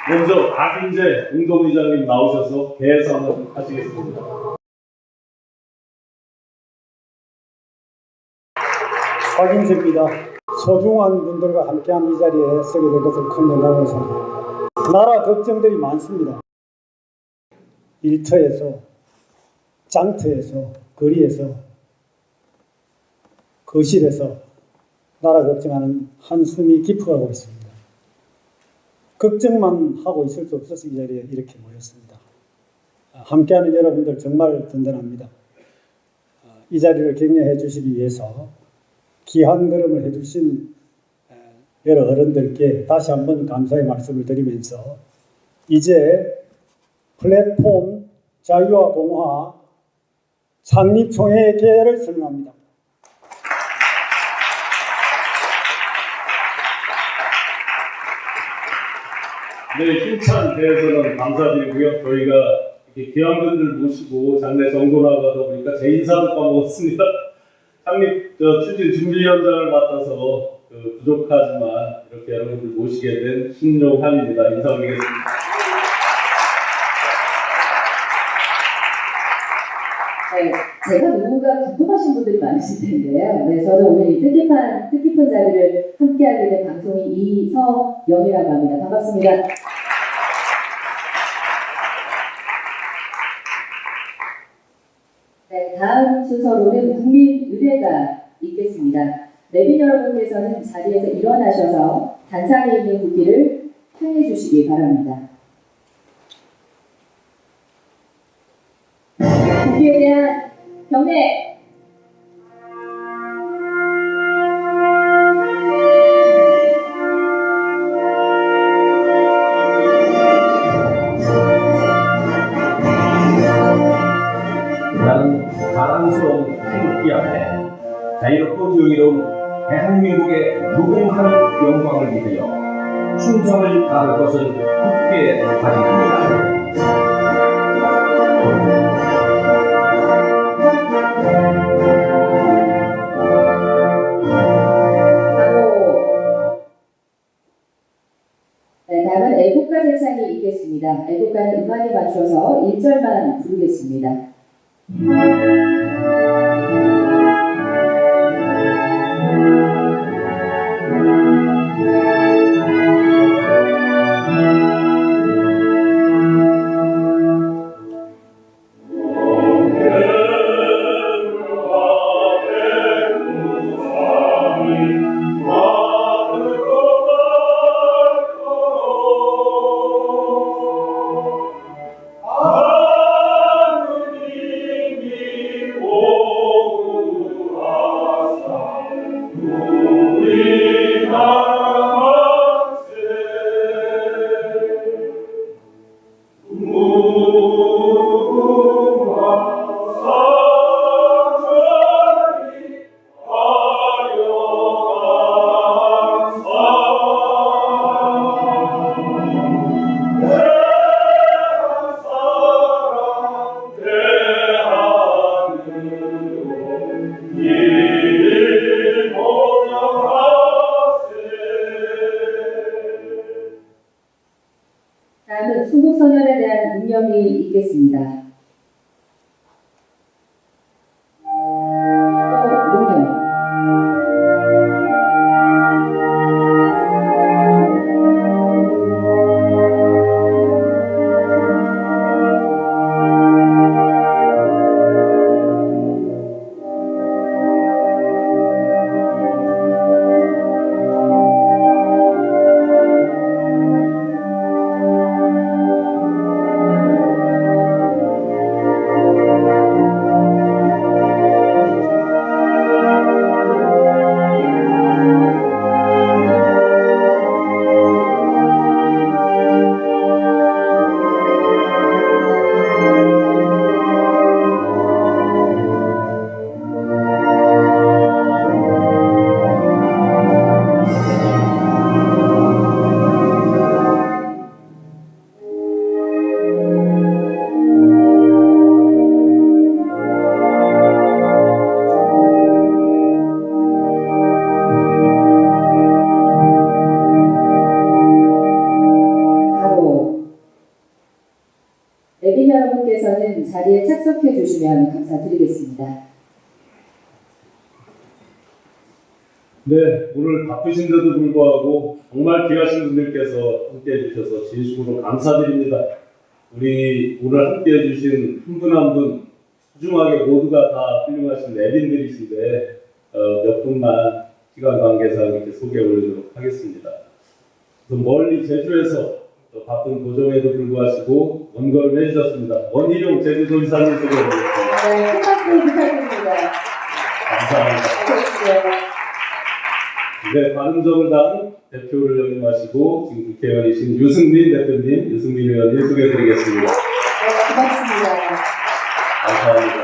먼저 박인재 공동의장님 나오셔서 개선을 하시겠습니다. 박인재입니다. 소중한 분들과 함께한 이 자리에 서게 된 것을 큰 영광으로 생각합니다. 나라 걱정들이 많습니다. 일터에서, 장터에서, 거리에서, 거실에서 나라 걱정하는 한숨이 깊어가고 있습니다. 걱정만 하고 있을 수 없어서 이 자리에 이렇게 모였습니다. 함께하는 여러분들 정말 든든합니다. 이 자리를 격려해 주시기 위해서 귀한 걸음을 해주신 여러 어른들께 다시 한번 감사의 말씀을 드리면서 이제 플랫폼 자유와 공화 창립총회의 개회를 설명합니다. 네, 힘찬 대해서는 감사드리고요. 저희가 이렇게 귀한 분들 모시고 장례 정도 나가다 보니까 제 인사도 까먹었습니다. 창립 추진 준비위원장을 맡아서 부족하지만 이렇게 여러분들 모시게 된 신용환입니다. 인사드리겠습니다. 네, 제가 누군가 궁금하신 분들이 많으실 텐데요. 네, 저는 오늘 이 뜻깊은 자리를 함께하게 된 방송인 이서영이라고 합니다. 반갑습니다. 네, 다음 순서로는 국민의례가 있겠습니다. 내빈 여러분께서는 자리에서 일어나셔서 단상에 있는 국기를 향해 주시기 바랍니다. 국기에 대한 경례. 나는 자랑스러운 태극기 앞에 자유롭고 자유로운 대한민국의 무궁한 영광을 위하여 충성을 다할 것을 굳게 다짐합니다. 네, 다음은 애국가 제창이 있겠습니다. 애국가는 음악에 맞춰서 1절만 부르겠습니다. 다음은 순국선열에 대한 묵념이 있겠습니다. 또 묵념. 분들은 자리에 착석해 주시면 감사드리겠습니다. 네, 오늘 바쁘신데도 불구하고 정말 귀하신 분들께서 함께해 주셔서 진심으로 감사드립니다. 우리 오늘 함께해 주신 한 분 한 분 소중하게 모두가 다 훌륭하신 내빈들이신데 몇 분만 시간 관계상 이렇게 소개 올리도록 하겠습니다. 멀리 제주에서 또 바쁜 도정에도 불구하시고 원걸음 해주셨습니다. 원희룡 제주도 이사님 소개 올리겠습니다. 네, 큰 박수 부탁드립니다. 감사합니다. 네, 바른정당 대표를 역임하시고 지금 국회의원이신 유승민 대표님, 유승민 의원님 소개해드리겠습니다. 네, 고맙습니다. 감사합니다.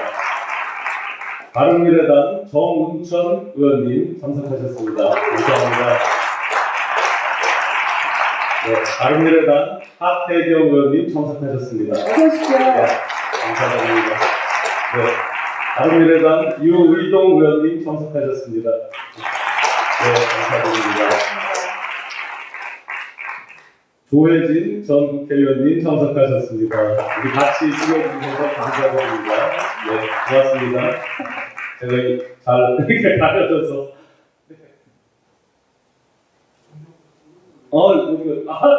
바른미래당 정운천 의원님 참석하셨습니다. 감사합니다. 네, 바른미래당 하태경 의원님 참석하셨습니다. 어서 오십시오. 네, 감사드립니다. 네, 바른미래당 유의동 의원님 참석하셨습니다. 네, 감사드립니다. 조혜진 전 국회의원님 참석하셨습니다. 우리 같이 수고해주셔서 감사드립니다. 네, 고맙습니다. 제가 잘 이렇게 가려져서.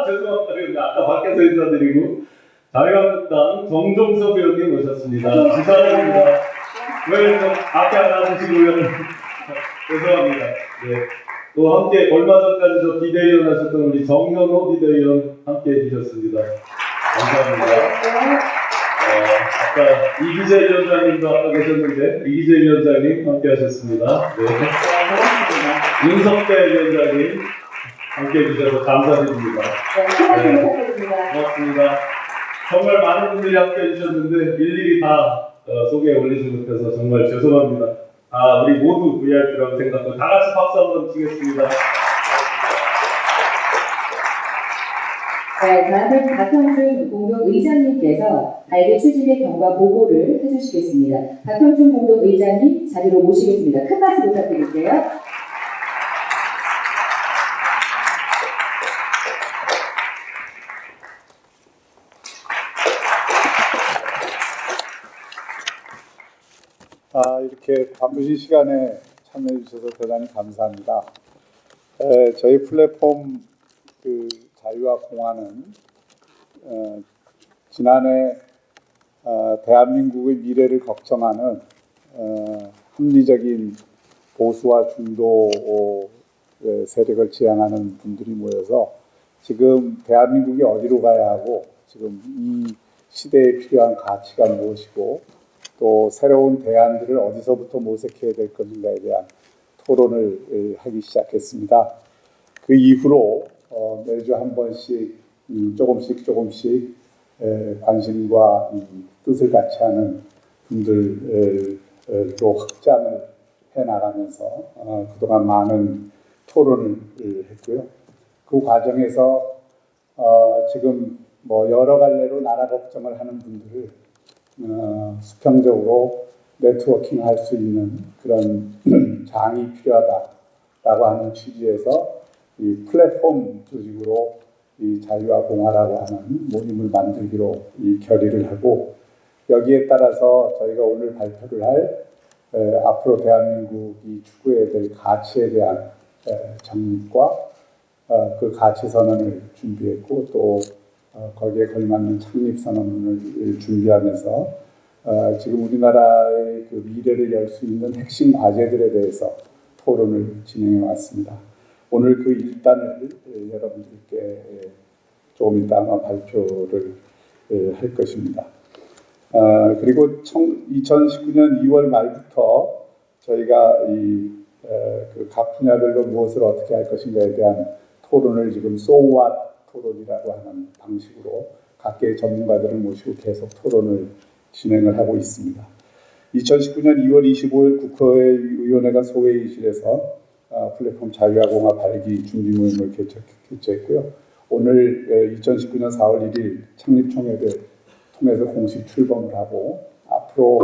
죄송합니다. 아까 밖에서 인사드리고, 자유한국당 정종석 의원님 오셨습니다. 감사드립니다. 왜 좀 앞에 안 나오시고요? 죄송합니다. 네. 또 함께 얼마 전까지 저 비대위원 하셨던 우리 정현호 비대위원 함께 해주셨습니다. 감사합니다. 아까 이기재 위원장님도 아까 계셨는데 이기재 위원장님 함께 하셨습니다. 네. 반갑습니다. 윤석대 위원장님 함께 해주셔서 감사드립니다. 네, 큰 박수 부탁드립니다. 고맙습니다. 정말 많은 분들이 함께 해주셨는데 일일이 다 소개에 올리지 못해서 정말 죄송합니다. 우리 모두 VIP라고 생각하고 다 같이 박수 한번 치겠습니다. 네, 다음은 박형준 공동의장님께서 발기 추진의 경과 보고를 해주시겠습니다. 박형준 공동의장님 자리로 모시겠습니다. 큰 박수 부탁드릴게요. 이렇게 바쁘신 시간에 참여해 주셔서 대단히 감사합니다. 저희 플랫폼 자유와 공화는 지난해 대한민국의 미래를 걱정하는 합리적인 보수와 중도 세력을 지향하는 분들이 모여서 지금 대한민국이 어디로 가야 하고 지금 이 시대에 필요한 가치가 무엇이고 또 새로운 대안들을 어디서부터 모색해야 될 것인가에 대한 토론을 하기 시작했습니다. 그 이후로 매주 한 번씩 조금씩 관심과 뜻을 같이 하는 분들로 확장을 해나가면서 그동안 많은 토론을 했고요. 그 과정에서 지금 여러 갈래로 나라 걱정을 하는 분들을 수평적으로 네트워킹 할 수 있는 그런 장이 필요하다라고 하는 취지에서 이 플랫폼 조직으로 이 자유와 공화라고 하는 모임을 만들기로 이 결의를 하고 여기에 따라서 저희가 오늘 발표를 할 앞으로 대한민국이 추구해야 될 가치에 대한 정립과 그 가치 선언을 준비했고 또 거기에 걸맞는 창립 선언문을 준비하면서 지금 우리나라의 그 미래를 열 수 있는 핵심 과제들에 대해서 토론을 진행해 왔습니다. 오늘 그 일단을 여러분들께 조금 이따 아마 발표를 할 것입니다. 그리고 2019년 2월 말부터 저희가 각 분야별로 무엇을 어떻게 할 것인가에 대한 토론을 지금 So What 토론이라고 하는 방식으로 각계의 전문가들을 모시고 계속 토론을 진행을 하고 있습니다. 2019년 2월 25일 국회의원회관 소회의실에서 플랫폼 자유와 공화 발기 준비 모임을 개최했고요. 오늘 2019년 4월 1일 창립총회를 통해서 공식 출범을 하고 앞으로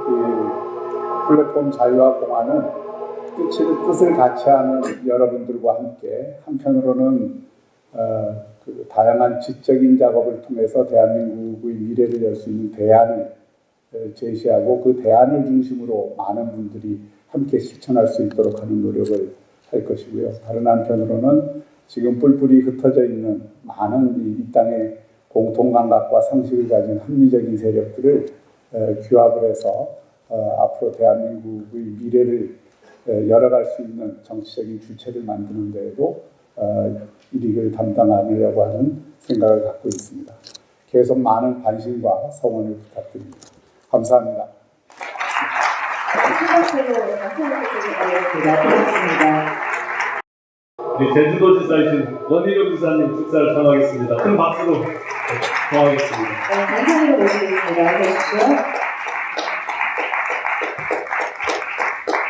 이 플랫폼 자유와 공화는 뜻을 같이 하는 여러분들과 함께 한편으로는 그 다양한 지적인 작업을 통해서 대한민국의 미래를 열 수 있는 대안을 제시하고 그 대안을 중심으로 많은 분들이 함께 실천할 수 있도록 하는 노력을 할 것이고요. 다른 한편으로는 지금 뿔뿔이 흩어져 있는 많은 이 땅의 공통 감각과 상식을 가진 합리적인 세력들을 규합을 해서 앞으로 대한민국의 미래를 열어갈 수 있는 정치적인 주체를 만드는 데에도 일익을 담당하려고 하는 생각을 갖고 있습니다. 계속 많은 관심과 성원을 부탁드립니다. 감사합니다. 우리 제주도지사이신 원희룡 지사님 축사를 청하겠습니다. 큰 박수로 청하겠습니다. 네, 단상으로 모시겠습니다. 보십시오.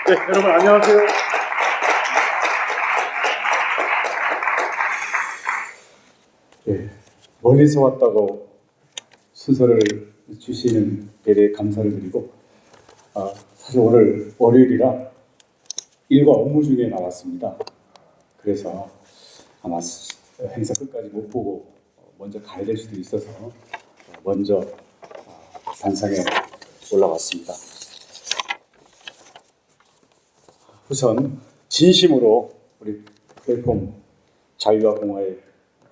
네, 여러분 안녕하세요. 예, 멀리서 왔다고 순서를 주시는 데에 감사를 드리고 사실 오늘 월요일이라 일과 업무 중에 나왔습니다. 그래서 아마 행사 끝까지 못 보고 먼저 가야 될 수도 있어서 먼저 단상에 올라왔습니다. 우선 진심으로 우리 플랫폼 자유와 공화의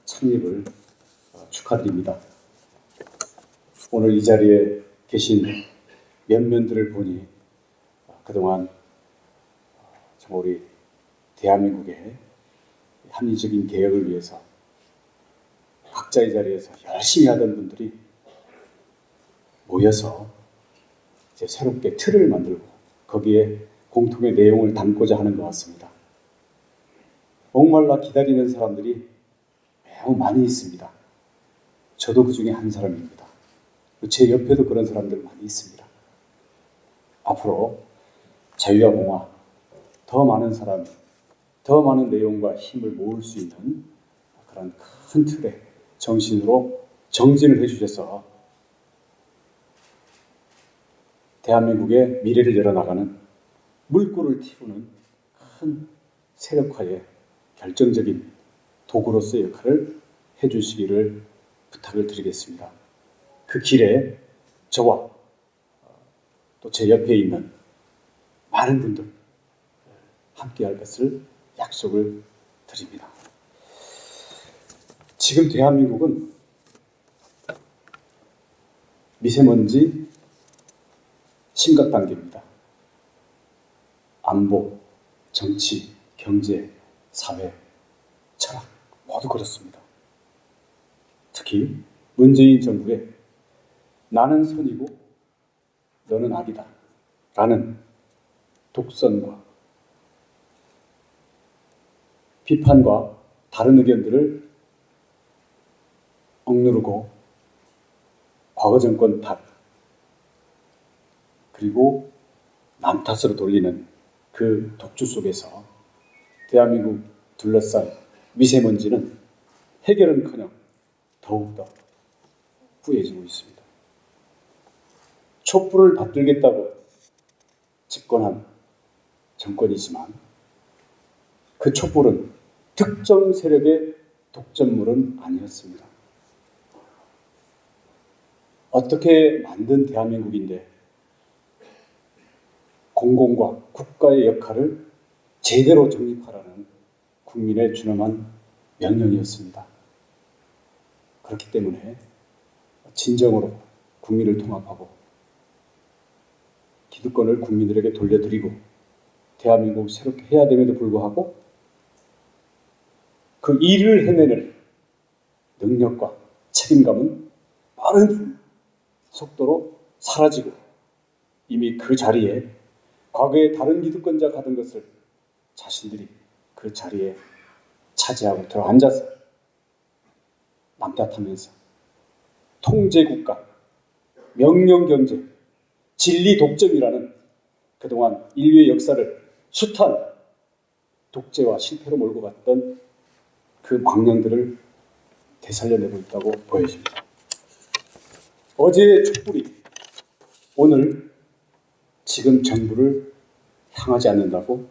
창립을 축하드립니다. 오늘 이 자리에 계신 면면들을 보니 그동안 정말 우리 대한민국의 합리적인 개혁을 위해서 각자의 자리에서 열심히 하던 분들이 모여서 이제 새롭게 틀을 만들고 거기에 공통의 내용을 담고자 하는 것 같습니다. 목말라 기다리는 사람들이 매우 많이 있습니다. 저도 그 중에 한 사람입니다. 제 옆에도 그런 사람들 많이 있습니다. 앞으로 자유와 공화, 더 많은 사람, 더 많은 내용과 힘을 모을 수 있는 그런 큰 틀의 정신으로 정진을 해주셔서 대한민국의 미래를 열어나가는 물꼬를 틔우는 큰 세력화의 결정적인 도구로서의 역할을 해주시기를 부탁을 드리겠습니다. 그 길에 저와 또 제 옆에 있는 많은 분들 함께할 것을 약속을 드립니다. 지금 대한민국은 미세먼지 심각 단계입니다. 안보, 정치, 경제, 사회, 철학 모두 그렇습니다. 특히 문재인 정부의 나는 선이고 너는 악이다 라는 독선과 비판과 다른 의견들을 억누르고 과거 정권 탓 그리고 남 탓으로 돌리는 그 독주 속에서 대한민국 둘러싼 미세먼지는 해결은커녕 더욱더 뿌얘지고 있습니다. 촛불을 받들겠다고 집권한 정권이지만 그 촛불은 특정 세력의 독점물은 아니었습니다. 어떻게 만든 대한민국인데 공공과 국가의 역할을 제대로 정립하라는 국민의 준엄한 명령이었습니다. 그렇기 때문에 진정으로 국민을 통합하고 기득권을 국민들에게 돌려드리고 대한민국을 새롭게 해야 됨에도 불구하고 그 일을 해내는 능력과 책임감은 빠른 속도로 사라지고 이미 그 자리에 과거에 다른 기득권자가 하던 것을 자신들이 그 자리에 차지하고 들어앉아서 남탓하면서 통제국가, 명령경제, 진리 독점이라는 그동안 인류의 역사를 숱한 독재와 실패로 몰고 갔던 그 망령들을 되살려내고 있다고 보여집니다. 어제의 촛불이 오늘 지금 정부를 향하지 않는다고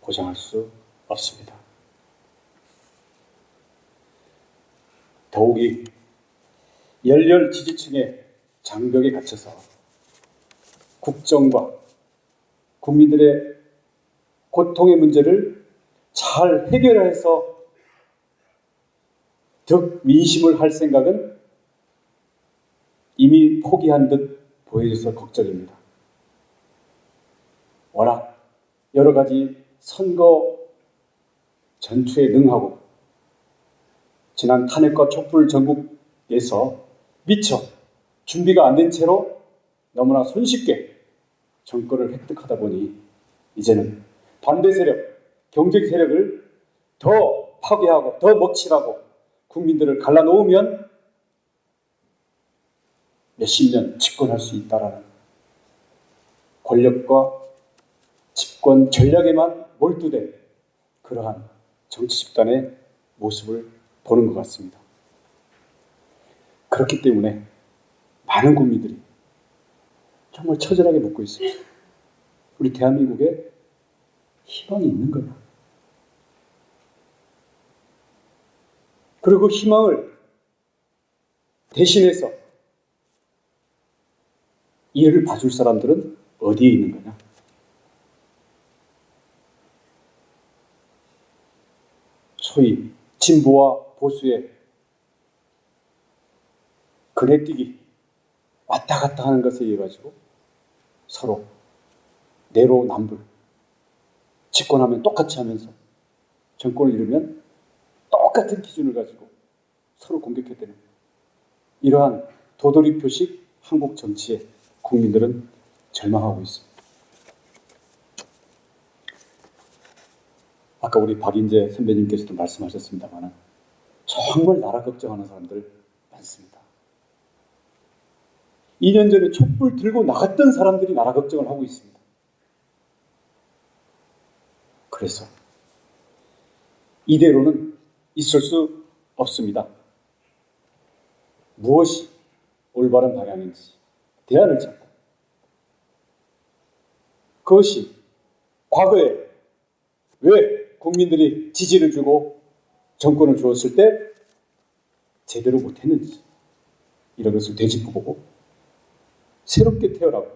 보장할 수 없습니다. 더욱이 열렬 지지층의 장벽에 갇혀서 국정과 국민들의 고통의 문제를 잘 해결해서 득 민심을 할 생각은 이미 포기한 듯 보여져서 걱정입니다. 워낙 여러 가지 선거 전투에 능하고 지난 탄핵과 촛불 전국에서 미처 준비가 안 된 채로 너무나 손쉽게 정권을 획득하다 보니 이제는 반대 세력, 경쟁 세력을 더 파괴하고 더 먹칠하고 국민들을 갈라놓으면 몇십 년 집권할 수 있다라는 권력과 집권 전략에만 몰두된 그러한 정치 집단의 모습을 보는 것 같습니다. 그렇기 때문에 많은 국민들이 정말 처절하게 묻고 있습니다. 우리 대한민국에 희망이 있는 거냐? 그리고 희망을 대신해서 이해를 봐줄 사람들은 어디에 있는 거냐? 소위 진보와 보수의 그네뛰기 왔다 갔다 하는 것에 의해 가지고 서로 내로남불 집권하면 똑같이 하면서 정권을 이루면 똑같은 기준을 가지고 서로 공격해대는 이러한 도돌이 표식 한국 정치에 국민들은 절망하고 있습니다. 아까 우리 박인재 선배님께서도 말씀하셨습니다만 정말 나라 걱정하는 사람들 많습니다. 2년 전에 촛불 들고 나갔던 사람들이 나라 걱정을 하고 있습니다. 그래서 이대로는 있을 수 없습니다. 무엇이 올바른 방향인지 대안을 찾고 그것이 과거에 왜 국민들이 지지를 주고 정권을 주었을 때 제대로 못했는지 이런 것을 되짚어보고 새롭게 태어나고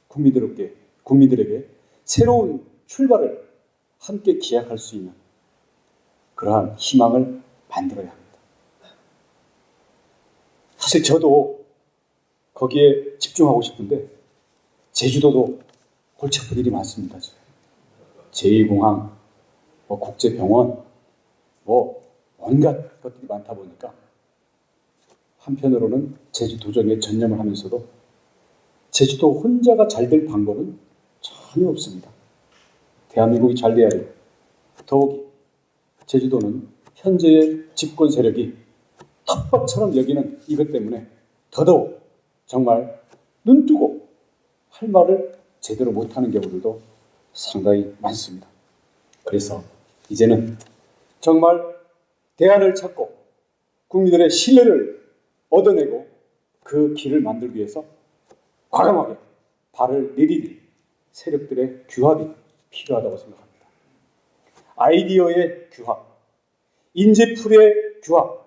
국민들에게 새로운 출발을 함께 기약할 수 있는 그러한 희망을 만들어야 합니다. 사실 저도 거기에 집중하고 싶은데 제주도도 골치 아픈 일이 많습니다. 제2공항, 국제병원, 온갖 것들이 많다 보니까 한편으로는 제주도정에 전념을 하면서도 제주도 혼자가 잘 될 방법은 전혀 없습니다. 대한민국이 잘 돼야 돼요. 더욱이 제주도는 현재의 집권 세력이 텃밭처럼 여기는 이것 때문에 더더욱 정말 눈뜨고 할 말을 제대로 못하는 경우들도 상당히 많습니다. 그래서 이제는 정말 대안을 찾고 국민들의 신뢰를 얻어내고 그 길을 만들기 위해서 과감하게 발을 내디딜 세력들의 규합이 필요하다고 생각합니다. 아이디어의 규합, 인재풀의 규합,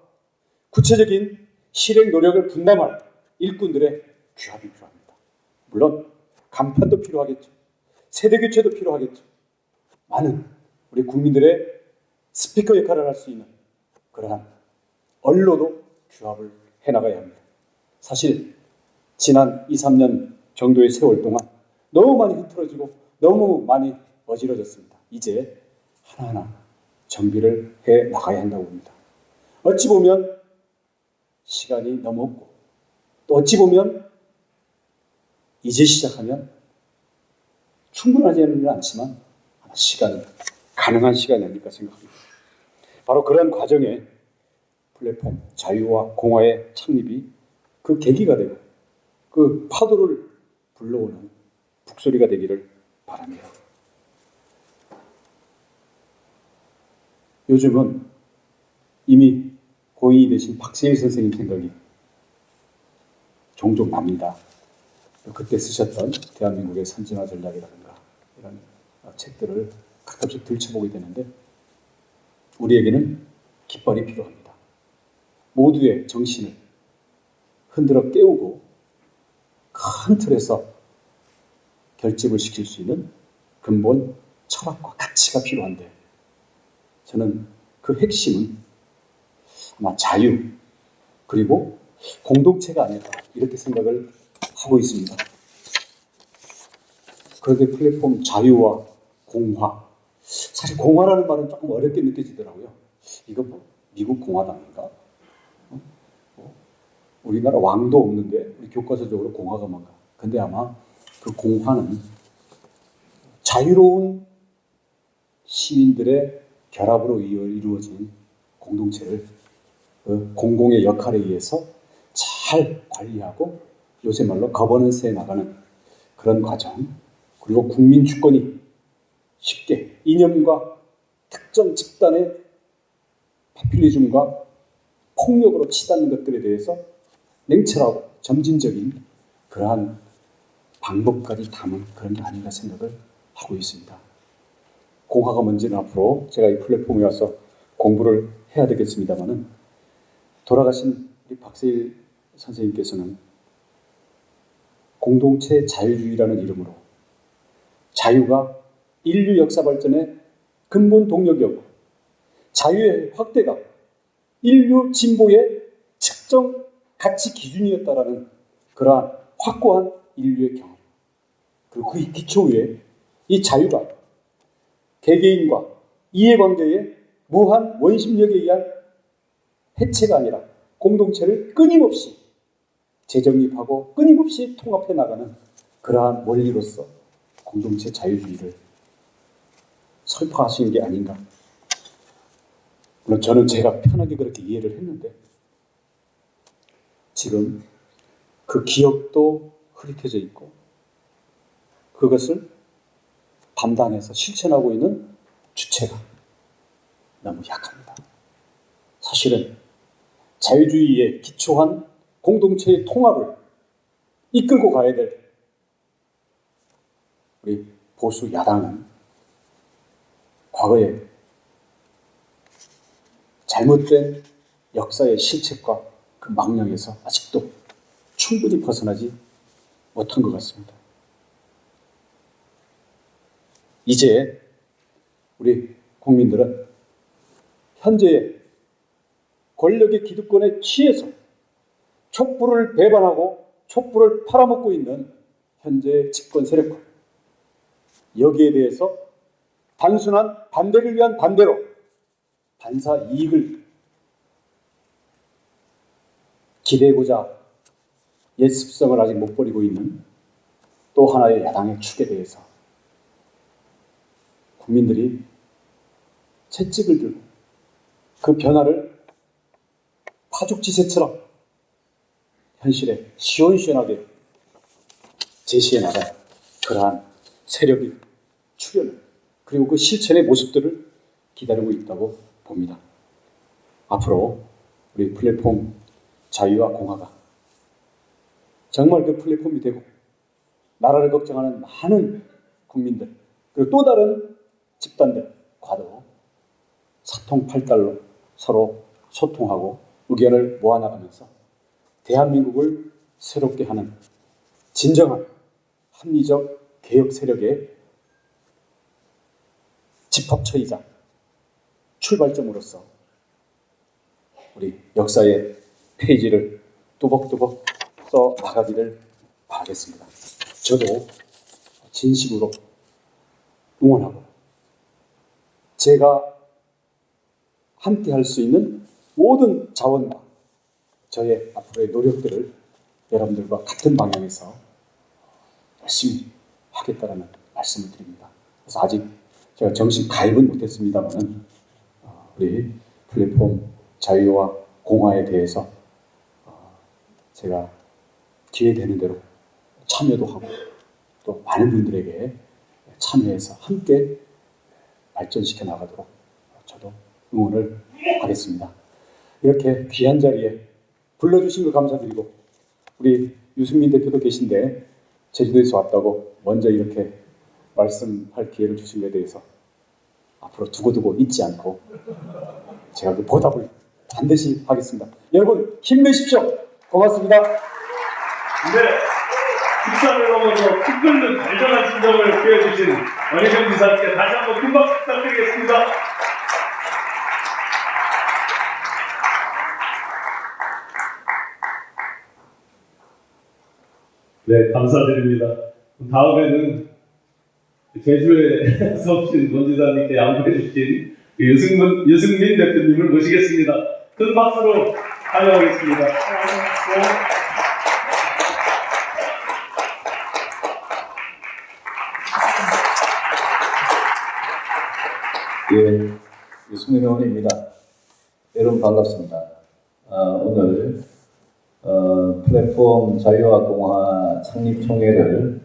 구체적인 실행 노력을 분담할 일꾼들의 규합이 필요합니다. 물론 간판도 필요하겠죠. 세대교체도 필요하겠죠. 많은 우리 국민들의 스피커 역할을 할 수 있는 그러한 언로도 규합을 해나가야 합니다. 사실 지난 2, 3년 정도의 세월 동안 너무 많이 흐트러지고 너무 많이 어지러졌습니다. 이제 하나하나 정비를 해 나가야 한다고 봅니다. 어찌 보면 시간이 너무 없고 또 어찌 보면 이제 시작하면 충분하지는 않지만 아마 가능한 시간이 아닐까 생각합니다. 바로 그런 과정에 플랫폼 자유와 공화의 창립이 그 계기가 되고 그 파도를 불러오는 북소리가 되기를 바랍니다. 요즘은 이미 고인이 되신 박세일 선생님 생각이 종종 납니다. 그때 쓰셨던 대한민국의 선진화 전략이라든가 이런 책들을 가끔씩 들춰보게 되는데 우리에게는 깃발이 필요합니다. 모두의 정신을 흔들어 깨우고 큰 틀에서 결집을 시킬 수 있는 근본 철학과 가치가 필요한데 저는 그 핵심은 아마 자유 그리고 공동체가 아닐까 이렇게 생각을 하고 있습니다. 그런데 플랫폼 자유와 공화, 사실 공화라는 말은 조금 어렵게 느껴지더라고요. 이거 뭐 미국 공화당인가? 우리나라 왕도 없는데 우리 교과서적으로 공화가 뭔가? 근데 아마 그 공화는 자유로운 시민들의 결합으로 이루어진 공동체를 그 공공의 역할에 의해서 잘 관리하고 요새 말로 거버넌스에 나가는 그런 과정, 그리고 국민 주권이 쉽게 이념과 특정 집단의 파퓰리즘과 폭력으로 치닫는 것들에 대해서 냉철하고 점진적인 그러한 방법까지 담은 그런 게 아닌가 생각을 하고 있습니다. 공화가 뭔지는 앞으로 제가 이 플랫폼에 와서 공부를 해야 되겠습니다만은 돌아가신 우리 박세일 선생님께서는 공동체 자유주의라는 이름으로 자유가 인류 역사 발전의 근본 동력이었고 자유의 확대가 인류 진보의 측정 가치 기준이었다라는 그러한 확고한 인류의 경험 그리고 그 기초 위에 이 자유가 개개인과 이해관계의 무한 원심력에 의한 해체가 아니라 공동체를 끊임없이 재정립하고 끊임없이 통합해 나가는 그러한 원리로서 공동체 자유주의를 설파하신 게 아닌가. 물론 저는 제가 편하게 그렇게 이해를 했는데 지금 그 기억도 흐릿해져 있고 그것을 담당해서 실천하고 있는 주체가 너무 약합니다. 사실은 자유주의에 기초한 공동체의 통합을 이끌고 가야 될 우리 보수 야당은 과거에 잘못된 역사의 실책과 그 망령에서 아직도 충분히 벗어나지 못한 것 같습니다. 이제 우리 국민들은 현재의 권력의 기득권에 취해서 촛불을 배반하고 촛불을 팔아먹고 있는 현재 집권 세력과 여기에 대해서 단순한 반대를 위한 반대로 반사 이익을 기대고자 옛 습성을 아직 못 버리고 있는 또 하나의 야당의 축에 대해서 국민들이 채찍을 들고 그 변화를 파죽지세처럼 현실에 시원시원하게 제시해 나갈 그러한 세력이 출현 그리고 그 실천의 모습들을 기다리고 있다고 봅니다. 앞으로 우리 플랫폼 자유와 공화가 정말 그 플랫폼이 되고 나라를 걱정하는 많은 국민들 그리고 또 다른 집단들과도 사통팔달로 서로 소통하고 의견을 모아나가면서 대한민국을 새롭게 하는 진정한 합리적 개혁 세력의 집합처이자 출발점으로서 우리 역사의 페이지를 뚜벅뚜벅 써 나가기를 바라겠습니다. 저도 진심으로 응원하고 제가 함께 할 수 있는 모든 자원과 저의 앞으로의 노력들을 여러분들과 같은 방향에서 열심히 하겠다는 말씀을 드립니다. 그래서 아직 제가 정식 가입은 못했습니다만 우리 플랫폼 자유와 공화에 대해서 제가 기회되는 대로 참여도 하고 또 많은 분들에게 참여해서 함께 발전시켜 나가도록 저도 응원을 하겠습니다. 이렇게 귀한 자리에 불러주신 거 감사드리고 우리 유승민 대표도 계신데 제주도에서 왔다고 먼저 이렇게 말씀할 기회를 주신 것에 대해서 앞으로 두고두고 잊지 않고 제가 그 보답을 반드시 하겠습니다. 여러분 힘내십시오. 고맙습니다. 네. 국산을 넘어서 피 끓는 발전한 진정을 보여주신 원희정 지사님께 다시 한번 큰 박수 부탁드리겠습니다. 네, 감사드립니다. 다음에는 제주에서 오신 원지사님께 양보해 주신 유승민 대표님을 모시겠습니다. 큰 박수로 환영하겠습니다. 예, 유승민 의원입니다. 여러분 반갑습니다. 오늘 플랫폼 자유와 공화 창립총회를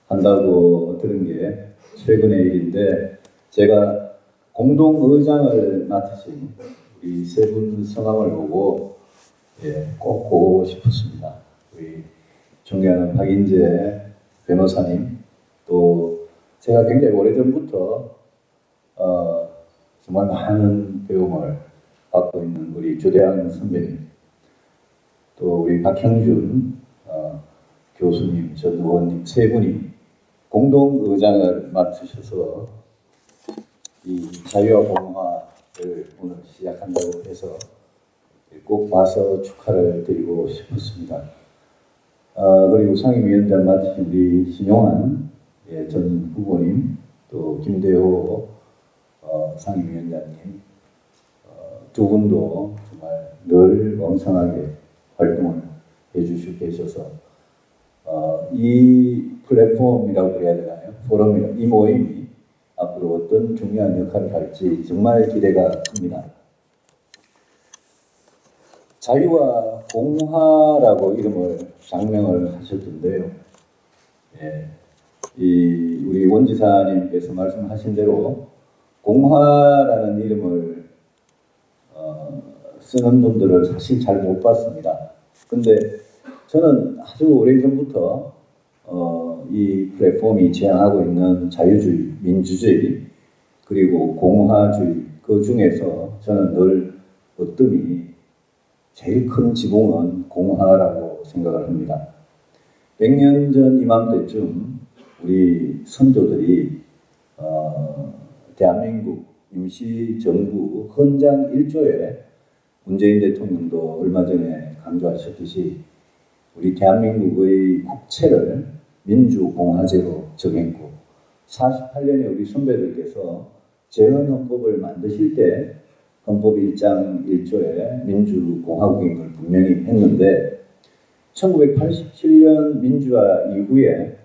한다고 들은 게 최근의 일인데 제가 공동의장을 맡으신 우리 세 분 성함을 보고 꼭 보고 싶었습니다. 우리 존경하는 박인재 변호사님, 또 제가 굉장히 오래전부터 정말 많은 배움을 받고 있는 우리 주대한 선배님, 또 우리 박형준 교수님, 전 의원님 세 분이 공동의장을 맡으셔서 이 자유와 공화를 오늘 시작한다고 해서 꼭 와서 축하를 드리고 싶었습니다. 그리고 상임위원장 맡으신 우리 신용환 전 후보님, 또 김대호 상임위원장님 두 분도 정말 늘 왕성하게 활동을 해주시고 계셔서 이 플랫폼이라고 그래야 되나요? 포럼이라고, 이 모임이 앞으로 어떤 중요한 역할을 할지 정말 기대가 큽니다. 자유와 공화라고 이름을 장명을 하셨던데요. 우리 원지사님께서 말씀하신 대로 공화라는 이름을 쓰는 분들을 사실 잘 못 봤습니다. 근데 저는 아주 오래전부터 이 플랫폼이 지향하고 있는 자유주의, 민주주의, 그리고 공화주의, 그 중에서 저는 늘 어뜸이 제일 큰 지붕은 공화라고 생각을 합니다. 100년 전 이맘때쯤 우리 선조들이 대한민국 임시정부 헌장 1조에 문재인 대통령도 얼마 전에 강조하셨듯이 우리 대한민국의 국채를 민주공화제로 정했고 48년에 우리 선배들께서 재헌헌법을 만드실 때 헌법 1장 1조에 민주공화국인 걸 분명히 했는데 1987년 민주화 이후에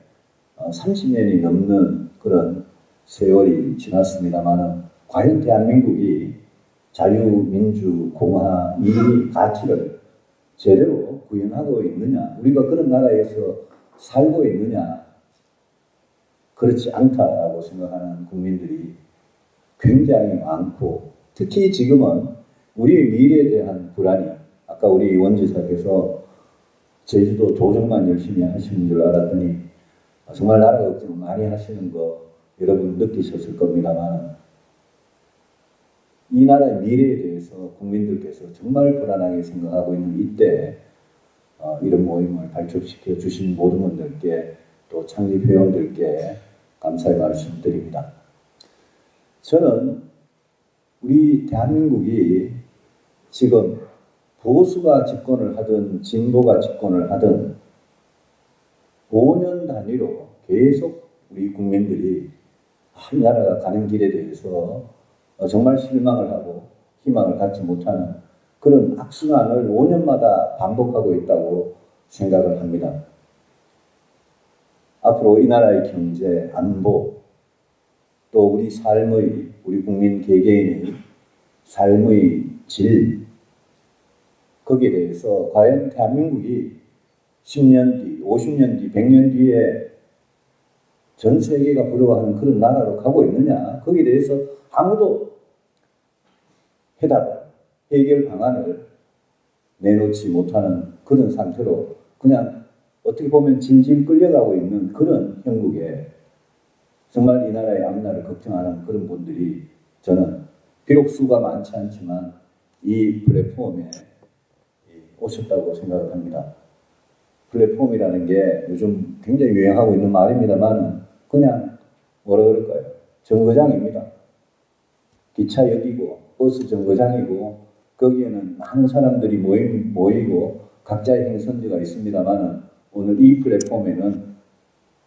30년이 넘는 그런 세월이 지났습니다만 과연 대한민국이 자유, 민주, 공화 이 가치를 제대로 구현하고 있느냐, 우리가 그런 나라에서 살고 있느냐, 그렇지 않다라고 생각하는 국민들이 굉장히 많고, 특히 지금은 우리의 미래에 대한 불안이, 아까 우리 원지사께서 제주도 조정만 열심히 하시는 줄 알았더니 정말 나라 걱정 많이 하시는 거 여러분 느끼셨을 겁니다만, 이 나라의 미래에 대해서 국민들께서 정말 불안하게 생각하고 있는 이때 이런 모임을 발족시켜 주신 모든 분들께, 또 창립 회원들께 감사의 말씀드립니다. 저는 우리 대한민국이 지금 보수가 집권을 하든 진보가 집권을 하든 5년 단위로 계속 우리 국민들이 이 나라가 가는 길에 대해서 정말 실망을 하고 희망을 갖지 못하는 그런 악순환을 5년마다 반복하고 있다고 생각을 합니다. 앞으로 이 나라의 경제, 안보, 또 우리 삶의, 우리 국민 개개인의 삶의 질, 거기에 대해서 과연 대한민국이 10년 뒤, 50년 뒤, 100년 뒤에 전 세계가 부러워하는 그런 나라로 가고 있느냐, 거기에 대해서 아무도 해답, 해결 방안을 내놓지 못하는 그런 상태로 그냥 어떻게 보면 질질 끌려가고 있는 그런 형국에 정말 이 나라의 앞날을 걱정하는 그런 분들이 저는 비록 수가 많지 않지만 이 플랫폼에 오셨다고 생각을 합니다. 플랫폼이라는 게 요즘 굉장히 유행하고 있는 말입니다만 그냥 뭐라 그럴까요? 정거장입니다. 기차역이고 버스 정거장이고 거기에는 많은 사람들이 모이고 각자의 행선지가 있습니다만 오늘 이 플랫폼에는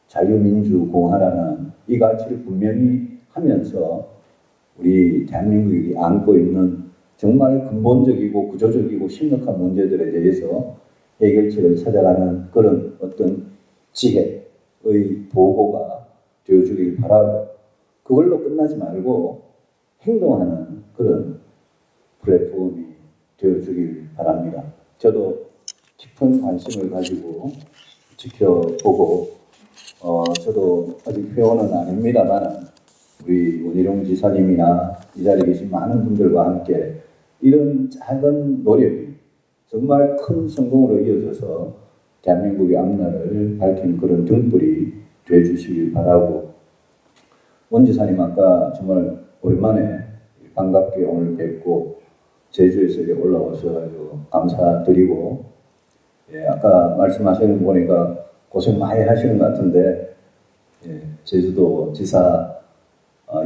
자유민주공화라는 이 가치를 분명히 하면서 우리 대한민국이 안고 있는 정말 근본적이고 구조적이고 심각한 문제들에 대해서 해결책을 찾아가는 그런 어떤 지혜의 보고가 되어주길 바라고 그걸로 끝나지 말고 행동하는 그런 플랫폼이 되어주길 바랍니다. 저도 깊은 관심을 가지고 지켜보고 저도 아직 회원은 아닙니다만 우리 원희룡 지사님이나 이 자리에 계신 많은 분들과 함께 이런 작은 노력이 정말 큰 성공으로 이어져서 대한민국의 앞날을 밝히는 그런 등불이 되어주시길 바라고 원 지사님 아까 정말 오랜만에 반갑게 오늘 뵙고 제주에서 이렇게 올라와서 감사드리고 아까 말씀하시는 거 보니까 고생 많이 하시는 것 같은데 제주도 지사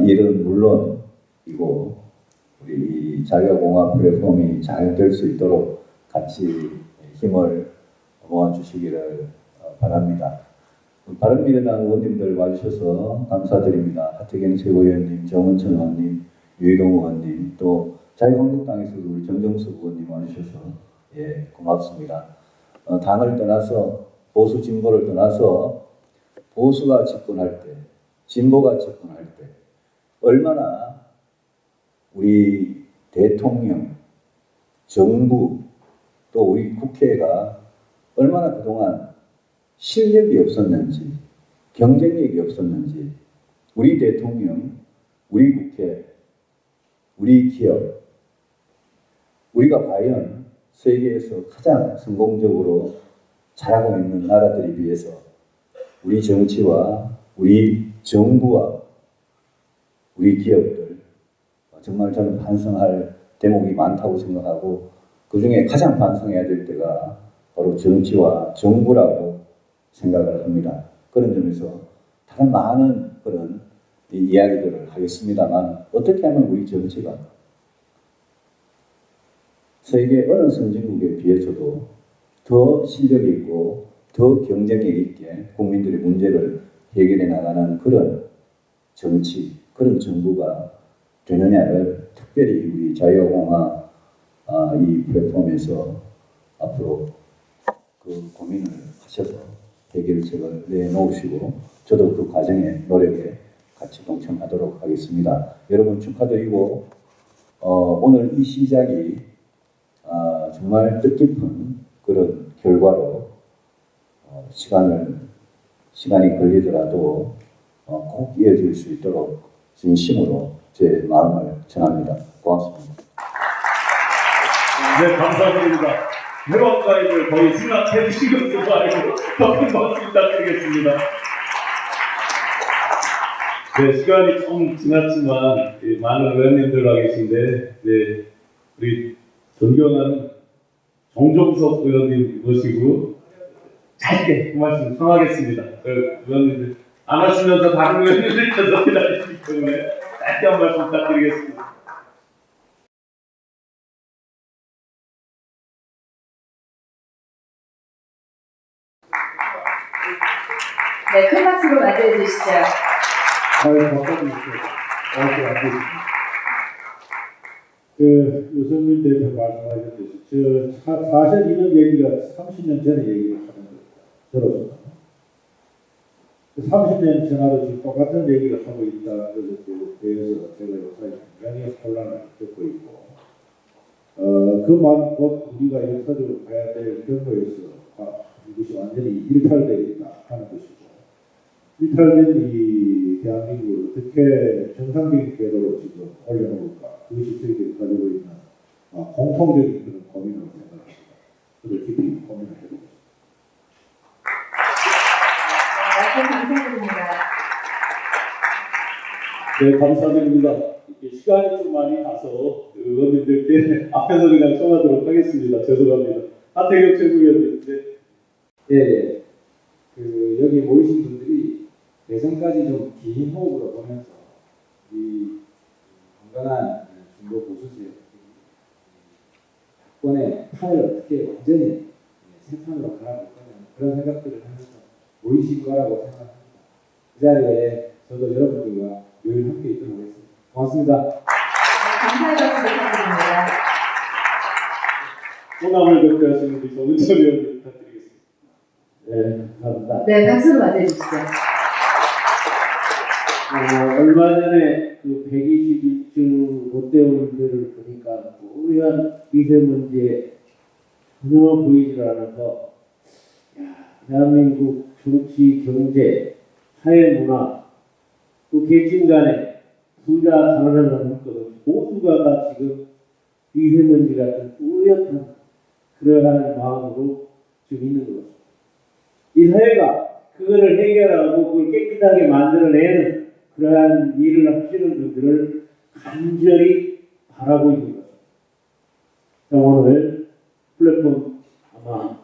일은 물론이고 우리 자유공화 플랫폼이 잘 될 수 있도록 같이 힘을 모아주시기를 바랍니다. 바른미래당 의원님들 와주셔서 감사드립니다. 하태경 최고위원님, 정은천 의원님, 유희동 의원님, 또 자유한국당에서도 우리 정정석 의원님 와주셔서 고맙습니다. 당을 떠나서 보수 진보를 떠나서 보수가 집권할 때, 진보가 집권할 때 얼마나 우리 대통령, 정부 또 우리 국회가 얼마나 그동안 실력이 없었는지, 경쟁력이 없었는지, 우리 대통령, 우리 국회, 우리 기업, 우리가 과연 세계에서 가장 성공적으로 잘하고 있는 나라들에 비해서 우리 정치와 우리 정부와 우리 기업들 정말 저는 반성할 대목이 많다고 생각하고 그 중에 가장 반성해야 될 때가 바로 정치와 정부라고 생각을 합니다. 그런 점에서 다른 많은 그런 이야기들을 하겠습니다만 어떻게 하면 우리 정치가 세계 어느 선진국에 비해서도 더 실력 있고 더 경쟁력 있게 국민들의 문제를 해결해 나가는 그런 정치, 그런 정부가 되느냐를 특별히 우리 자유공화 이 플랫폼에서 앞으로 그 고민을 하셔서 해결책을 내놓으시고 저도 그 과정에 노력에 같이 동참하도록 하겠습니다. 여러분 축하드리고 오늘 이 시작이 정말 뜻깊은 그런 결과로 시간이 걸리더라도 꼭 이어질 수 있도록 진심으로 제 마음을 전합니다. 고맙습니다. 네, 감사드립니다. 해방 가입을 거의 승낙해 주신 것으로 알고 더 큰 박수 부탁드리겠습니다. 네, 시간이 좀 지났지만 많은 의원님들 와 계신데 우리 존경하는 정종석 의원님 모시고 짧게 그 말씀 청하겠습니다. 의원님들 안 하시면서 다른 의원님들께서 기다리시기 때문에 짧게 한 말씀 부탁드리겠습니다. 네, 큰 박수로 맞이해 주시죠. 유승민 대표 말씀하셨듯이 사실 이런 얘기가 30년 전에 얘기를 하는 겁니다. 저로서는 30년 지나도 지금 똑같은 얘기를 하고 있다는 것에 대해서 제가 요새 굉장히 혼란을 겪고 있고 그 말은 곧 우리가 역사적으로 가야 될 경로에서 이것이 완전히 일탈되어 있다 하는 것이고 일탈된 이 대한민국을 어떻게 정상적인 궤도로 지금 올려놓을까 그것이 저희들이 가지고 있는 공통적인 그런 고민으로 생각합니다. 그걸 깊이 고민을 해보고 있습니다. 말씀 감사드립니다. 네, 감사드립니다. 시간이 좀 많이 가서 의원님들께 앞에서 그냥 청하도록 하겠습니다. 죄송합니다. 하태경 최고위원님. 예. 여기 모이신 분들이 예전까지 좀 긴 호흡으로 보면서 이 건강한 중도 보수 지역 정권의 판을 어떻게 완전히 새 판으로 갈아볼 거냐 그런 생각들을 하면서 모이신 거라고 생각합니다. 그 자리에 저도 여러분들과 늘 함께 있도록 하겠습니다. 고맙습니다. 감사의 박수 부탁드립니다. 호남을 대표하시는 우리 정은철 의원님 부탁드리겠습니다. 네, 감사합니다. 네, 박수로 맞이해주시죠. 얼마 전에 그 121층 롯데월드를 보니까 뿌연 미세먼지에 전혀 보이질 않아서 대한민국 정치, 경제, 사회 문화, 또 계층 간에 투자 산업을 하는 것 모두가 다 지금 미세먼지 같은 뿌옇한 그러한 마음으로 지금 있는 것 같습니다. 이 사회가 그거를 해결하고 그걸 깨끗하게 만들어내는 그러한 일을 하시는 분들을 간절히 바라고 있는 것입니다. 오늘 플랫폼 아마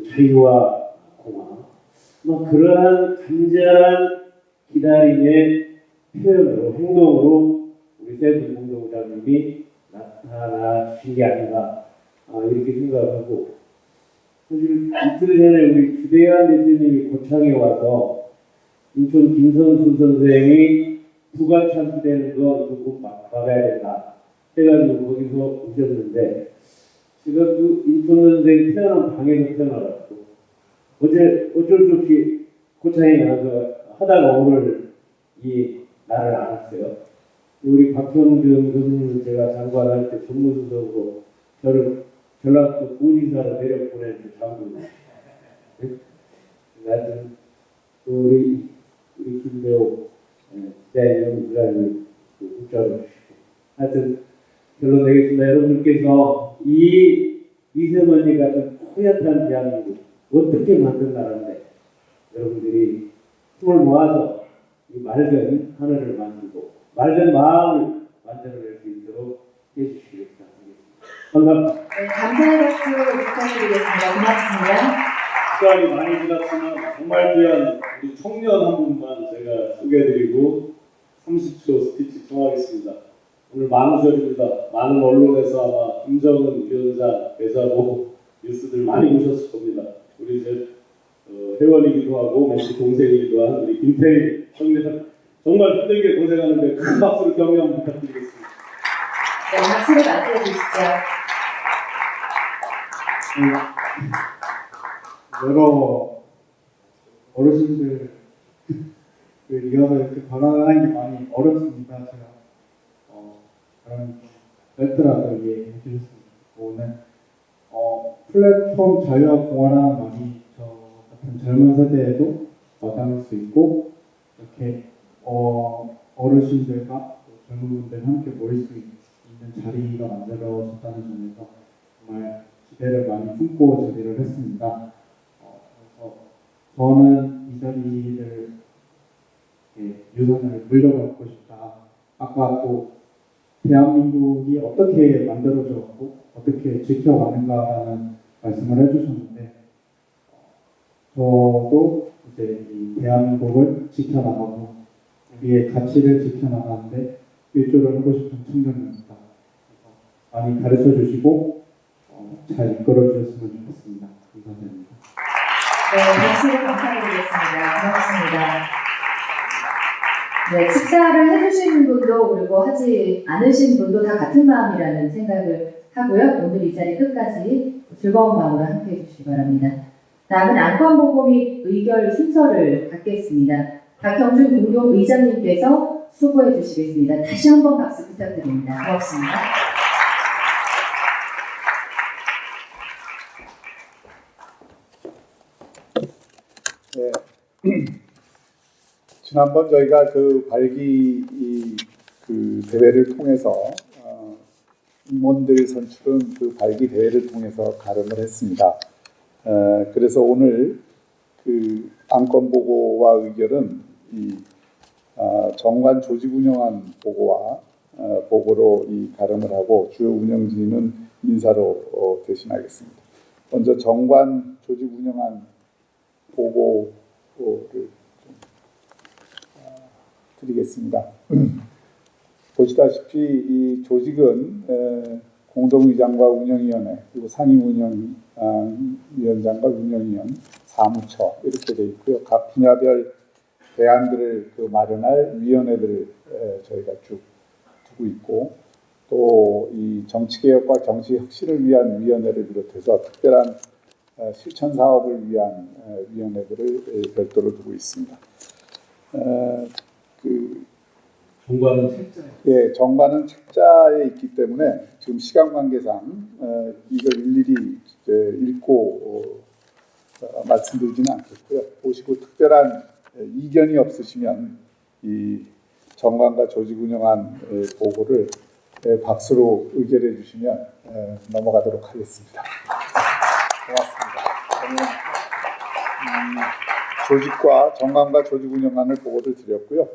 자유와 공화 아마 그러한 간절한 기다림의 표현으로 행동으로 우리 세분 공동장님이 나타나신 게 아닌가 이렇게 생각하고 사실 이틀 전에 우리 주대한 대표님이 고창에 와서 인천 김성수 선생이 부가 찬수되는 거 이거 막아야 된다 해가지고 거기서 오셨는데 제가 그 인천 선생 태어난 방에서 태어나가지고 어제 어쩔 수 없이 고창에 가서 하다가 오늘 이 날을 알았어요. 우리 박형준 교수님은 제가 장관할 때 정무수석으로 저를 전라도 부지사로 내려 보낸 그 장군이에요. 하여튼 우리 김대호 대연구장님 문자로 주시고 하여튼 결론 내겠습니다. 여러분들께서 이 미세먼지 같은 뿌옇한 대한민국 어떻게 만든다는데 여러분들이 힘을 모아서 이 맑은 하늘을 만들고 맑은 마음을 만들어낼 수 있도록 해주시기 바랍니다. 감사합니다. 네, 감사의 박수 부탁드리겠습니다. 고맙습니다. 시간이 많이 지났지만 정말 귀한 우리 청년 한 분만 제가 소개해드리고 30초 스피치 청하겠습니다. 오늘 만우절입니다. 많은 언론에서 아마 김정은 위원장 외사고 뉴스들 많이 보셨을 겁니다. 우리 제 회원이기도 하고 멘토 동생이기도 한 우리 김태희 청년 정말 힘들게 고생하는데 큰 박수로 격려 부탁드리겠습니다. 네, 박수를 맞이해 주시죠. 여러 어르신들 이어서 이렇게 발언하는 게 많이 어렵습니다. 제가 그런 멘트라도 이해해 주셨으면 좋겠고 오늘 플랫폼 자유와 공헌하는 말이 저 같은 젊은 세대에도 와닿을 수 있고 이렇게 어르신들과 젊은 분들 함께 모일 수 있는 자리가 만들어졌다는 점에서 정말 기대를 많이 품고 자리를 했습니다. 그래서 저는 이 자리를 유산을 물려받고 싶다. 아까 또 대한민국이 어떻게 만들어졌고 어떻게 지켜가는가라는 말씀을 해주셨는데 저도 이제 이 대한민국을 지켜나가고 우리의 가치를 지켜나가는데 일조를 하고 싶은 청년입니다. 많이 가르쳐 주시고 잘 이끌어 주셨으면 좋겠습니다. 감사드립니다. 네, 박수로 감사드리겠습니다. 고맙습니다. 네, 식사를 해주신 분도 그리고 하지 않으신 분도 다 같은 마음이라는 생각을 하고요. 오늘 이 자리 끝까지 즐거운 마음으로 함께해 주시기 바랍니다. 다음은 안건보고 및 의결 순서를 갖겠습니다. 박형준 공동의장님께서 수고해 주시겠습니다. 다시 한번 박수 부탁드립니다. 고맙습니다. 네. 지난번 저희가 그 발기 그 대회를 통해서 임원들 선출은 그 발기 대회를 통해서 가름을 했습니다. 그래서 오늘 그 안건 보고와 의결은 이 정관 조직 운영안 보고와 보고로 이 가름을 하고 주요 운영진은 인사로 대신하겠습니다. 먼저 정관 조직 운영안 보고를 좀 드리겠습니다. 보시다시피 이 조직은 공동의장과 운영위원회 그리고 상임운영위원장과 운영위원, 사무처 이렇게 되어 있고요. 각 분야별 대안들을 마련할 위원회들을 저희가 쭉 두고 있고 또 이 정치개혁과 정치혁신을 위한 위원회를 비롯해서 특별한 실천 사업을 위한 위원회들을 별도로 두고 있습니다. 정관은 책자예요. 예, 정관은 책자에 있기 때문에 지금 시간 관계상 이걸 일일이 읽고 말씀드리지는 않겠고요. 보시고 특별한 이견이 없으시면 이 정관과 조직 운영안 보고를 박수로 의결해 주시면 넘어가도록 하겠습니다. 고맙습니다. 저는 조직과 정관과 조직 운영안을 보고를 드렸고요.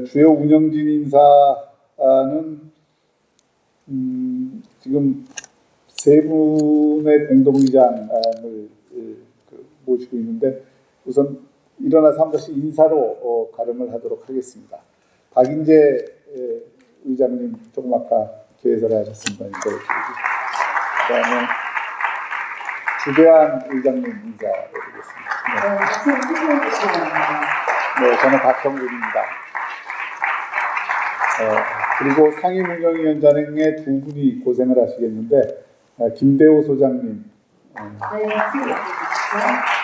주요 운영진 인사는 지금 세 분의 공동의장을 모시고 있는데 우선 일어나서 한 번씩 인사로 가름을 하도록 하겠습니다. 박인재 의장님 조금 아까 개설을 하셨습니다. 인사를 드리고 그다음에 주대한 의장님 인사드리겠습니다. 네, 저는 박형근입니다. 그리고 상임운영위원장에 두 분이 고생을 하시겠는데 김대호 소장님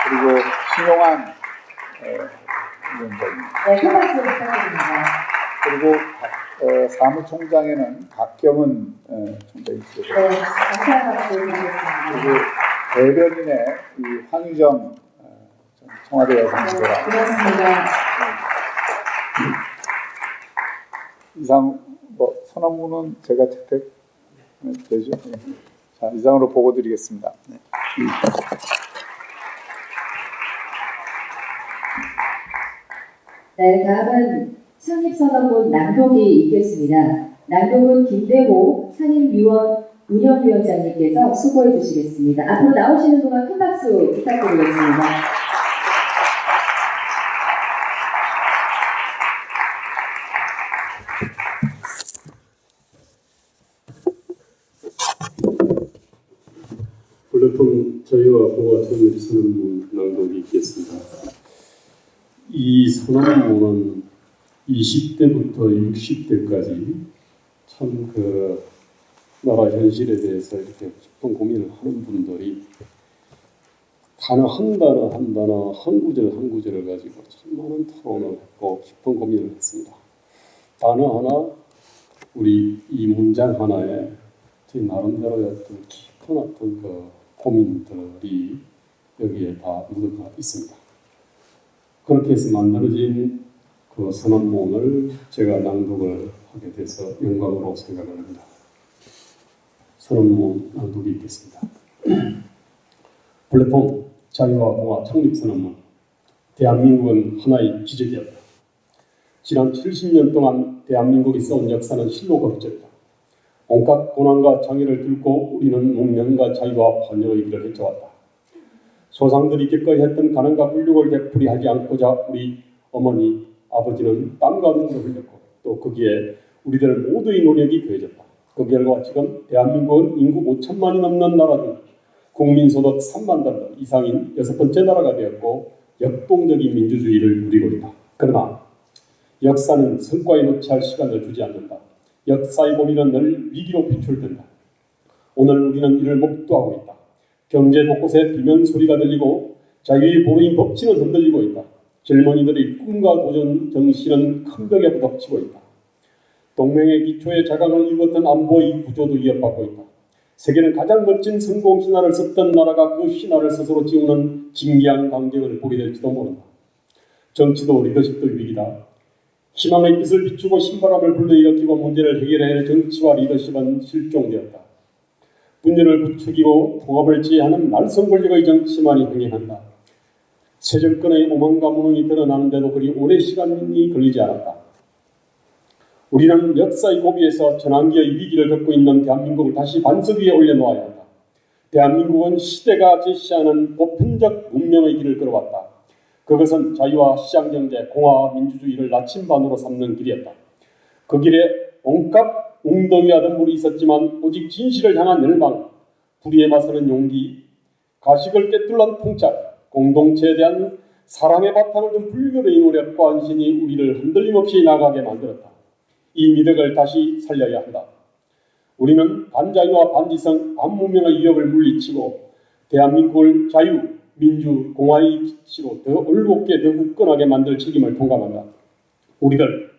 그리고 신용환 위원장님 그리고 사무총장에는 박경은 총장이시고 그리고 대변인의 황유정 청와대 여성부대라 이상 선언문은 제가 채택 되죠? 자, 이상으로 보고 드리겠습니다. 네. 네, 다음은 창립선언문 낭독이 있겠습니다. 낭독은 김대호 상임위원 운영위원장님께서 수고해 주시겠습니다. 앞으로 나오시는 동안 큰 박수 부탁드리겠습니다. 플랫폼 자유와 보호와 통일 선언문 낭독이 있겠습니다. 이 선언문은 20대부터 60대까지 참 나라 현실에 대해서 이렇게 깊은 고민을 하는 분들이 단어 한 단어 한 단어 한 구절 한 구절을 가지고 참 많은 토론을 했고 깊은 고민을 했습니다. 단어 하나 우리 이 문장 하나에 제 나름대로의 어떤 깊은 어떤 고민들이 여기에 다 묻어가 있습니다. 그렇게 해서 만들어진 그 선언문을 제가 낭독을 하게 돼서 영광으로 생각을 합니다. 선언문 낭독이 있겠습니다. 플랫폼 자유와 공화 창립선언문. 대한민국은 하나의 기적이었다. 지난 70년 동안 대한민국이 써온 역사는 실로 거듭졌다. 온갖 고난과 장애를 뚫고 우리는 문명과 자유와 번영의 길을 헤쳐왔다. 조상들이 기꺼이 했던 가난과 굴욕을 되풀이하지 않고자 우리 어머니, 아버지는 땀과 눈물을 흘렸고 또 거기에 우리들 모두의 노력이 더해졌다. 그 결과 지금 대한민국은 인구 5천만이 넘는 나라 중 국민소득 3만 달러 이상인 6번째 나라가 되었고 역동적인 민주주의를 누리고 있다. 그러나 역사는 성과에 놓치할 시간을 주지 않는다. 역사의 고민은 늘 위기로 비출된다. 오늘 우리는 이를 목도하고 있다. 경제 곳곳에 비명소리가 들리고 자유의 보루인 법치는 흔들리고 있다. 젊은이들의 꿈과 도전 정신은 큰 벽에 부닥치고 있다. 동맹의 기초에 자강을 이루었던 안보의 구조도 위협받고 있다. 세계는 가장 멋진 성공 신화를 썼던 나라가 그 신화를 스스로 지우는 진기한 광경을 보게 될지도 모른다. 정치도 리더십도 위기다. 희망의 빛을 비추고 신바람을 불러일으키고 문제를 해결해야 할 정치와 리더십은 실종되었다. 분열을 부추기고 통합을 지향하는 날선 권력의 정치만이 흥행한다. 새 정권의 오만과 무능이 드러나는데도 그리 오래 시간이 걸리지 않았다. 우리는 역사의 고비에서 전환기의 위기를 겪고 있는 대한민국을 다시 반석 위에 올려놓아야 한다. 대한민국은 시대가 제시하는 보편적 문명의 길을 걸어왔다. 그것은 자유와 시장경제, 공화와 민주주의를 나침반으로 삼는 길이었다. 그 길에 온갖 웅덩이와 덤불이 있었지만 오직 진실을 향한 열망, 불의에 맞서는 용기, 가식을 꿰뚫는 통찰, 공동체에 대한 사랑의 바탕을 둔 불교의 노력과 안신이 우리를 흔들림 없이 나가게 만들었다. 이 미덕을 다시 살려야 한다. 우리는 반자유와 반지성, 반문명의 위협을 물리치고 대한민국을 자유, 민주, 공화의 기치로 더 올곧게 더 굳건하게 만들 책임을 통감한다. 우리들,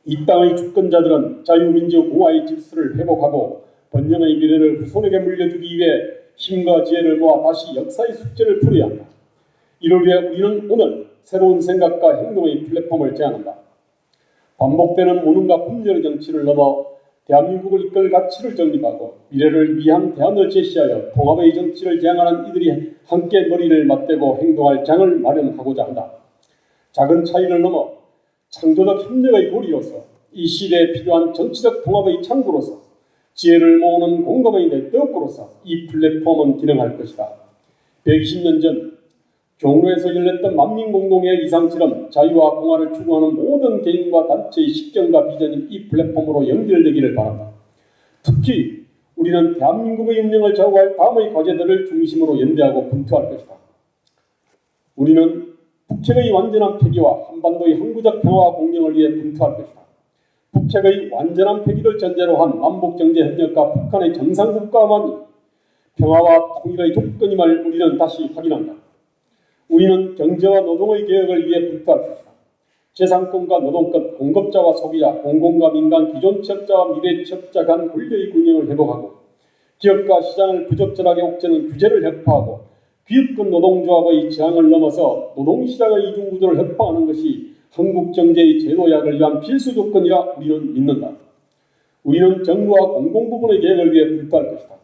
이 땅의 주권자들은 자유, 민주, 공화의 질서를 회복하고 번영의 미래를 후손에게 물려주기 위해 힘과 지혜를 모아 다시 역사의 숙제를 풀어야 한다. 이를 위해 우리는 오늘 새로운 생각과 행동의 플랫폼을 제안한다. 반복되는 무능과 분열의 정치를 넘어 대한민국을 이끌 가치를 정립하고 미래를 위한 대안을 제시하여 통합의 정치를 지향하는 이들이 함께 머리를 맞대고 행동할 장을 마련하고자 한다. 작은 차이를 넘어 창조적 협력의 고리로서 이 시대에 필요한 정치적 통합의 창구로서 지혜를 모으는 공감의 네트워크로서 이 플랫폼은 기능할 것이다. 120년 전 종로에서 열렸던 만민공동회의 이상처럼 자유와 공화를 추구하는 모든 개인과 단체의 식견과 비전이 이 플랫폼으로 연결되기를 바란다. 특히 우리는 대한민국의 운명을 좌우할 다음의 과제들을 중심으로 연대하고 분투할 것이다. 우리는 북핵의 완전한 폐기와 한반도의 항구적 평화와 공영을 위해 분투할 것이다. 북핵의 완전한 폐기를 전제로 한 남북경제협력과 북한의 정상국가만이 평화와 통일의 조건임을 우리는 다시 확인한다. 우리는 경제와 노동의 개혁을 위해 분투할 것이다. 재산권과 노동권, 공급자와 소비자, 공공과 민간, 기존 취업자와 미래 취업자 간 권리의 균형을 회복하고 기업과 시장을 부적절하게 옥죄는 규제를 혁파하고 기업권 노동조합의 저항을 넘어서 노동시장의 이중구조를 혁파하는 것이 한국 경제의 제도약을 위한 필수 조건이라 우리는 믿는다. 우리는 정부와 공공부문의 개혁을 위해 분투할 것이다.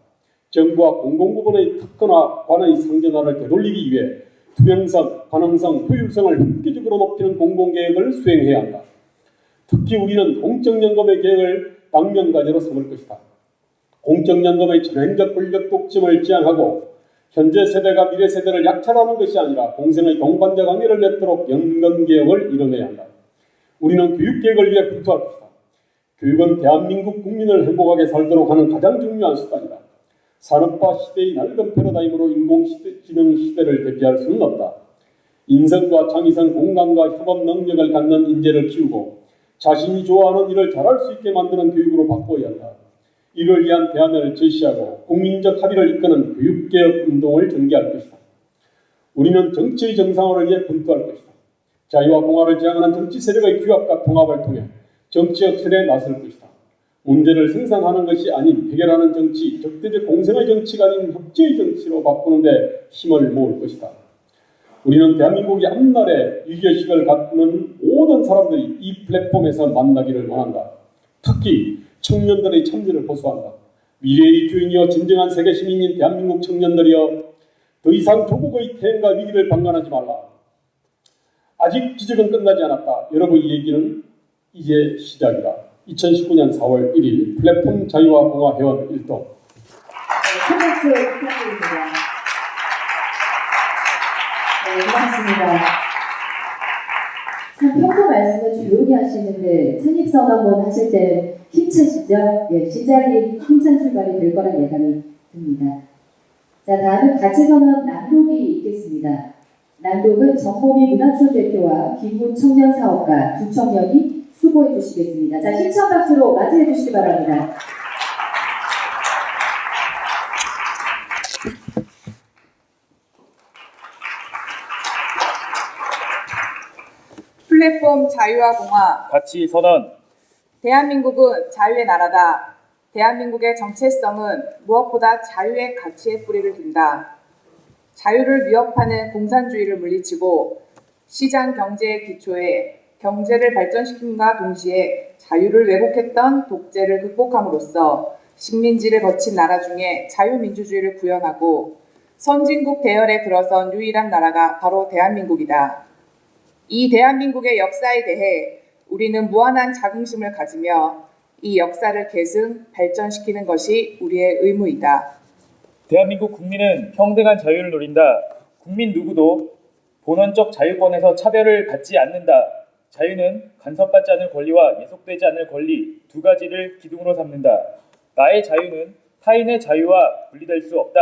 정부와 공공부문의 특권화, 관의 상전화를 되돌리기 위해 투명성, 가능성, 효율성을 획기적으로 높이는 공공개혁을 수행해야 한다. 특히 우리는 공적연금의 개혁을 당면과제로 삼을 것이다. 공적연금의 전행적 권력 독점을 지향하고 현재 세대가 미래 세대를 약탈하는 것이 아니라 공생의 동반자 관계를 맺도록 연금개혁을 이뤄내야 한다. 우리는 교육개혁을 위해 분투할 것이다. 교육은 대한민국 국민을 행복하게 살도록 하는 가장 중요한 수단이다. 산업화 시대의 낡은 패러다임으로 인공지능 시대를 대비할 수는 없다. 인성과 창의성, 공감과 협업 능력을 갖는 인재를 키우고 자신이 좋아하는 일을 잘할 수 있게 만드는 교육으로 바꿔야 한다. 이를 위한 대안을 제시하고 국민적 합의를 이끄는 교육개혁 운동을 전개할 것이다. 우리는 정치의 정상화를 위해 분투할 것이다. 자유와 공화를 지향하는 정치 세력의 규합과 통합을 통해 정치 역설에 나설 것이다. 문제를 생산하는 것이 아닌 해결하는 정치, 적대적 공생의 정치가 아닌 협치의 정치로 바꾸는 데 힘을 모을 것이다. 우리는 대한민국이 앞날에 위기의식을 갖는 모든 사람들이 이 플랫폼에서 만나기를 원한다. 특히 청년들의 참여를 호소한다. 미래의 주인이여 진정한 세계 시민인 대한민국 청년들이여 더 이상 조국의 태행과 위기를 방관하지 말라. 아직 기적은 끝나지 않았다. 여러분의 얘기는 이제 시작이다. 2019년 4월 1일 플랫폼 자유와 공화 회원 일동. 큰 박수 부탁드립니다. 네, 고맙습니다. 참 평소 말씀을 조용히 하시는데 창립선언문 하실 때는 힘차시죠? 예, 시작이 힘찬 출발이 될 거란 예감이 듭니다. 자, 다음은 가치선언 낭독이 있겠습니다. 낭독은 정보미 문화촌 대표와 김문 청년사업가 두 청년이 수고해 주시겠습니다. 자, 힘찬 박수로 맞이해 주시기 바랍니다. 플랫폼 자유와 공화 가치 선언. 대한민국은 자유의 나라다. 대한민국의 정체성은 무엇보다 자유의 가치에 뿌리를 둔다. 자유를 위협하는 공산주의를 물리치고 시장 경제의 기초에 경제를 발전시킴과 동시에 자유를 왜곡했던 독재를 극복함으로써 식민지를 거친 나라 중에 자유민주주의를 구현하고 선진국 대열에 들어선 유일한 나라가 바로 대한민국이다. 이 대한민국의 역사에 대해 우리는 무한한 자긍심을 가지며 이 역사를 계승, 발전시키는 것이 우리의 의무이다. 대한민국 국민은 평등한 자유를 누린다. 국민 누구도 본원적 자유권에서 차별을 받지 않는다. 자유는 간섭받지 않을 권리와 예속되지 않을 권리 두 가지를 기둥으로 삼는다. 나의 자유는 타인의 자유와 분리될 수 없다.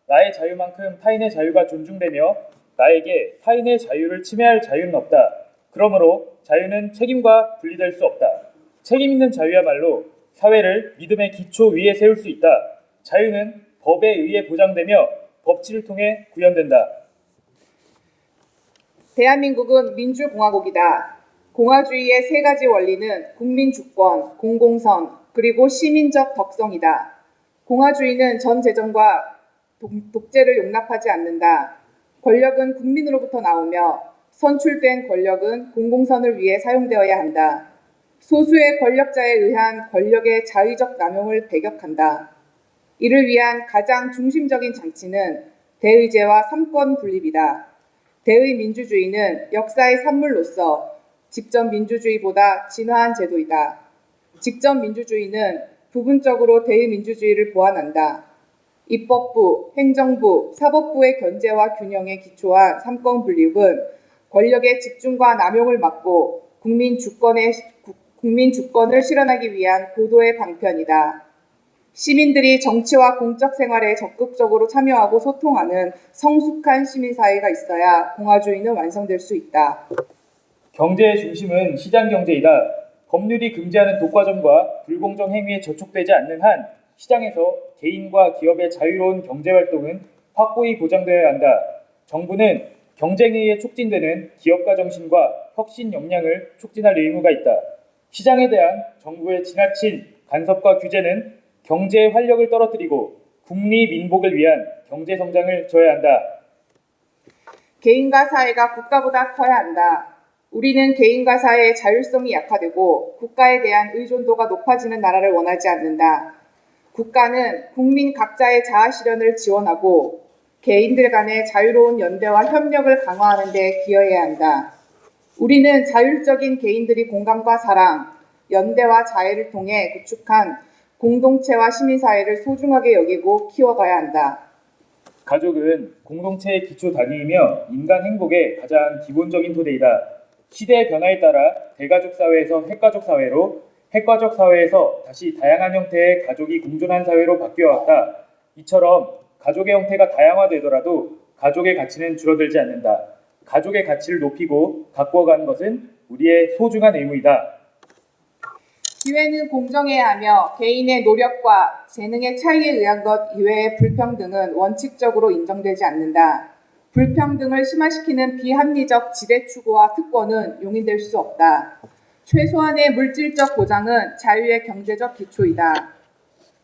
나의 자유만큼 타인의 자유가 존중되며 나에게 타인의 자유를 침해할 자유는 없다. 그러므로 자유는 책임과 분리될 수 없다. 책임 있는 자유야말로 사회를 믿음의 기초 위에 세울 수 있다. 자유는 법에 의해 보장되며 법치를 통해 구현된다. 대한민국은 민주공화국이다. 공화주의의 세 가지 원리는 국민주권, 공공선, 그리고 시민적 덕성이다. 공화주의는 전 재정과 독재를 용납하지 않는다. 권력은 국민으로부터 나오며 선출된 권력은 공공선을 위해 사용되어야 한다. 소수의 권력자에 의한 권력의 자의적 남용을 배격한다. 이를 위한 가장 중심적인 장치는 대의제와 삼권 분립이다. 대의 민주주의는 역사의 산물로서 직접 민주주의보다 진화한 제도이다. 직접 민주주의는 부분적으로 대의 민주주의를 보완한다. 입법부, 행정부, 사법부의 견제와 균형에 기초한 삼권 분립은 권력의 집중과 남용을 막고 국민 주권을 실현하기 위한 고도의 방편이다. 시민들이 정치와 공적 생활에 적극적으로 참여하고 소통하는 성숙한 시민사회가 있어야 공화주의는 완성될 수 있다. 경제의 중심은 시장경제이다. 법률이 금지하는 독과점과 불공정 행위에 저촉되지 않는 한 시장에서 개인과 기업의 자유로운 경제활동은 확고히 보장되어야 한다. 정부는 경쟁에 의해 촉진되는 기업가 정신과 혁신 역량을 촉진할 의무가 있다. 시장에 대한 정부의 지나친 간섭과 규제는 경제의 활력을 떨어뜨리고 국리 민복을 위한 경제 성장을 저해야 한다. 개인과 사회가 국가보다 커야 한다. 우리는 개인과 사회의 자율성이 약화되고 국가에 대한 의존도가 높아지는 나라를 원하지 않는다. 국가는 국민 각자의 자아 실현을 지원하고 개인들 간의 자유로운 연대와 협력을 강화하는 데 기여해야 한다. 우리는 자율적인 개인들이 공감과 사랑, 연대와 자애를 통해 구축한 공동체와 시민사회를 소중하게 여기고 키워가야 한다. 가족은 공동체의 기초 단위이며 인간 행복의 가장 기본적인 토대이다. 시대의 변화에 따라 대가족 사회에서 핵가족 사회로, 핵가족 사회에서 다시 다양한 형태의 가족이 공존한 사회로 바뀌어왔다. 이처럼 가족의 형태가 다양화되더라도 가족의 가치는 줄어들지 않는다. 가족의 가치를 높이고 가꾸어가는 것은 우리의 소중한 의무이다. 기회는 공정해야 하며 개인의 노력과 재능의 차이에 의한 것 이외의 불평등은 원칙적으로 인정되지 않는다. 불평등을 심화시키는 비합리적 지배 추구와 특권은 용인될 수 없다. 최소한의 물질적 보장은 자유의 경제적 기초이다.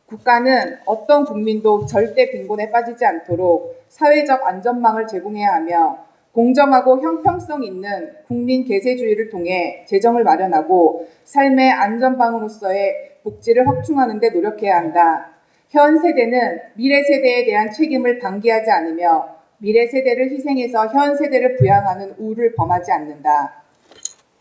국가는 어떤 국민도 절대 빈곤에 빠지지 않도록 사회적 안전망을 제공해야 하며 공정하고 형평성 있는 국민 계세주의를 통해 재정을 마련하고 삶의 안전방으로서의 복지를 확충하는 데 노력해야 한다. 현 세대는 미래 세대에 대한 책임을 방기하지 않으며 미래 세대를 희생해서 현 세대를 부양하는 우를 범하지 않는다.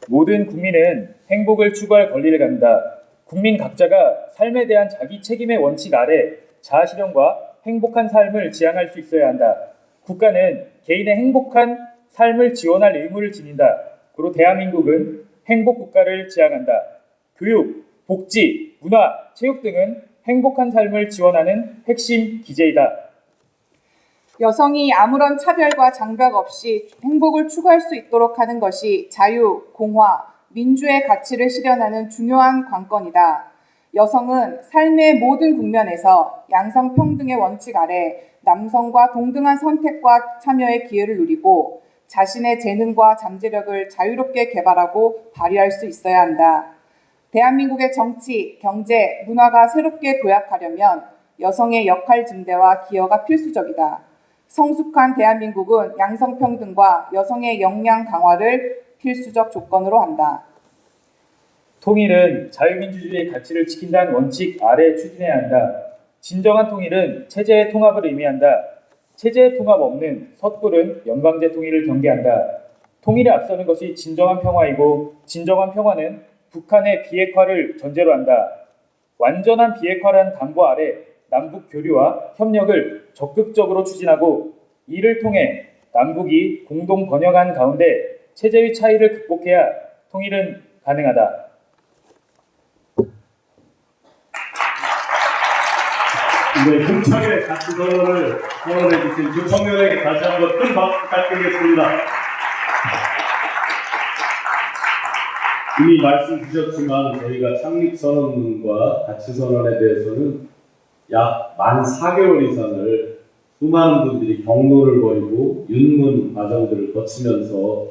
모든 국민은 행복을 추구할 권리를 갖는다. 국민 각자가 삶에 대한 자기 책임의 원칙 아래 자아실현과 행복한 삶을 지향할 수 있어야 한다. 국가는 개인의 행복한 삶을 지원할 의무를 지닌다. 그리고 대한민국은 행복국가를 지향한다. 교육, 복지, 문화, 체육 등은 행복한 삶을 지원하는 핵심 기제이다. 여성이 아무런 차별과 장벽 없이 행복을 추구할 수 있도록 하는 것이 자유, 공화, 민주의 가치를 실현하는 중요한 관건이다. 여성은 삶의 모든 국면에서 양성평등의 원칙 아래 남성과 동등한 선택과 참여의 기회를 누리고 자신의 재능과 잠재력을 자유롭게 개발하고 발휘할 수 있어야 한다. 대한민국의 정치, 경제, 문화가 새롭게 도약하려면 여성의 역할 증대와 기여가 필수적이다. 성숙한 대한민국은 양성평등과 여성의 역량 강화를 필수적 조건으로 한다. 통일은 자유민주주의의 가치를 지킨다는 원칙 아래 추진해야 한다. 진정한 통일은 체제의 통합을 의미한다. 체제의 통합 없는 섣부른 연방제 통일을 경계한다. 통일에 앞서는 것이 진정한 평화이고 진정한 평화는 북한의 비핵화를 전제로 한다. 완전한 비핵화라는 담보 아래 남북 교류와 협력을 적극적으로 추진하고 이를 통해 남북이 공동 번영한 가운데 체제의 차이를 극복해야 통일은 가능하다. 네, 공청회 가치 선언을 선언해 주신 두 청년에게 다시 한번 큰 박수 부탁드리겠습니다. 이미 말씀 주셨지만 저희가 창립 선언문과 가치 선언에 대해서는 약 만 4개월 이상을 수많은 분들이 경로를 벌이고 윤문 과정들을 거치면서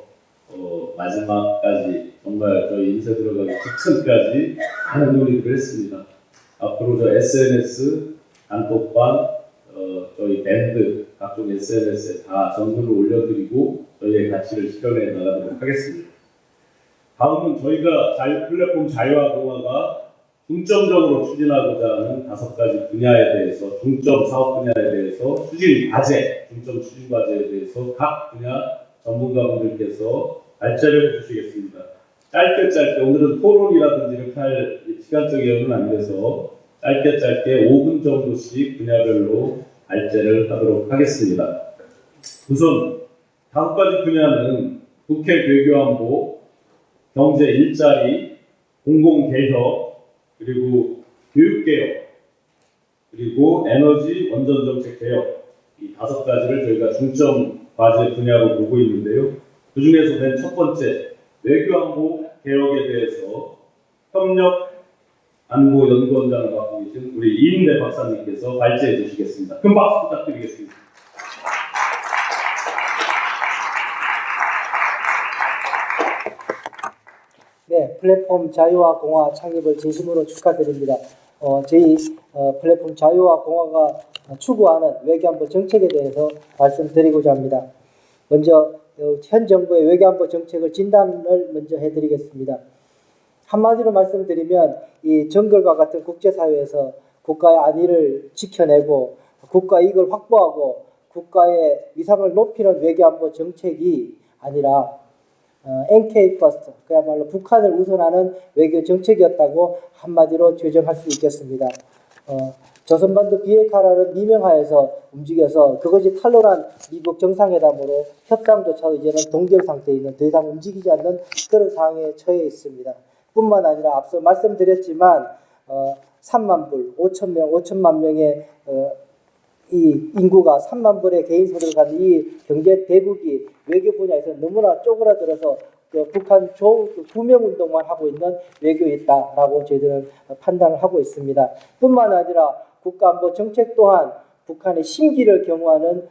마지막까지 정말 저희 인쇄 들어가기 직전까지 많은 논의를 했습니다. 앞으로 저 SNS, 단톡방, 저희 밴드, 각종 SNS에 다 정보를 올려드리고 저희의 가치를 실현해 나가도록 하겠습니다. 다음은 저희가 플랫폼 자유화 공화가 중점적으로 추진하고자 하는 5가지 분야에 대해서, 중점 사업 분야에 대해서 추진 과제, 중점 추진 과제에 대해서 각 분야 전문가분들께서 발제를 해주시겠습니다. 짧게 오늘은 토론이라든지 이렇게 할 시간적 여유는 안 돼서 짧게 5분 정도씩 분야별로 발제를 하도록 하겠습니다. 우선 5가지 분야는 국회 외교안보, 경제 일자리, 공공개혁, 그리고 교육개혁, 그리고 에너지 원전정책 개혁, 이 5가지를 저희가 중점 과제 분야로 보고 있는데요. 그 중에서 맨 첫 번째 외교안보 개혁에 대해서 협력 안보연구원장을 맡고 계신 우리 이인대 박사님께서 발제해 주시겠습니다. 큰 박수 부탁드리겠습니다. 네, 플랫폼 자유화 공화 창립을 진심으로 축하드립니다. 저희 플랫폼 자유화 공화가 추구하는 외교안보 정책에 대해서 말씀드리고자 합니다. 먼저 현 정부의 외교안보 정책을 진단을 먼저 해드리겠습니다. 한마디로 말씀드리면 이 정글과 같은 국제사회에서 국가의 안위를 지켜내고 국가 이익을 확보하고 국가의 위상을 높이는 외교안보 정책이 아니라 NK 퍼스트, 그야말로 북한을 우선하는 외교 정책이었다고 한마디로 규정할 수 있겠습니다. 조선반도 비핵화라는 미명하에서 움직여서 그것이 탄로난 미국 정상회담으로 협상조차도 이제는 동결 상태에 있는, 더 이상 움직이지 않는 그런 상황에 처해 있습니다. 뿐만 아니라 앞서 말씀드렸지만 3만 불, 5천만 명의 이 인구가 3만 불의 개인 소득을 가진 이 경제 대국이 외교 분야에서 너무나 쪼그라들어서 북한 구명 운동만 하고 있는 외교에 있다라고 저희들은 판단을 하고 있습니다. 뿐만 아니라 국가안보 정책 또한 북한의 심기를 경호하는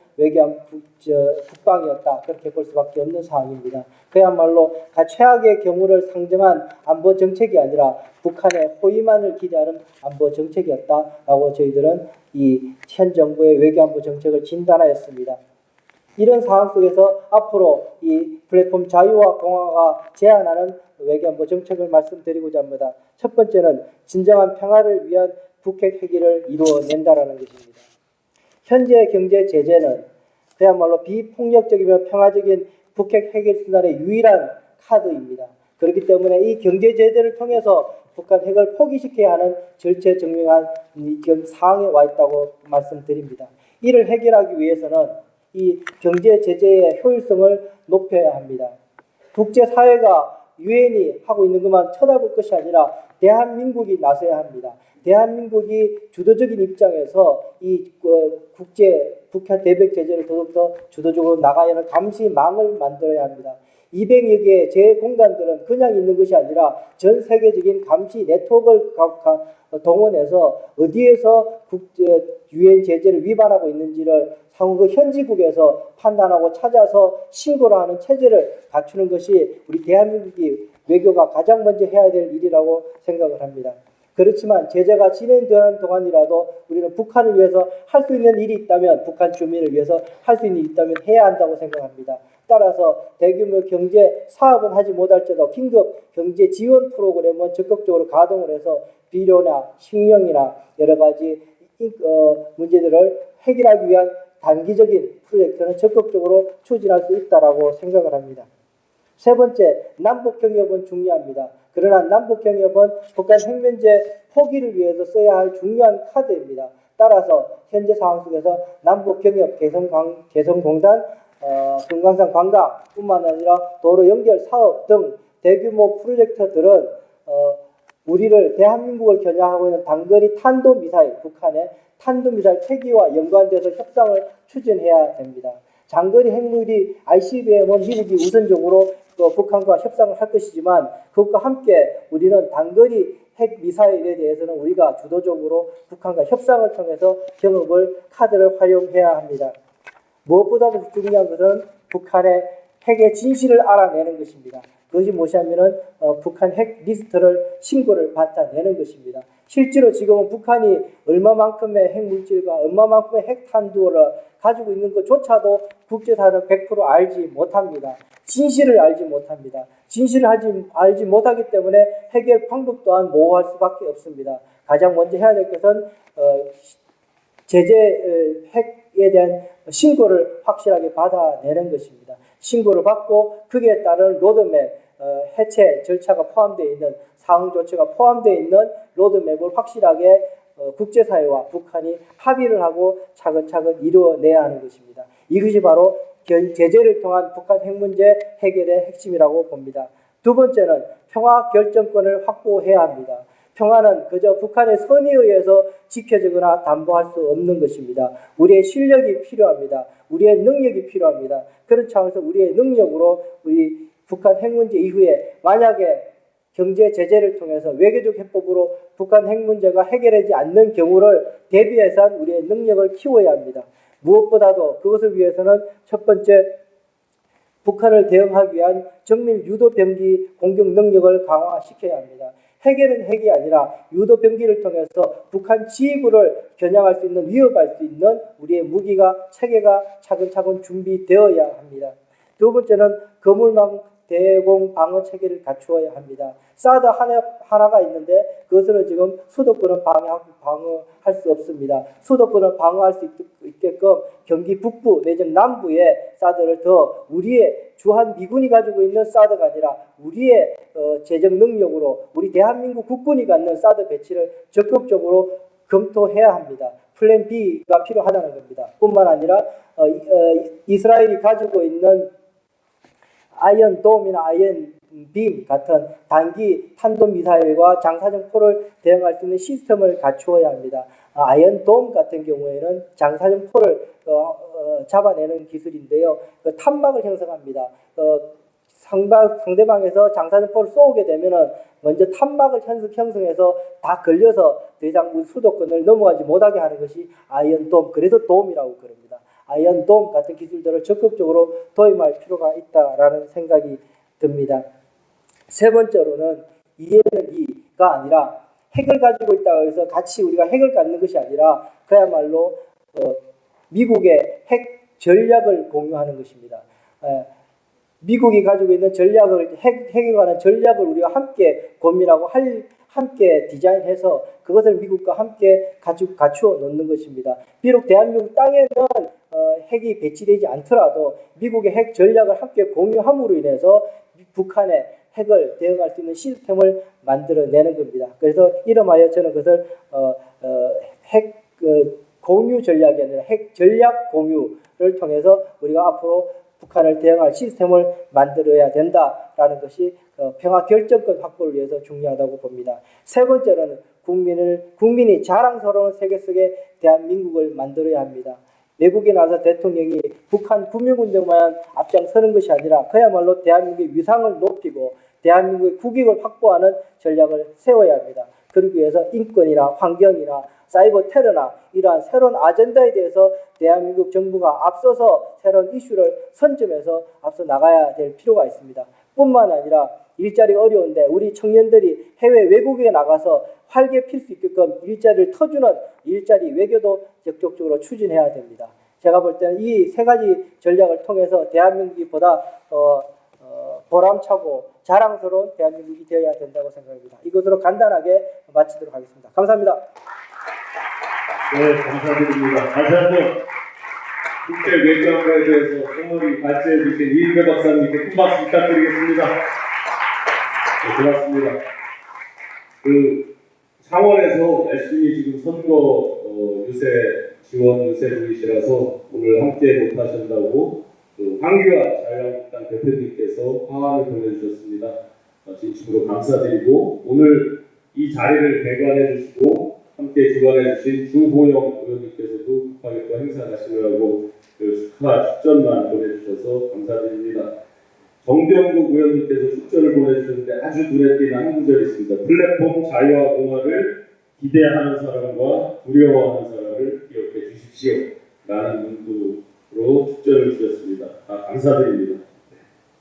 국방이었다, 그렇게 볼 수밖에 없는 상황입니다. 그야말로 최악의 경우를 상정한 안보 정책이 아니라 북한의 호위만을 기대하는 안보 정책이었다라고 저희들은 이 현 정부의 외교안보 정책을 진단하였습니다. 이런 상황 속에서 앞으로 이 플랫폼 자유화 공화가 제안하는 외교안보 정책을 말씀드리고자 합니다. 첫 번째는 진정한 평화를 위한 북핵 해결을 이루어낸다라는 것입니다. 현재 경제 제재는 그야말로 비폭력적이며 평화적인 북핵 해결 수단의 유일한 카드입니다. 그렇기 때문에 이 경제 제재를 통해서 북한 핵을 포기시켜야 하는 절체절명한 지금 상황에 와 있다고 말씀드립니다. 이를 해결하기 위해서는 이 경제 제재의 효율성을 높여야 합니다. 국제사회가 유엔이 하고 있는 것만 쳐다볼 것이 아니라 대한민국이 나서야 합니다. 대한민국이 주도적인 입장에서 이 국제 북한 대북 제재를 더욱더 주도적으로 나가야 하는 감시망을 만들어야 합니다. 200여 개의 제공간들은 그냥 있는 것이 아니라 전 세계적인 감시 네트워크를 동원해서 어디에서 유엔 제재를 위반하고 있는지를 상호 그 현지국에서 판단하고 찾아서 신고를 하는 체제를 갖추는 것이 우리 대한민국이 외교가 가장 먼저 해야 될 일이라고 생각을 합니다. 그렇지만 제재가 진행되는 동안이라도 우리는 북한을 위해서 할 수 있는 일이 있다면, 북한 주민을 위해서 할 수 있는 일이 있다면 해야 한다고 생각합니다. 따라서 대규모 경제 사업은 하지 못할지라도 긴급 경제 지원 프로그램은 적극적으로 가동을 해서 비료나 식량이나 여러 가지 문제들을 해결하기 위한 단기적인 프로젝트는 적극적으로 추진할 수 있다라고 생각을 합니다. 세 번째, 남북경협은 중요합니다. 그러나 남북경협은 북한 핵면제 포기를 위해서 써야 할 중요한 카드입니다. 따라서 현재 상황 속에서 남북경협개성공단, 금강산 관광뿐만 아니라 도로 연결 사업 등 대규모 프로젝트들은 우리를 대한민국을 겨냥하고 있는 단거리 탄도미사일, 북한의 탄도미사일 폐기와 연관돼서 협상을 추진해야 됩니다. 장거리 핵무기 ICBM은 미국이 우선적으로 북한과 협상을 할 것이지만 그것과 함께 우리는 단거리 핵미사일에 대해서는 우리가 주도적으로 북한과 협상을 통해서 카드를 활용해야 합니다. 무엇보다도 중요한 것은 북한의 핵의 진실을 알아내는 것입니다. 그것이 무엇이냐면은 북한 핵 리스트를 신고를 받아내는 것입니다. 실제로 지금은 북한이 얼마만큼의 핵물질과 얼마만큼의 핵탄두를 가지고 있는 것조차도 국제사회는 100% 알지 못합니다. 진실을 알지 못합니다. 진실을 알지 못하기 때문에 해결 방법 또한 모호할 수밖에 없습니다. 가장 먼저 해야 될 것은 핵에 대한 신고를 확실하게 받아내는 것입니다. 신고를 받고 거기에 따른 로드맵, 해체 절차가 포함되어 있는 상응 조치가 포함되어 있는 로드맵을 확실하게 국제사회와 북한이 합의를 하고 차근차근 이루어내야 하는 것입니다. 이것이 바로 제재를 통한 북한 핵 문제 해결의 핵심이라고 봅니다. 두 번째는 평화 결정권을 확보해야 합니다. 평화는 그저 북한의 선의에 의해서 지켜지거나 담보할 수 없는 것입니다. 우리의 실력이 필요합니다. 우리의 능력이 필요합니다. 그런 차원에서 우리의 능력으로 우리 북한 핵 문제 이후에 만약에 경제 제재를 통해서 외교적 해법으로 북한 핵 문제가 해결되지 않는 경우를 대비해서 우리의 능력을 키워야 합니다. 무엇보다도 그것을 위해서는 첫 번째 북한을 대응하기 위한 정밀 유도 병기 공격 능력을 강화시켜야 합니다. 핵에는 핵이 아니라 유도 병기를 통해서 북한 지휘부를 겨냥할 수 있는, 위협할 수 있는 우리의 무기가, 체계가 차근차근 준비되어야 합니다. 두 번째는 거물망 대공 방어 체계를 갖추어야 합니다. 사드 하나가 있는데 그것으로 지금 수도권을 방어할 수 없습니다. 수도권을 방어할 수 있게끔 경기 북부 내지 남부에 사드를 더 우리의 주한 미군이 가지고 있는 사드가 아니라 우리의 재정 능력으로 우리 대한민국 국군이 갖는 사드 배치를 적극적으로 검토해야 합니다. 플랜 B가 필요하다는 겁니다. 뿐만 아니라 이스라엘이 가지고 있는 아이언돔이나 아이언빔 같은 단기 탄도미사일과 장사정포를 대응할 수 있는 시스템을 갖추어야 합니다. 아이언돔 같은 경우에는 장사정포를 잡아내는 기술인데요. 탄막을 형성합니다. 상대방에서 장사정포를 쏘게 되면은 먼저 탄막을 형성해서 다 걸려서 더 이상 수도권을 넘어가지 못하게 하는 것이 아이언돔, 그래서 돔이라고 그럽니다. 아이언돔 같은 기술들을 적극적으로 도입할 필요가 있다라는 생각이 듭니다. 세 번째로는 이에는 이가 아니라 핵을 가지고 있다고 해서 같이 우리가 핵을 갖는 것이 아니라 그야말로 미국의 핵 전략을 공유하는 것입니다. 미국이 가지고 있는 전략을 핵에 관한 전략을 우리가 함께 고민하고 함께 디자인해서 그것을 미국과 함께 갖추어 놓는 것입니다. 비록 대한민국 땅에는 핵이 배치되지 않더라도 미국의 핵 전략을 함께 공유함으로 인해서 북한의 핵을 대응할 수 있는 시스템을 만들어내는 겁니다. 그래서 이름하여 저는 그것을 핵 공유 전략이 아니라 핵 전략 공유를 통해서 우리가 앞으로 북한을 대응할 시스템을 만들어야 된다라는 것이 평화 결정권 확보를 위해서 중요하다고 봅니다. 세 번째로는 국민이 자랑스러운 세계 속에 대한민국을 만들어야 합니다. 외국에 나서 대통령이 북한 구명운동만 앞장서는 것이 아니라 그야말로 대한민국의 위상을 높이고 대한민국의 국익을 확보하는 전략을 세워야 합니다. 그러기 위해서 인권이나 환경이나 사이버 테러나 이러한 새로운 아젠다에 대해서 대한민국 정부가 앞서서 새로운 이슈를 선점해서 앞서 나가야 될 필요가 있습니다. 뿐만 아니라 일자리가 어려운데 우리 청년들이 해외 외국에 나가서 활개 필 수 있게끔 일자리를 터주는 일자리 외교도 적극적으로 추진해야 됩니다. 제가 볼 때는 이 세 가지 전략을 통해서 대한민국이 보다 보람차고 자랑스러운 대한민국이 되어야 된다고 생각합니다. 이것으로 간단하게 마치도록 하겠습니다. 감사합니다. 네, 감사드립니다. 다시 한번 국제 외교안보에 대해서 소머리 발제해 주신 이인배 박사님께 큰 박수 부탁드리겠습니다. 네, 고맙습니다. 창원에서 열심히 지금 선거 유세 지원 유세중이시라서 오늘 함께 못하신다고 황교안 자유한국당 대표님께서 화환을 보내주셨습니다. 진심으로 감사드리고 오늘 이 자리를 개관해 주시고 함께 주관해 주신 주호영 의원님께서도 급하게 또 행사 가시느라고 축하 축전만 보내주셔서 감사드립니다. 정병국 의원님께서 축전을 보내주셨는데 아주 눈에 띄는 한 구절이 있습니다. 플랫폼 자유와 공화를 기대하는 사람과 두려워하는 사람을 기억해 주십시오. 라는 문구로 축전을 주셨습니다. 감사드립니다.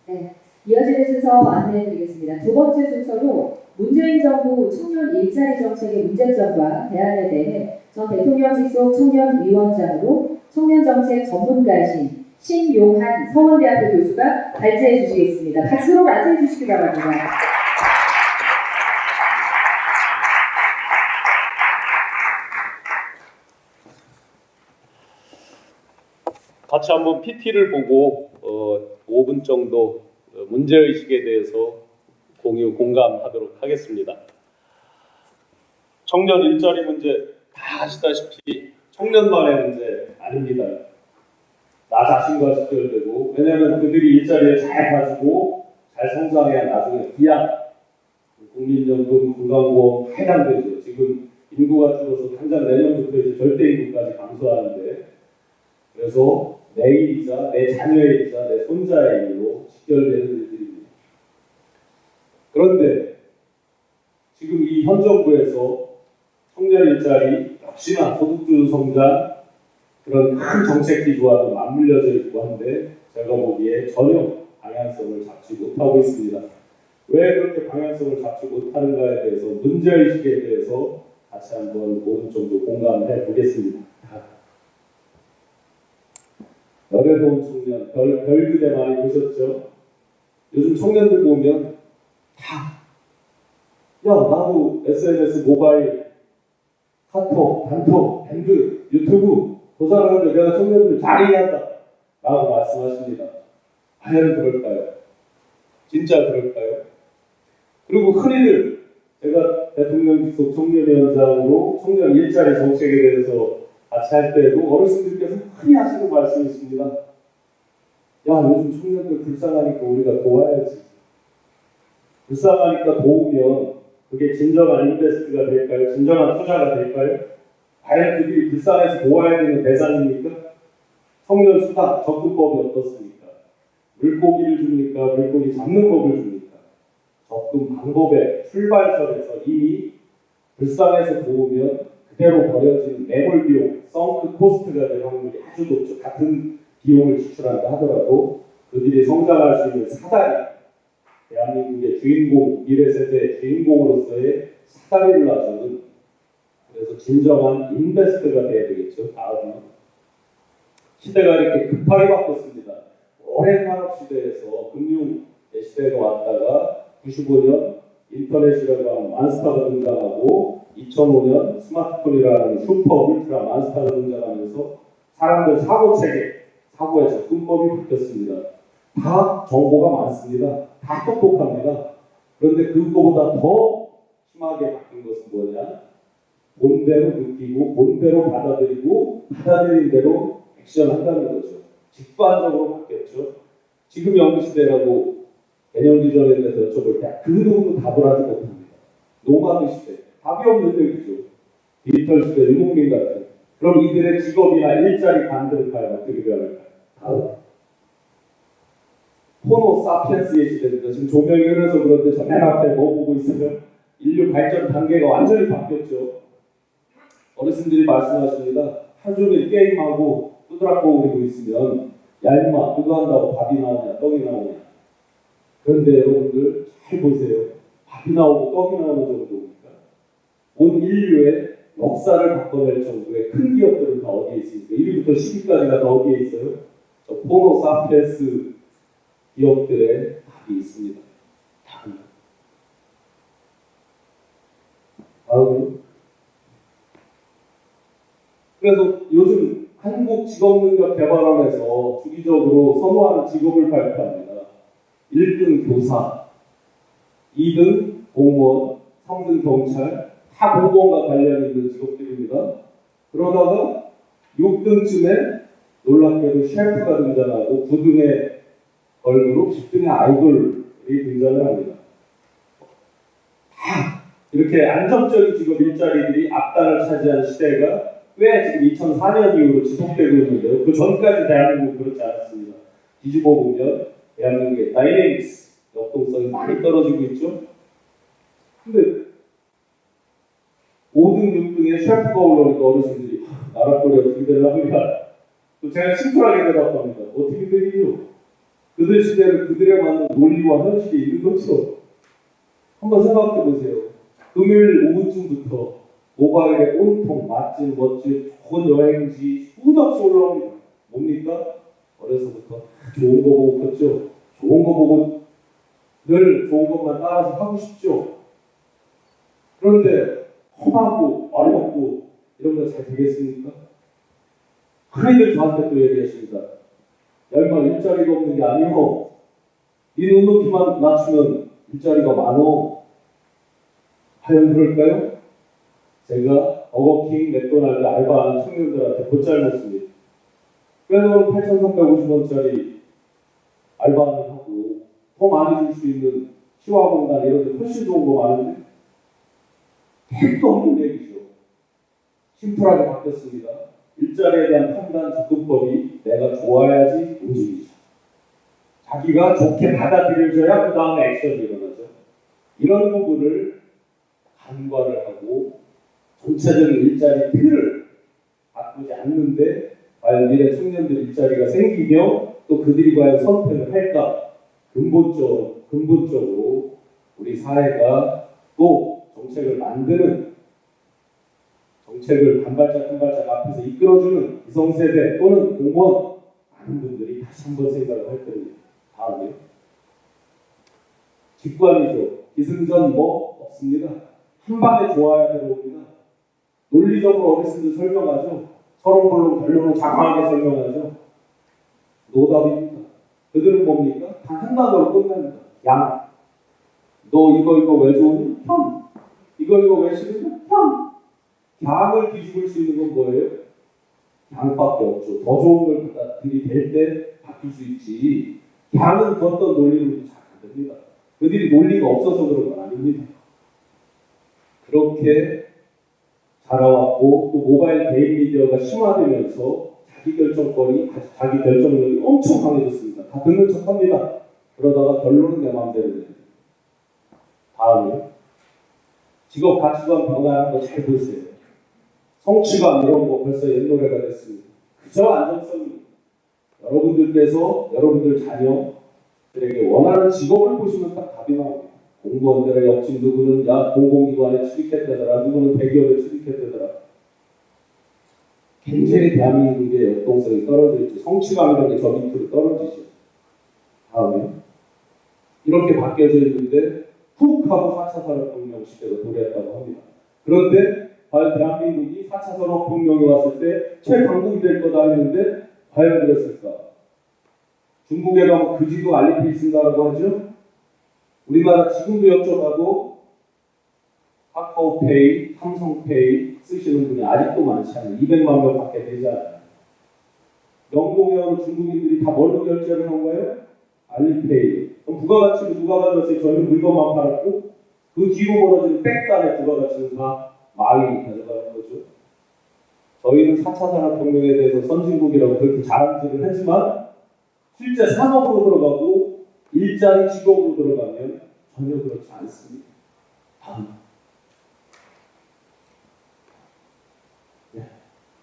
네, 이어지는 순서 안내해드리겠습니다. 두 번째 순서로 문재인 정부 청년 일자리 정책의 문제점과 대안에 대해 전 대통령 직속 청년위원장으로 청년정책 전문가이신 신용한 서원대학교 교수가 발제해 주시겠습니다. 박수로 맞이해 주시기 바랍니다. 같이 한번 PT를 보고 5분 정도 문제의식에 대해서 공감하도록 하겠습니다. 청년 일자리 문제 다 아시다시피 청년만의 문제 아닙니다. 나 자신과 직결되고 왜냐하면 그들이 일자리를 잘 가지고 잘 성장해야 나중에 부양, 국민연금, 건강보험 해당되죠. 지금 인구가 줄어서 당장 내년부터 이제 절대인구까지 감소하는데 그래서 내 일이자 내 자녀의 일이자 내 손자의 일로 직결되는 일들입니다. 그런데 지금 이 현 정부에서 청년 일자리 역시나 소득주 성장 그런 큰 정책 기조와도 맞물려져 있고 한데 제가 보기에 전혀 방향성을 잡지 못하고 있습니다. 왜 그렇게 방향성을 잡지 못하는가에 대해서 문제의식에 대해서 같이 한번 5분 정도 공감해 보겠습니다. 열애로운 청년, 별그대 많이 보셨죠? 요즘 청년들 보면 다 나도 SNS, 모바일, 카톡, 단톡, 밴드, 유튜브 도전하는데 내가 청년들 잘 이해한다 라고 말씀하십니다. 과연 그럴까요? 진짜 그럴까요? 그리고 흔히들 제가 대통령 직속 청년위원장으로 청년 일자리 정책에 대해서 같이 할 때도 어르신들께서 흔히 하시는 말씀이 있습니다. 야, 요즘 청년들 불쌍하니까 우리가 도와야지. 불쌍하니까 도우면 그게 진정한 인베스트가 될까요? 진정한 투자가 될까요? 과연 그들이 불쌍해서 도와야 되는 대상입니까? 청년 수당 접근법이 어떻습니까? 물고기를 줍니까? 물고기 잡는 법을 줍니까? 접근 방법의 출발선에서 이미 불쌍해서 도우면 그대로 버려지는 매몰 비용, 썬크 코스트가 될 확률이 아주 높죠. 같은 비용을 지출한다 하더라도 그들이 성장할 수 있는 사다리, 대한민국의 주인공, 미래 세대의 주인공으로서의 사다리를 놔주는 그래서 진정한 인베스트가 돼야 되겠죠. 다음은 시대가 이렇게 급하게 바뀌었습니다. 오랜 산업 시대에서 금융 시대가 왔다가 95년 인터넷이라고 하는 만스타가 등장하고 2005년 스마트폰이라는 슈퍼 울트라 만스타가 등장하면서 사람들 사고의 접근법이 바뀌었습니다. 다 정보가 많습니다. 다 똑똑합니다. 그런데 그거보다 더 심하게 바뀐 것은 뭐냐? 본대로 느끼고 본대로 받아들이고 받아들인 대로 액션한다는 거죠. 직관적으로 바뀌었죠. 지금 연구시대라고 개념 기전에 대해서 여쭤볼 때 그 누구도 답을 하지 못합니다. 노마드 시대, 답이 없는 얘기죠. 디지털 시대, 유목민 같은. 그럼 이들의 직업이나 일자리 반대일까요? 어떻게 변할까요? 다음. 호모 사피엔스의 시대입니다. 지금 조명이 흐려서 그런데 저 맨 앞에 뭐 보고 있으면 인류 발전 단계가 완전히 바뀌었죠. 어르신들이 말씀하십니다. 하루 종일 게임하고 두드락거리고 있으면 야 임마 그거 한다고 밥이 나오냐 떡이 나오냐. 그런데 여러분들 잘 보세요. 밥이 나오고 떡이 나오는 정도입니까? 온 인류의 역사를 바꿔낼 정도의 큰 기업들은 다 어디에 있습니까? 1위부터 10위까지가 다 어디에 있어요? 저 호모 사피엔스 기업들의 답이 있습니다. 다음. 그래서 요즘 한국직업능력개발원에서 주기적으로 선호하는 직업을 발표합니다. 1등 교사, 2등 공무원, 3등 경찰, 다 공무원과 관련 있는 직업들입니다. 그러다가 6등쯤에 놀랍게도 셰프가 등장하고 9등의 걸그룹, 10등의 아이돌이 등장을 합니다. 다 이렇게 안정적인 직업 일자리들이 앞단을 차지한 시대가 꽤 지금 2004년 이후로 지속되고 있는데요. 그 전까지 대한민국은 그렇지 않았습니다. 뒤집어 보면 대한민국의 다이내믹스, 역동성이 많이 떨어지고 있죠. 근데 5등, 6등의 셰프가 올라오니까 어르신들이 나라꼴이 어떻게 되려고요? 제가 심플하게 대답합니다. 어떻게 되리요? 그들 시대는 그들에 맞는 논리와 현실이 있는 것처럼 한번 생각해 보세요. 금요일 오후쯤부터 모바일에 온통 맛집, 멋집, 좋은 여행지 수도 없이 올라옵니다. 뭡니까? 어려서부터 좋은 거 보고 컸죠. 좋은 거 보고 늘 좋은 것만 따라서 하고 싶죠. 그런데 험하고 어렵고 이런 거 잘 되겠습니까? 흔히들 저한테 또 얘기하십니다. 야, 임마 일자리가 없는 게 아니오. 이 눈높이만 낮추면 일자리가 많어. 과연 그럴까요? 제가 버거킹, 맥도날드 알바하는 청년들한테 곧잘 묻습니다. 왜 너는 8,350원짜리 알바는 하고 더 많이 줄 수 있는 시화공단 이런 데 훨씬 좋은 거 많은데? 택도 없는 얘기죠. 심플하게 바뀌었습니다. 일자리에 대한 판단 접근법이 내가 좋아야지 움직이죠. 자기가 좋게 받아들여져야 그 다음에 액션이 일어나죠. 이런 부분을 간과를 하고 전체적인 일자리 틀을 바꾸지 않는데 과연 미래 청년들 일자리가 생기며 또 그들이 과연 선택을 할까? 근본적으로 우리 사회가 또 정책을 만드는 정책을 한 발짝 한 발짝 앞에서 이끌어주는 기성세대 또는 공무원 많은 분들이 다시 한번 생각을 할 겁니다. 다음에 직관이죠. 기승전 뭐 없습니다. 한 방에 좋아야 들어옵니다. 논리적으로 어르신들 설명하죠. 서론별로 결론을 장황하게 설명하죠. 노답입니다. 그들은 뭡니까? 단 한 단어로 끝납니다. 양. 너 이거 왜 좋으니? 형. 이거 왜 싫으니? 형. 양을 뒤집을 수 있는 건 뭐예요? 양밖에 없죠. 더 좋은 걸 갖다 들이댈 때 바뀔 수 있지. 양은 그 어떤 논리로도 잘 안 됩니다. 그들이 논리가 없어서 그런 건 아닙니다. 그렇게 자라왔고 또 모바일 개인 미디어가 심화되면서 자기 결정력이 엄청 강해졌습니다. 다 듣는 척합니다. 그러다가 결론은 내 마음대로 됩니다. 다음에 직업 가치관 변화하는 거 잘 보세요. 성취감 이런 거 벌써 옛 노래가 됐습니다. 그저 안정성입니다. 여러분들께서 여러분들 자녀들에게 원하는 직업을 보시면 딱 답이 나옵니다. 공무원들의 옆집 누구는 공공기관에 취직했다더라, 누구는 대기업에 취직했다더라. 굉장히 대한민국의 역동성이 떨어져 있죠. 성취감이라는 게 저 밑으로 떨어지죠. 다음에 이렇게 바뀌어져 있는데 훅 하고 4차 산업혁명 시대가 도래했다고 합니다. 그런데 과연 대한민국이 4차 산업혁명이 왔을 때 최강국이 될 거다 했는데 과연 그랬을까? 중국에 가면 그지도 알리페이 쓴다라고 하죠. 우리나라 지금도 여쭤봐도 카카오페이, 삼성페이 쓰시는 분이 아직도 많지 않아요. 200만 명밖에 되지 않아요. 영동에는 중국인들이 다 뭘로 결제를 한 거예요? 알리페이. 그럼 부가가치를 누가 가져갔어요? 저희는 물건만 팔았고 그 뒤로 벌어지는 백단의 부가가치는 다 마윈이 가져가는 거죠. 저희는 4차 산업혁명에 대해서 선진국이라고 그렇게 자랑질을 하지만 실제 산업으로 들어가고 일자리 직업으로 들어가면 전혀 그렇지 않습니다. 다음.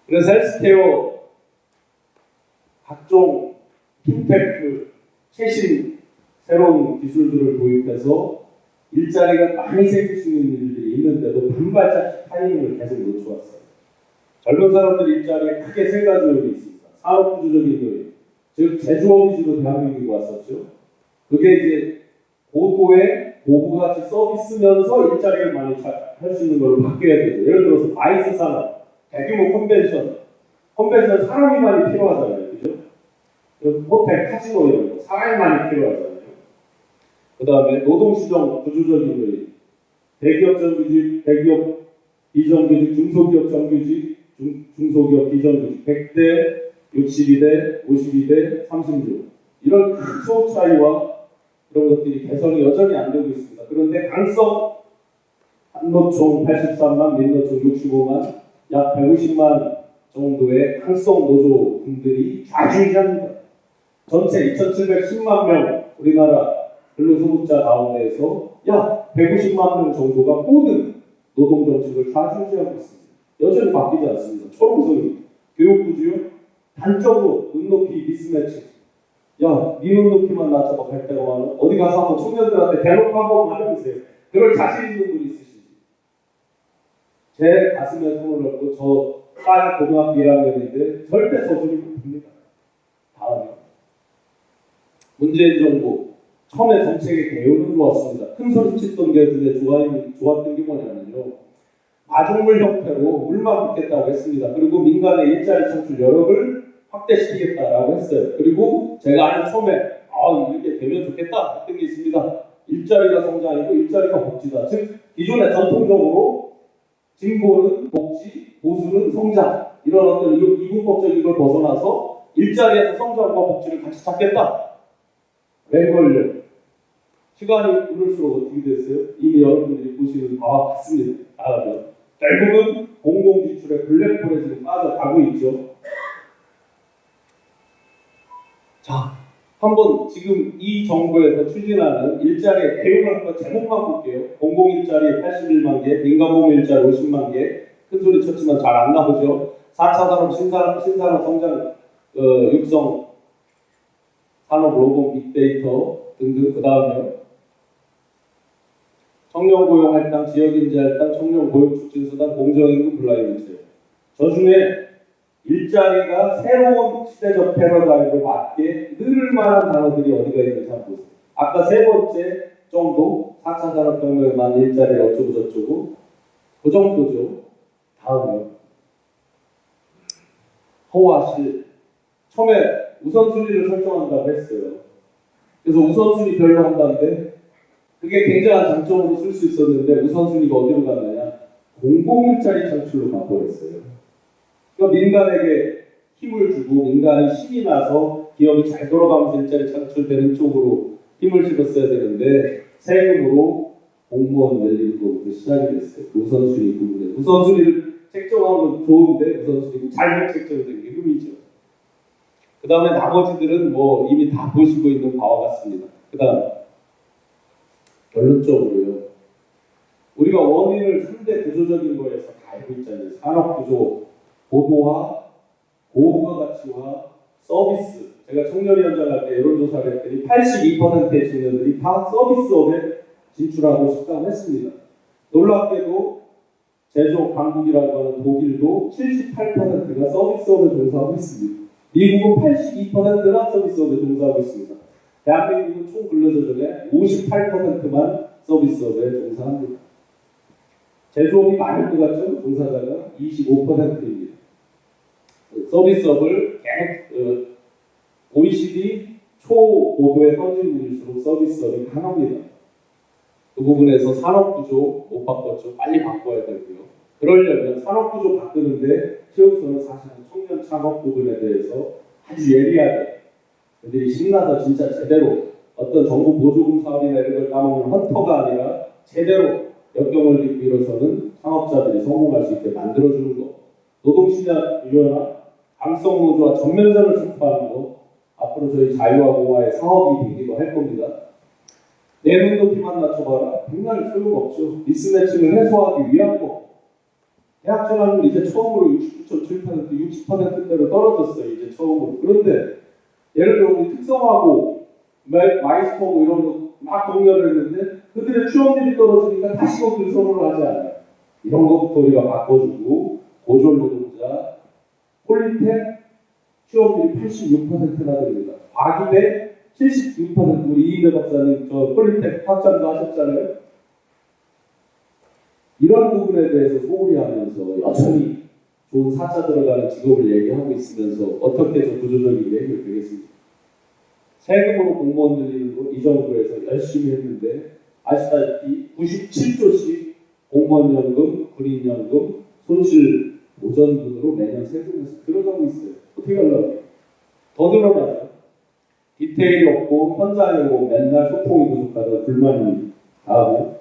그래서 헬스케어 각종 핀테크 최신 새로운 기술들을 도입해서 일자리가 많이 생길 수 있는 일들이 있는데도 반발짝 타이밍을 계속 놓쳐왔어요. 젊은 사람들 일자리에 크게 세 가지 요인이 있습니다. 산업구조적인 요인, 즉 제조업 위주로 대한민국이 왔었죠. 그게 이제 고도의 고부가치 서비스면서 일자리를 많이 할 수 있는 걸로 바뀌어야 되죠. 예를 들어서 마이스 산업, 대규모 컨벤션 사람이 많이 필요하잖아요. 그죠? 호텔, 카지노 이런 거 사람이 많이 필요하잖아요. 그 다음에 노동시장 구조적인 요인, 대기업 정규직, 대기업 비정규직, 중소기업 정규직, 중소기업 비정규직 100대, 62대, 52대, 30조 이런 큰 소득 차이와 이런 것들이 개선이 여전히 안 되고 있습니다. 그런데 강성 한노총 83만, 민노총 65만, 약 150만 정도의 강성 노조분들이 좌지우지합니다. 전체 2,710만 명 우리나라 근로소득자 가운데에서 약 150만 명 정도가 모든 노동정책을 좌지우지하고 있습니다. 여전히 바뀌지 않습니다. 초롱성이 교육부지요. 단적으로 눈높이 미스매치. 야, 네 눈높이만 낮춰봐 갈 때가 많아. 어디 가서 한번 청년들한테 대놓고 한번 말해보세요. 그럴 자신 있는 분이 있으신지. 제 가슴에 손을 얹고 저 딸 고등학교 1학년인데 절대 저 소리 못합니다. 다음에 문재인 정부 처음에 정책의 개요는 좋았습니다. 큰 소리 치던 게 중에 좋았던 게 뭐냐면요. 마중물 형태로 물만 붓겠다고 했습니다. 그리고 민간의 일자리 창출 여력을 확대시키겠다라고 했어요. 그리고 제가 아주 처음에 이렇게 되면 좋겠다 했던 게 있습니다. 일자리가 성장이고 일자리가 복지다. 즉 기존에 전통적으로 진보는 복지, 보수는 성장 이런 어떤 이분법적인 걸 벗어나서 일자리에서 성장과 복지를 같이 찾겠다. 웬걸요? 시간이 흐를수록 어떻게 됐어요? 이미 여러분들이 보시는 바와 같습니다. 결국은 공공지출의 블랙홀에 지금 빠져가고 있죠. 자, 한번 지금 이 정부에서 추진하는 일자리의 대응할 제목만 볼게요. 공공일자리 81만 개, 민간공일자리 50만 개. 큰 소리 쳤지만 잘 안 나오죠. 4차 산업 신산업 성장 육성 산업 로봇 빅데이터 등등. 그 다음에 청년 고용 할당, 지역인재 할당, 청년 고용 촉진수단, 공정임금 블라인드. 저 중에 일자리가 새로운 시대적 패러다임으로 맞게 늘을 만한 단어들이 어디가 있는지 한번 보세요. 아까 세 번째 정도 4차 산업혁명에 맞는 일자리 어쩌고 저쩌고 그 정도죠. 다음에 허와실. 처음에 우선순위를 설정한다고 했어요. 그래서 우선순위 별로 한다는데 그게 굉장한 장점으로 쓸 수 있었는데 우선순위가 어디로 갔느냐. 공공일자리 창출로 바꿔버렸어요. 그러니까 민간에게 힘을 주고 민간이 힘이 나서 기업이 잘 돌아가면서 일자리 창출되는 쪽으로 힘을 실었어야 되는데 세금으로 공무원 늘리는 것부터 시작이 됐어요. 우선순위 부분에. 우선순위를 책정하면 좋은데 우선순위가 잘못 책정된 게 흠이죠. 그 다음에 나머지들은 뭐 이미 다 보시고 있는 바와 같습니다. 그 다음 결론적으로요. 우리가 원인을 3대 구조적인 거에서 다 알고 있잖아요. 산업구조, 고도화, 고부가가치화, 서비스. 제가 청년위원장 할 때 여론조사를 했더니 82%의 청년들이 다 서비스업에 진출하고 싶다고 했습니다. 놀랍게도 제조 강국이라고 하는 독일도 78%가 서비스업에 종사하고 있습니다. 미국은 82%나 서비스업에 종사하고 있습니다. 대한민국은 총 근로조정의 58%만 서비스업에 종사합니다. 제조업이 많을 것 같죠? 종사자가 25%입니다. 서비스업을 계속 OECD 초고도의 선진국일수록 서비스업이 강합니다. 그 부분에서 산업구조 못 바꿨죠. 빨리 바꿔야 되고요. 그러려면 산업구조 바꾸는데 최우선은 사실은 청년 창업 부분에 대해서 아주 예리하게 그들이 신나서 진짜 제대로 어떤 정부 보조금 사업이나 이런 걸 따먹는 헌터가 아니라 제대로 역경을 딛고 일어서는 창업자들이 성공할 수 있게 만들어주는 것. 노동시장 유연화, 강성노조와 전면전을 선포하는 것. 앞으로 저희 자유와 공화의 사업이 되기도 할 겁니다. 내 눈높이만 낮춰봐라. 백날 소용없죠. 미스매칭을 해소하기 위한 거. 대학 진학률 이제 처음으로 69.7%, 60%대로 떨어졌어요. 이제 처음으로. 그런데 예를 들어 우리 특성화고 마이스터고 이런 거 막 동료를 했는데 그들의 취업률이 떨어지니까 다시 거기를 선호를 하지 않아요. 이런 것부터 우리가 바꿔주고 고졸노동자, 폴리텍 취업률이 86%나 됩니다. 과기대 76%. 우리 이인배 박사님 저 폴리텍 학장도 하셨잖아요. 이런 부분에 대해서 소홀히 하면서 여전히 좋은 4차 들어가는 직업을 얘기하고 있으면서 어떻게 저 구조적인 게 해결되겠습니까? 세금으로 공무원 늘리는 거 이 정부에서 열심히 했는데 아시다시피 97조씩 공무원연금, 군인연금, 손실 오전분으로 매년 세분에서 들어가고 있어요. 어떻게 하려고? 더 늘어나죠. 디테일이 없고 현장에 오고 맨날 소통이 부족하다 불만이 나고.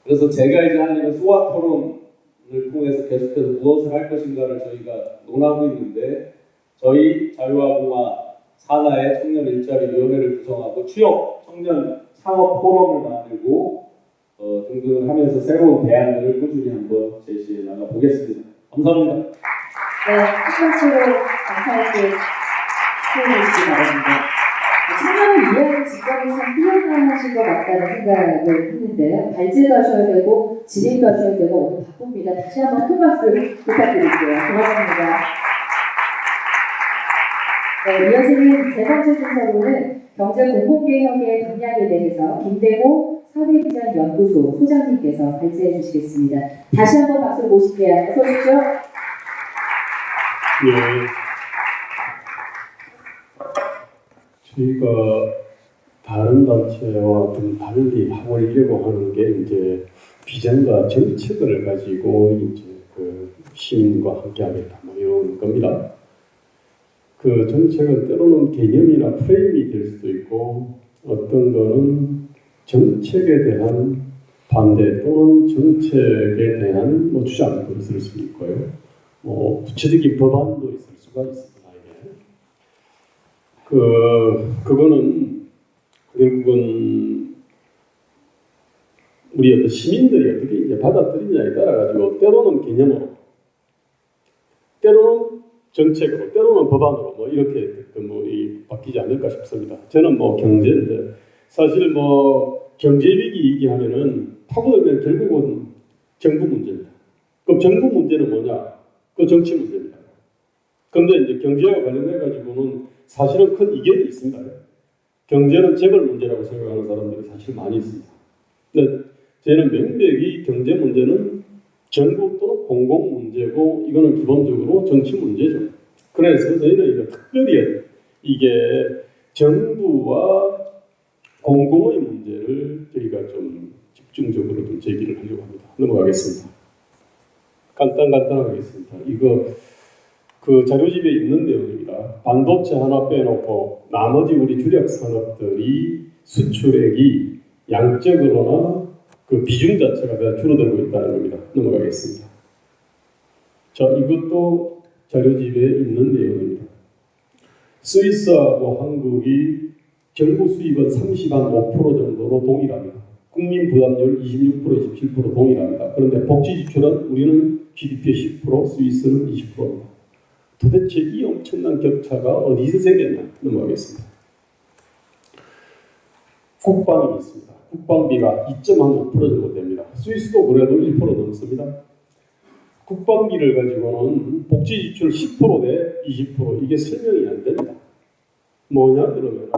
그래서 제가 이제 한 일은 소화 토론을 통해서 계속해서 무엇을 할 것인가를 저희가 논하고 있는데, 저희 자유화공화 산하의 청년 일자리 위원회를 구성하고 취업 청년 창업 포럼을 만들고 등등을 하면서 새로운 대안들을 꾸준히 한번 제시해 나가 보겠습니다. 감사합니다. 네, 첫 번째로 감사하게 수고해 주시기 바랍니다. 청년을 이해하는 직관이 참 뛰어나신 것 같다는 생각을 했는데요. 발제도 하셔야 되고 진행도 하셔야 되고 오늘 바쁩니다. 다시 한번 큰 박수 부탁드릴게요. 고맙습니다. 네, 이어지는 세 번째 순서로는 경제공공개혁의 방향에 대해서 김대호 사회비전연구소 소장님께서 발제해 주시겠습니다. 다시 한번 박수 모실게요. 어서 오십시오. 네. 저희가 다른 단체와 좀 달리 하려고 하는 게 이제 비전과 정책을 가지고 이제 그 시민과 함께하겠다 뭐 이런 겁니다. 그 정책은 때로는 개념이나 프레임이 될 수도 있고, 어떤 거는 정책에 대한 반대 또는 정책에 대한 뭐 주장도 있을 수 있고요. 뭐 구체적인 법안도 있을 수가 있습니다. 그거는 결국은 우리 어떤 시민들이 어떻게 이제 받아들이냐에 따라 가지고 때로는 개념으로, 때로는 정책으로, 때로는 법안으로 뭐 이렇게 바뀌지 않을까 싶습니다. 저는 뭐 경제인데 사실 뭐 경제 위기 얘기하면은 파고들면 결국은 정부 문제입니다. 그럼 정부 문제는 뭐냐? 그 정치 문제입니다. 그런데 이제 경제와 관련해 가지고는 사실은 큰 이견이 있습니다. 경제는 재벌 문제라고 생각하는 사람들이 사실 많이 있습니다. 근데 저는 명백히 경제 문제는 정부 또는 공공 문제고, 이거는 기본적으로 정치 문제죠. 그래서 저희는 이거 특별히 이게 정부와 공공의 문제를 저희가 좀 집중적으로 좀 제기를 하려고 합니다. 넘어가겠습니다. 간단하겠습니다. 이거 그 자료집에 있는 내용입니다. 반도체 하나 빼놓고 나머지 우리 주력 산업들이 수출액이 양적으로나 그 비중 자체가 줄어들고 있다는 겁니다. 넘어가겠습니다. 자, 이것도 자료집에 있는 내용입니다. 스위스하고 한국이 정부 수입은 35% 정도로 동일합니다. 국민 부담률 26%, 27% 동일합니다. 그런데 복지 지출은 우리는 GDP의 10%, 스위스는 20%입니다. 도대체 이 엄청난 격차가 어디서 생겼냐? 넘어가겠습니다. 국방이 있습니다. 국방비가 2.5% 정도 됩니다. 스위스도 그래도 1% 넘습니다. 국방비를 가지고는 복지 지출 10% 대 20% 이게 설명이 안 됩니다. 뭐냐 그러면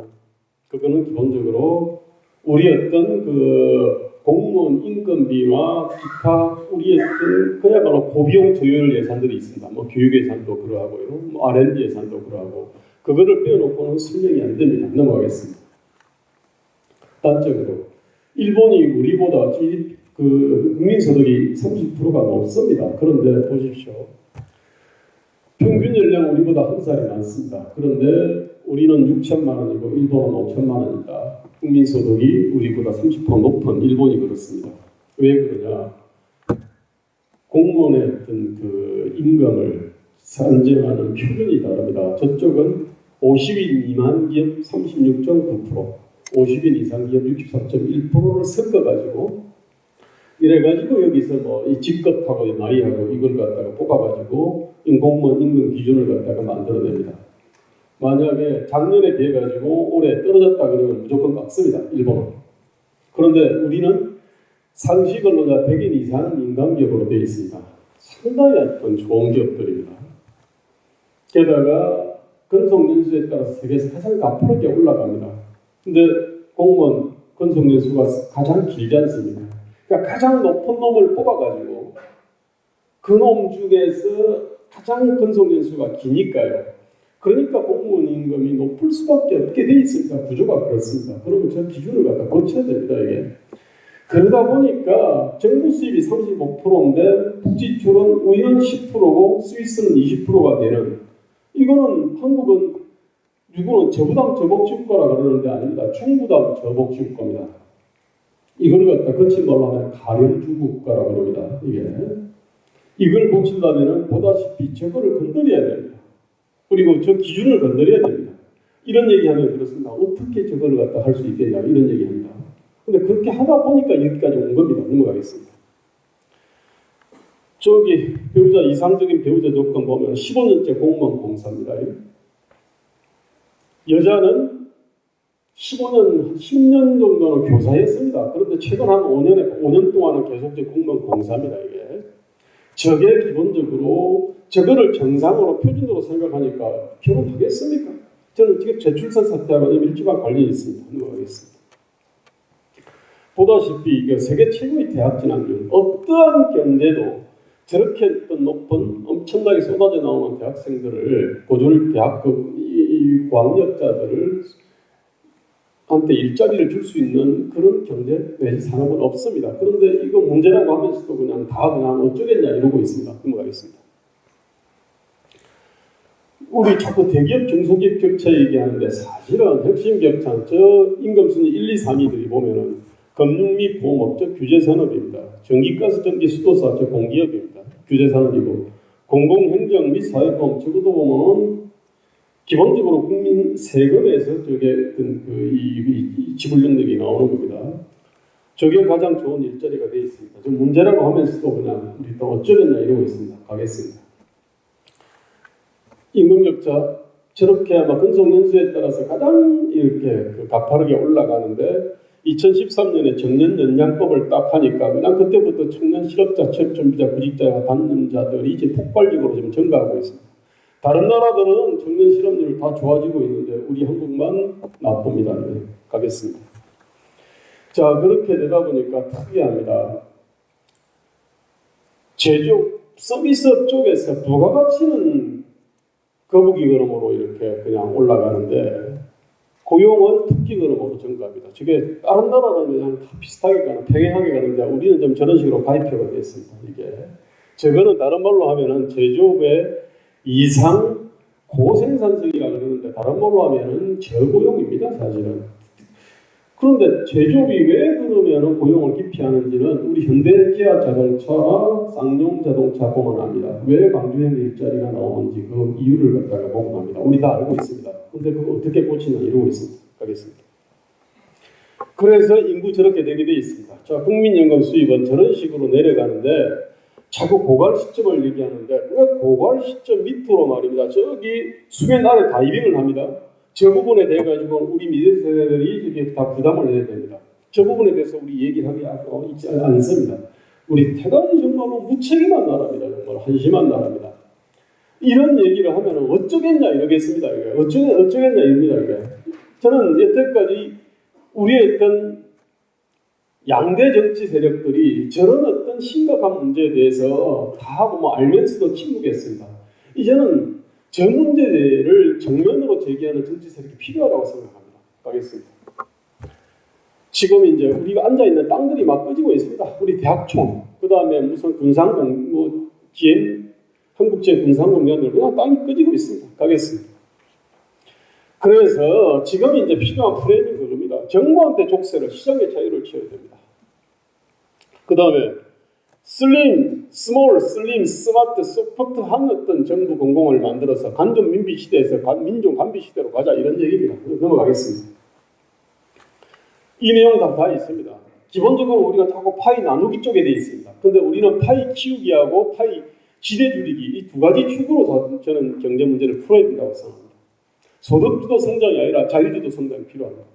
그거는 기본적으로 우리 어떤 그 공무원 인건비와 기타 우리 어떤 그야말로 고비용 조율 예산들이 있습니다. 뭐 교육 예산도 그러하고요, 뭐 R&D 예산도 그러하고 그거를 빼놓고는 설명이 안 됩니다. 넘어가겠습니다. 단적으로 일본이 우리보다 그 국민소득이 30%가 높습니다. 그런데 보십시오. 평균 연령 우리보다 한 살이 많습니다. 그런데 우리는 6천만 원이고 일본은 5천만 원입니다. 국민소득이 우리보다 30% 높은 일본이 그렇습니다. 왜 그러냐? 공무원의 어떤 그 임금을 산정하는 표준이 다릅니다. 저쪽은 50인 미만 기업 36.9%, 50인 이상 기업 64.1%를 섞어가지고 이래가지고 여기서 뭐 이 직급하고 나이하고 이걸 갖다가 뽑아가지고 공무원 임금 기준을 갖다가 만들어냅니다. 만약에 작년에 비해 가지고 올해 떨어졌다 그러면 무조건 깎습니다. 일본은. 그런데 우리는 상시 근로자 100인 이상 민간기업으로 되어 있습니다. 상당히 어떤 좋은 기업들입니다. 게다가 근속연수에 따라서 세계에서 가장 가파르게 올라갑니다. 근데 공무원 근속연수가 가장 길지 않습니까? 그러니까 가장 높은 놈을 뽑아가지고 그 놈 중에서 가장 근속연수가 기니까요. 그러니까 공무원 임금이 높을 수밖에 없게 돼 있습니다. 구조가 그렇습니다. 그러면 저 기준을 갖다 고쳐야 됩니다. 이게 그러다 보니까 정부 수입이 35%인데 북지출은 우리는 10%고 스위스는 20%가 되는, 이거는 한국은 누구는 저부담 저복지국가라 그러는데 아닙니다. 중부담 저복지국가입니다. 이걸 갖다 거친 말로 하면 가령주국가라 그럽니다. 이걸 고치려면 보다시피 저거를 건드려야 됩니다. 그리고 저 기준을 건드려야 됩니다. 이런 얘기하면 그렇습니다. 어떻게 저거를 갖다 할 수 있겠냐 이런 얘기합니다. 근데 그렇게 하다 보니까 여기까지 온 겁니다. 넘어가겠습니다. 저기 배우자 이상적인 배우자 조건 보면 15년째 공무원 공사입니다. 여자는 15년, 10년 정도는 교사였습니다. 그런데 최근 한 5년 동안은 계속 공무원 공사입니다. 이게. 저게 기본적으로 저거를 정상으로 표준으로 생각하니까 결혼하겠습니까? 저는 지금 저출산 사태하고 밀접한 관련이 있습니다. 넘어가겠습니다. 보다시피 이게 세계 최고의 대학 진학률, 어떠한 경제도 저렇게 어떤 높은 엄청나게 쏟아져 나오는 대학생들을 고졸 대학급 이 광역자들을 한테 일자리를 줄 수 있는 그런 경제 내지 산업은 없습니다. 그런데 이거 문제라고 하면서도 그냥 어쩌겠냐 이러고 있습니다. 넘어가겠습니다. 우리 자꾸 대기업 중소기업 격차 얘기하는데 사실은 핵심 격차는 저 임금순위 1, 2, 3위들이 보면은 금융 및 보험업적 규제산업입니다. 전기가스, 전기, 수도사 저 공기업입니다. 규제산업이고 공공행정 및 사회보험 적어도 보면은 기본적으로 국민 세금에서 저게 어떤 이 지불 능력이 나오는 겁니다. 저게 가장 좋은 일자리가 되어 있습니다. 좀 문제라고 하면서도 그냥 우리 또 어쩌겠냐 이러고 있습니다. 가겠습니다. 임금격차 저렇게 아마 근속연수에 따라서 가장 이렇게 가파르게 올라가는데 2013년에 정년연장법을 딱 하니까 그냥 그때부터 청년 실업자, 취업준비자, 구직자, 단년자들이 이제 폭발적으로 지금 증가하고 있습니다. 다른 나라들은 청년 실업률 다 좋아지고 있는데 우리 한국만 나쁩니다. 네, 가겠습니다. 자, 그렇게 되다 보니까 특이합니다. 제조업, 서비스업 쪽에서 부가가치는 거북이 걸음으로 이렇게 그냥 올라가는데 고용은 토끼 걸음으로 증가합니다. 저게 다른 나라는 그냥 다 비슷하게 가는, 평행하게 가는데 우리는 좀 저런 식으로 가입표가 되어 있습니다. 이게 저거는 다른 말로 하면은 제조업의 이상 고생산성이라 그러는데 다른 말로 하면은 저고용입니다. 사실은. 그런데 제조업이 왜 그러면은 고용을 기피하는지는 우리 현대기아 자동차나 쌍용 자동차 보면 압니다. 왜 광주행 일자리가 나오는지 그 이유를 갖다가 보고 납니다. 우리 다 알고 있습니다. 근데 그거 어떻게 고치나 이러고 있습니다. 가겠습니다. 그래서 인구 저렇게 되게 돼 있습니다. 자, 국민연금 수입은 저런 식으로 내려가는데 자꾸 고갈 시점을 얘기하는데 왜 고갈 시점 밑으로 말입니다. 저기 수면 아래 다이빙을 합니다. 저 부분에 대해 가지고 우리 미래 세대들이 이게 다 부담을 해야 됩니다. 저 부분에 대해서 우리 얘기를 하고 있지 않습니다. 우리 대단히 정말로 무책임한 나라입니다. 정말 한심한 나라입니다. 이런 얘기를 하면 어쩌겠냐 이러겠습니다. 이게. 어쩌겠냐 이럽니다. 이게. 저는 여태까지 우리의 어떤 양대 정치 세력들이 저런 어떤 심각한 문제에 대해서 다 뭐 알면서도 침묵했습니다. 이제는 저 문제를 정면으로 제기하는 정치 세력이 필요하다고 생각합니다. 가겠습니다. 지금 이제 우리가 앉아있는 땅들이 막 꺼지고 있습니다. 우리 대학총, 그 다음에 무슨 군산공, GM, 한국제 군산공단들 그냥 땅이 꺼지고 있습니다. 가겠습니다. 그래서 지금 이제 필요한 프레임이 그겁니다. 정부한테 족쇄를, 시장의 자유를 취해야 됩니다. 그 다음에 슬림, 스마트, 소프트한 어떤 정부 공공을 만들어서 간접 민비 시대에서 민족 간비 시대로 가자 이런 얘기입니다. 넘어가겠습니다. 이 내용 다 있습니다. 기본적으로 우리가 자꾸 파이 나누기 쪽에 돼 있습니다. 근데 우리는 파이 키우기하고 파이 지대 줄이기 이 두 가지 축으로 저는 경제 문제를 풀어야 된다고 생각합니다. 소득주도 성장이 아니라 자유주도 성장이 필요합니다.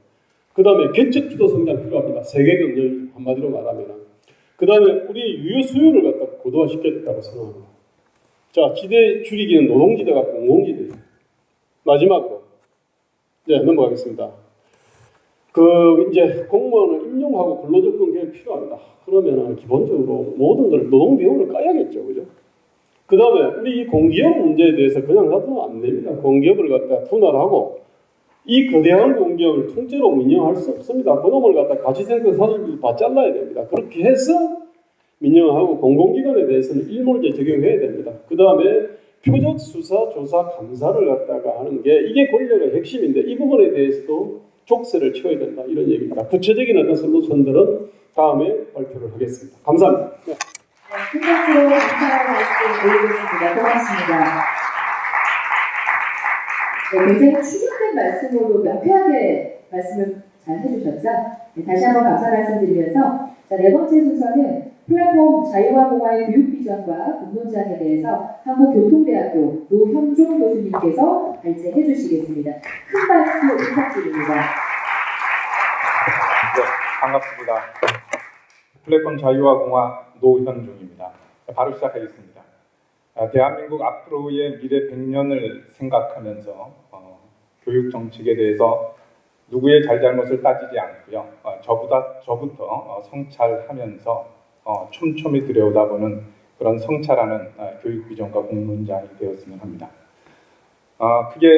그 다음에 개척주도 성장이 필요합니다. 세계 경제 한마디로 말하면. 그 다음에 우리 유효 수요를 갖다 고도화시켰다고 생각합니다. 자, 지대 줄이기는 노동지대가 공공지대. 마지막으로 네, 넘어가겠습니다. 이제 공무원을 임용하고 근로조건 개혁이 필요합니다. 그러면은 기본적으로 모든 걸 노동 비용을 까야겠죠, 그죠? 그 다음에 우리 이 공기업 문제에 대해서 그냥 놔두면 안 됩니다. 공기업을 갖다 분할하고 이 거대한 공격을 통째로 민영할 수 없습니다. 그놈을 갖다 가치센터 사람들도 다 잘라야 됩니다. 그렇게 해서 민영하고 공공기관에 대해서는 일몰제 적용해야 됩니다. 그 다음에 표적 수사, 조사, 감사를 갖다가 하는 게 이게 권력의 핵심인데 이 부분에 대해서도 족쇄를 치워야 된다 이런 얘기입니다. 구체적인 어떤 솔루션들은 다음에 발표를 하겠습니다. 감사합니다. 네. 큰 박수로 감사의 말씀 올리겠습니다. 고맙습니다. 굉장히 충격된 말씀으로 명쾌하게 말씀을 잘 해주셨죠? 다시 한번 감사 말씀드리면서 네 번째 순서는 플랫폼 자유와 공화의 교육 비전과 공론장에 대해서 한국교통대학교 노현종 교수님께서 발제해 주시겠습니다. 큰 박수 부탁드립니다. 네, 반갑습니다. 플랫폼 자유와 공화 노현종입니다. 바로 시작하겠습니다. 대한민국 앞으로의 미래 100년을 생각하면서 교육 정책에 대해서 누구의 잘잘못을 따지지 않고요. 저부터 성찰하면서 촘촘히 들여다보는 그런 성찰하는 교육 비전과 공론장이 되었으면 합니다. 크게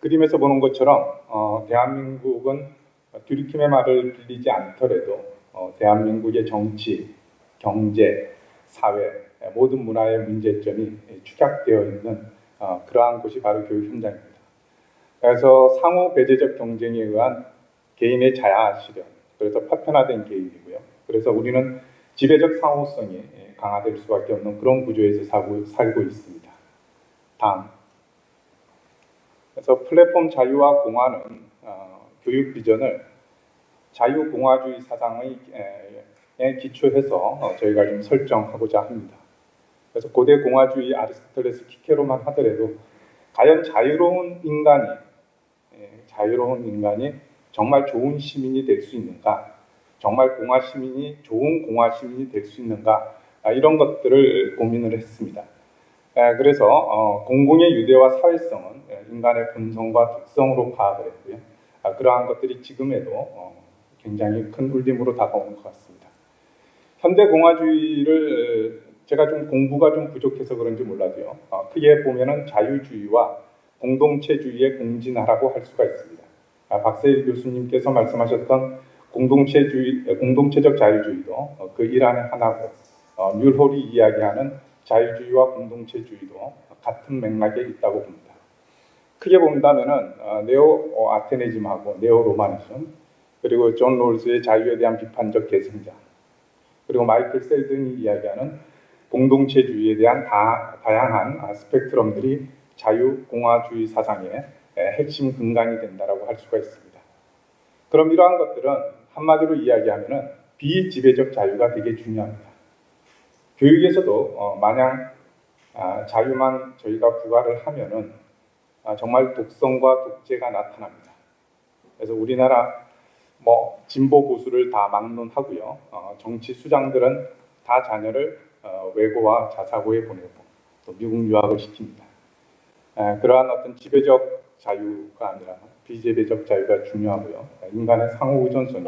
그림에서 보는 것처럼 대한민국은 뒤리킴의 말을 빌리지 않더라도 대한민국의 정치, 경제, 사회, 모든 문화의 문제점이 축약되어 있는 그러한 곳이 바로 교육 현장입니다. 그래서 상호 배제적 경쟁에 의한 개인의 자아 실현, 그래서 파편화된 개인이고요. 그래서 우리는 지배적 상호성이 강화될 수밖에 없는 그런 구조에서 살고 있습니다. 다음. 그래서 플랫폼 자유와 공화는 교육 비전을 자유공화주의 사상에 기초해서 저희가 좀 설정하고자 합니다. 그래서 고대 공화주의 아리스토텔레스 키케로만 하더라도 과연 자유로운 인간이 정말 좋은 시민이 될 수 있는가? 정말 좋은 공화 시민이 될 수 있는가? 이런 것들을 고민을 했습니다. 그래서 공공의 유대와 사회성은 인간의 본성과 특성으로 파악을 했고요. 그러한 것들이 지금에도 굉장히 큰 울림으로 다가오는 것 같습니다. 현대 공화주의를 제가 좀 공부가 좀 부족해서 그런지 몰라도요. 크게 보면은 자유주의와 공동체주의의 공진화라고 할 수가 있습니다. 박세일 교수님께서 말씀하셨던 공동체적 자유주의도 그 일환의 하나고 뮬홀이 이야기하는 자유주의와 공동체주의도 같은 맥락에 있다고 봅니다. 크게 본다면은 네오 아테네즘하고 네오 로마니즘 그리고 존 롤스의 자유에 대한 비판적 계승자 그리고 마이클 셀든이 이야기하는 공동체주의에 대한 다양한 스펙트럼들이 자유공화주의 사상의 핵심 근간이 된다라고 할 수가 있습니다. 그럼 이러한 것들은 한마디로 이야기하면은 비지배적 자유가 되게 중요합니다. 교육에서도 마냥 자유만 저희가 부과를 하면은 정말 독성과 독재가 나타납니다. 그래서 우리나라 진보 보수를 다 막론하고요. 정치 수장들은 다 자녀를 외고와 자사고에 보내고 또 미국 유학을 시킵니다. 그러한 어떤 지배적 자유가 아니라 비지배적 자유가 중요하고요. 인간의 상호 의존성이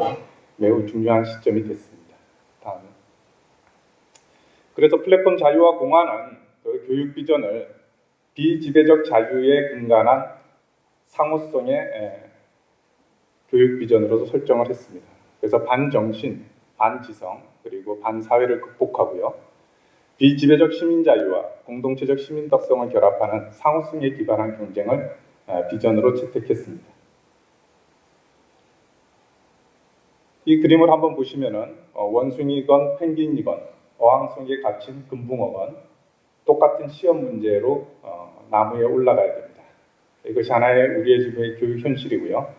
매우 중요한 시점이 됐습니다. 다음. 그래서 플랫폼 자유와 공화는 그 교육 비전을 비지배적 자유에 근간한 상호성의 교육 비전으로서 설정을 했습니다. 그래서 반정신, 반지성, 그리고 반사회를 극복하고요. 비지배적 시민자유와 공동체적 시민덕성을 결합하는 상호성에 기반한 경쟁을 비전으로 채택했습니다. 이 그림을 한번 보시면은 원숭이건 펭귄이건 어항 속에 갇힌 금붕어건 똑같은 시험 문제로 나무에 올라가야 됩니다. 이것이 하나의 우리의 지금의 교육 현실이고요.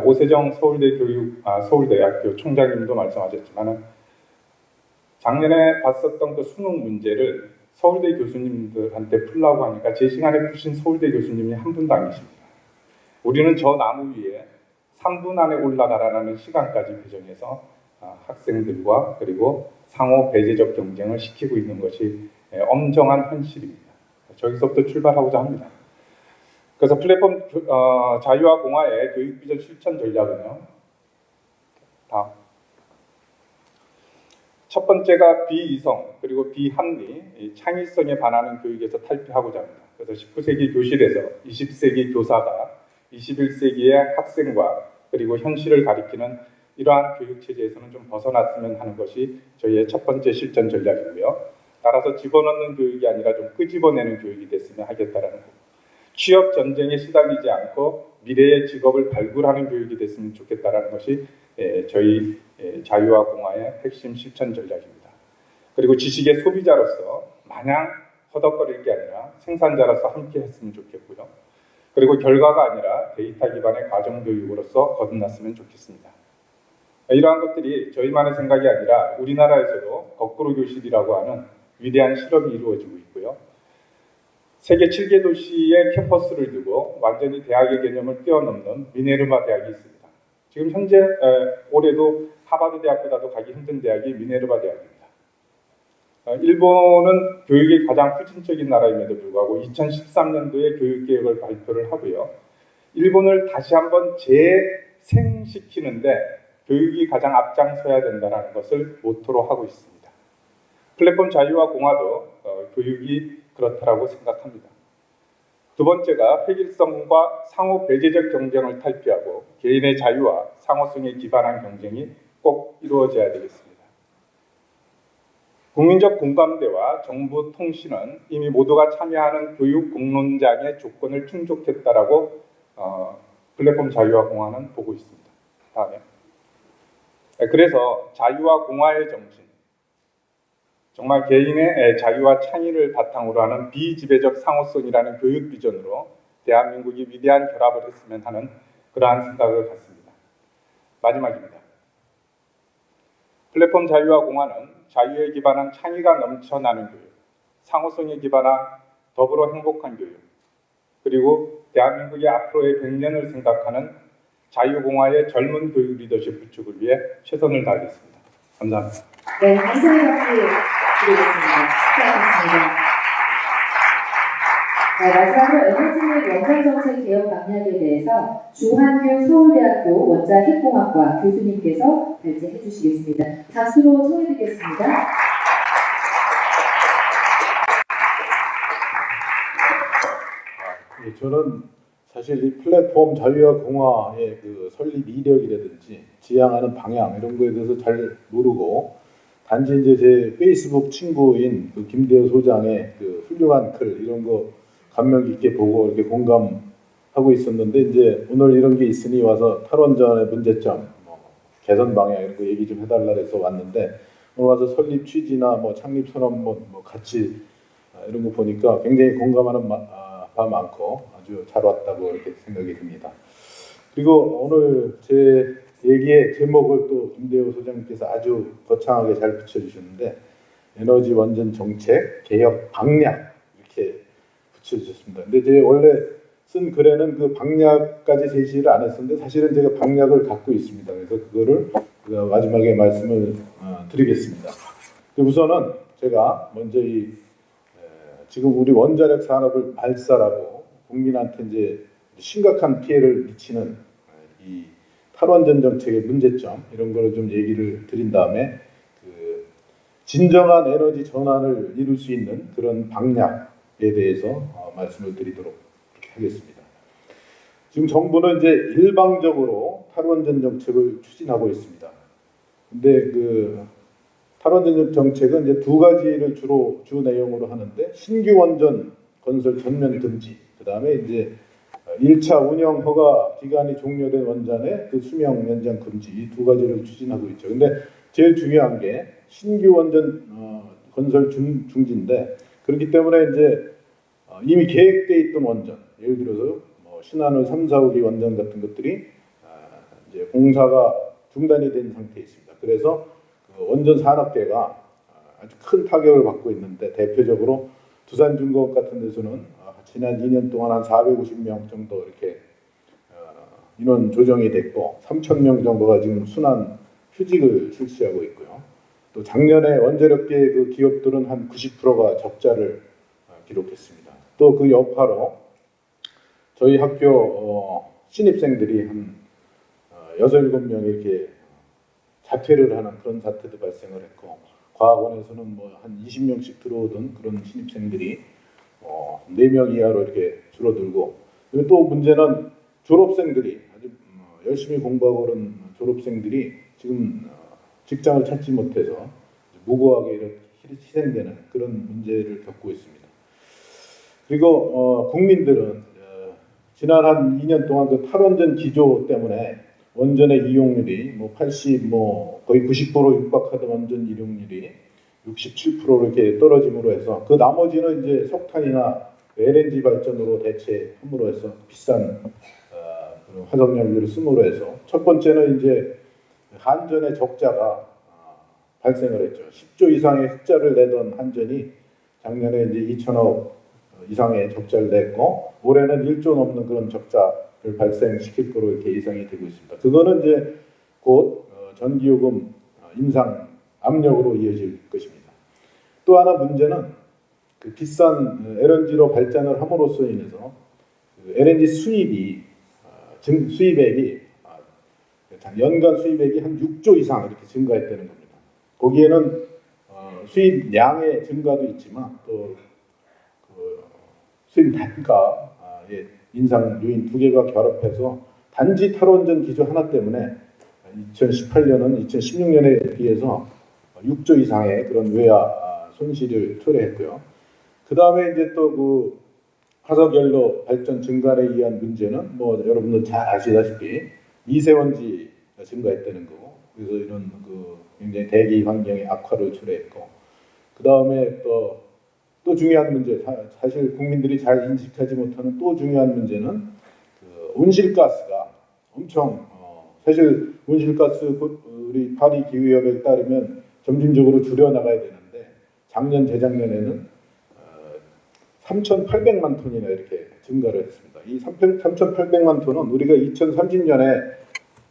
오세정 서울대학교 총장님도 말씀하셨지만은 작년에 봤었던 그 수능 문제를 서울대 교수님들한테 풀라고 하니까 제 시간에 푸신 서울대 교수님이 한 분도 안 계십니다. 우리는 저 나무 위에 3분 안에 올라가라는 시간까지 배정해서 학생들과 그리고 상호 배제적 경쟁을 시키고 있는 것이 엄정한 현실입니다. 저기서부터 출발하고자 합니다. 그래서 플랫폼 자유와 공화의 교육비전 실천 전략은요. 다음. 첫 번째가 비이성 그리고 비합리, 창의성에 반하는 교육에서 탈피하고자 합니다. 그래서 19세기 교실에서 20세기 교사가 21세기의 학생과 그리고 현실을 가리키는 이러한 교육 체제에서는 좀 벗어났으면 하는 것이 저희의 첫 번째 실전 전략이고요. 따라서 집어넣는 교육이 아니라 좀 끄집어내는 교육이 됐으면 하겠다라는 거. 취업 전쟁에 시달리지 않고 미래의 직업을 발굴하는 교육이 됐으면 좋겠다라는 것이 저희 자유와 공화의 핵심 실천 전략입니다. 그리고 지식의 소비자로서 마냥 허덕거릴 게 아니라 생산자로서 함께 했으면 좋겠고요. 그리고 결과가 아니라 데이터 기반의 과정교육으로서 거듭났으면 좋겠습니다. 이러한 것들이 저희만의 생각이 아니라 우리나라에서도 거꾸로 교실이라고 하는 위대한 실험이 이루어지고 있고요. 세계 7개 도시의 캠퍼스를 두고 완전히 대학의 개념을 뛰어넘는 미네르바 대학이 있습니다. 지금 현재 올해도 하버드 대학보다도 가기 힘든 대학이 미네르바 대학입니다. 일본은 교육이 가장 후진적인 나라임에도 불구하고 2013년도에 교육계획을 발표를 하고요. 일본을 다시 한번 재생시키는데 교육이 가장 앞장서야 된다는 것을 모토로 하고 있습니다. 플랫폼 자유와 공화도 교육이 그렇다고 생각합니다. 두 번째가 획일성과 상호 배제적 경쟁을 탈피하고 개인의 자유와 상호성에 기반한 경쟁이 꼭 이루어져야 되겠습니다. 국민적 공감대와 정부 통신은 이미 모두가 참여하는 교육 공론장의 조건을 충족했다라고 플랫폼 자유와 공화는 보고 있습니다. 다음에. 그래서 자유와 공화의 정신, 정말 개인의 자유와 창의를 바탕으로 하는 비지배적 상호성이라는 교육 비전으로 대한민국이 위대한 결합을 했으면 하는 그러한 생각을 갖습니다. 마지막입니다. 플랫폼 자유와 공화는 자유에 기반한 창의가 넘쳐나는 교육, 상호성에 기반한 더불어 행복한 교육, 그리고 대한민국의 앞으로의 100년을 생각하는 자유공화의 젊은 교육 리더십 구축을 위해 최선을 다하겠습니다. 감사합니다. 네, 감사의 박수 드리겠습니다. 축하드립니다. 네, 마지막으로 에너지의 원자정책 개혁 방향에 대해서 주한규 서울대학교 원자핵공학과 교수님께서 발제해 주시겠습니다. 박수로 청해드리겠습니다. 저는 사실 이 플랫폼 자유와 공화의 그 설립 이력이라든지 지향하는 방향 이런 거에 대해서 잘 모르고 단지 이제 제 페이스북 친구인 그 김대호 소장의 그 훌륭한 글 이런 거 감명 깊게 보고 이렇게 공감하고 있었는데 이제 오늘 이런 게 있으니 와서 탈원전의 문제점, 개선 방향 이런 거 얘기 좀 해달라 해서 왔는데 오늘 와서 설립 취지나 창립 선언문 같이 이런 거 보니까 굉장히 공감하는 바 많고 아주 잘 왔다고 이렇게 생각이 듭니다. 그리고 오늘 제 얘기의 제목을 또 김대호 소장님께서 아주 거창하게 잘 붙여주셨는데 에너지 원전 정책 개혁 방향 이렇게 붙여주셨습니다. 근데 제 원래 쓴 글에는 그 방략까지 제시를 안 했었는데 사실은 제가 방략을 갖고 있습니다. 그래서 그거를 마지막에 말씀을 드리겠습니다. 우선은 제가 먼저 지금 우리 원자력 산업을 발살하고 국민한테 이제 심각한 피해를 미치는 이 탈원전 정책의 문제점 이런 거를 좀 얘기를 드린 다음에 그 진정한 에너지 전환을 이룰 수 있는 그런 방향에 대해서 말씀을 드리도록 하겠습니다. 지금 정부는 이제 일방적으로 탈원전 정책을 추진하고 있습니다. 근데 그 탈원전 정책은 이제 두 가지를 주로 주 내용으로 하는데 신규 원전 건설 전면 금지, 그 다음에 이제 1차 운영 허가 기간이 종료된 원전의 그 수명 연장 금지 이 두 가지를 추진하고 있죠. 근데 제일 중요한 게 신규 원전 건설 중지인데 그렇기 때문에 이제 이미 계획돼 있던 원전, 예를 들어서 신한울 3, 4, 5기 원전 같은 것들이 이제 공사가 중단이 된 상태에 있습니다. 그래서 그 원전 산업계가 아주 큰 타격을 받고 있는데 대표적으로 두산중공업 같은 데서는 지난 2년 동안 한 450명 정도 이렇게 인원 조정이 됐고 3,000명 정도가 지금 순환 휴직을 실시하고 있고요. 또 작년에 원자력계 그 기업들은 한 90%가 적자를 기록했습니다. 또 그 여파로 저희 학교 신입생들이 한 6, 7명이 이렇게 자퇴를 하는 그런 사태도 발생을 했고 과학원에서는 한 20명씩 들어오던 그런 신입생들이 4명 이하로 이렇게 줄어들고 그리고 또 문제는 졸업생들이 아주 열심히 공부하고 그런 졸업생들이 지금 직장을 찾지 못해서 무고하게 이렇게 희생되는 그런 문제를 겪고 있습니다. 그리고 국민들은 지난 한 2년 동안 그 탈원전 기조 때문에 원전의 이용률이 80, 거의 90% 육박하던 원전 이용률이 67% 이렇게 떨어짐으로 해서 그 나머지는 이제 석탄이나 LNG 발전으로 대체함으로 해서 비싼 화석연료를 쓰므로 해서 첫 번째는 이제 한전의 적자가 발생을 했죠. 10조 이상의 흑자를 내던 한전이 작년에 이제 2천억 이상의 적자를 냈고 올해는 1조 넘는 그런 적자를 발생시킬 거로 이렇게 예상이 되고 있습니다. 그거는 이제 곧 전기요금 인상 압력으로 이어질 것입니다. 또 하나 문제는 그 비싼 LNG로 발전을 함으로써 인해서 그 LNG 수입이 수입액이 연간 수입액이 한 6조 이상 이렇게 증가했다는 겁니다. 거기에는 수입량의 증가도 있지만 또 그 수입 단가의 인상 요인 두 개가 결합해서 단지 탈원전 기조 하나 때문에 2018년은 2016년에 비해서 6조 이상의 그런 외야 손실을 초래했고요. 그 다음에 이제 또 그 화석연료 발전 증가에 의한 문제는 여러분들 잘 아시다시피 미세먼지가 증가했다는 거고, 그래서 이런 그 굉장히 대기 환경의 악화를 초래했고, 그 다음에 또 중요한 문제, 사실 국민들이 잘 인식하지 못하는 또 중요한 문제는 그 온실가스가 엄청 사실 온실가스 우리 파리 기후협약에 따르면 점진적으로 줄여 나가야 되는데 작년 재작년에는 3,800만 톤이나 이렇게 증가를 했습니다. 이 3,800만 톤은 우리가 2030년에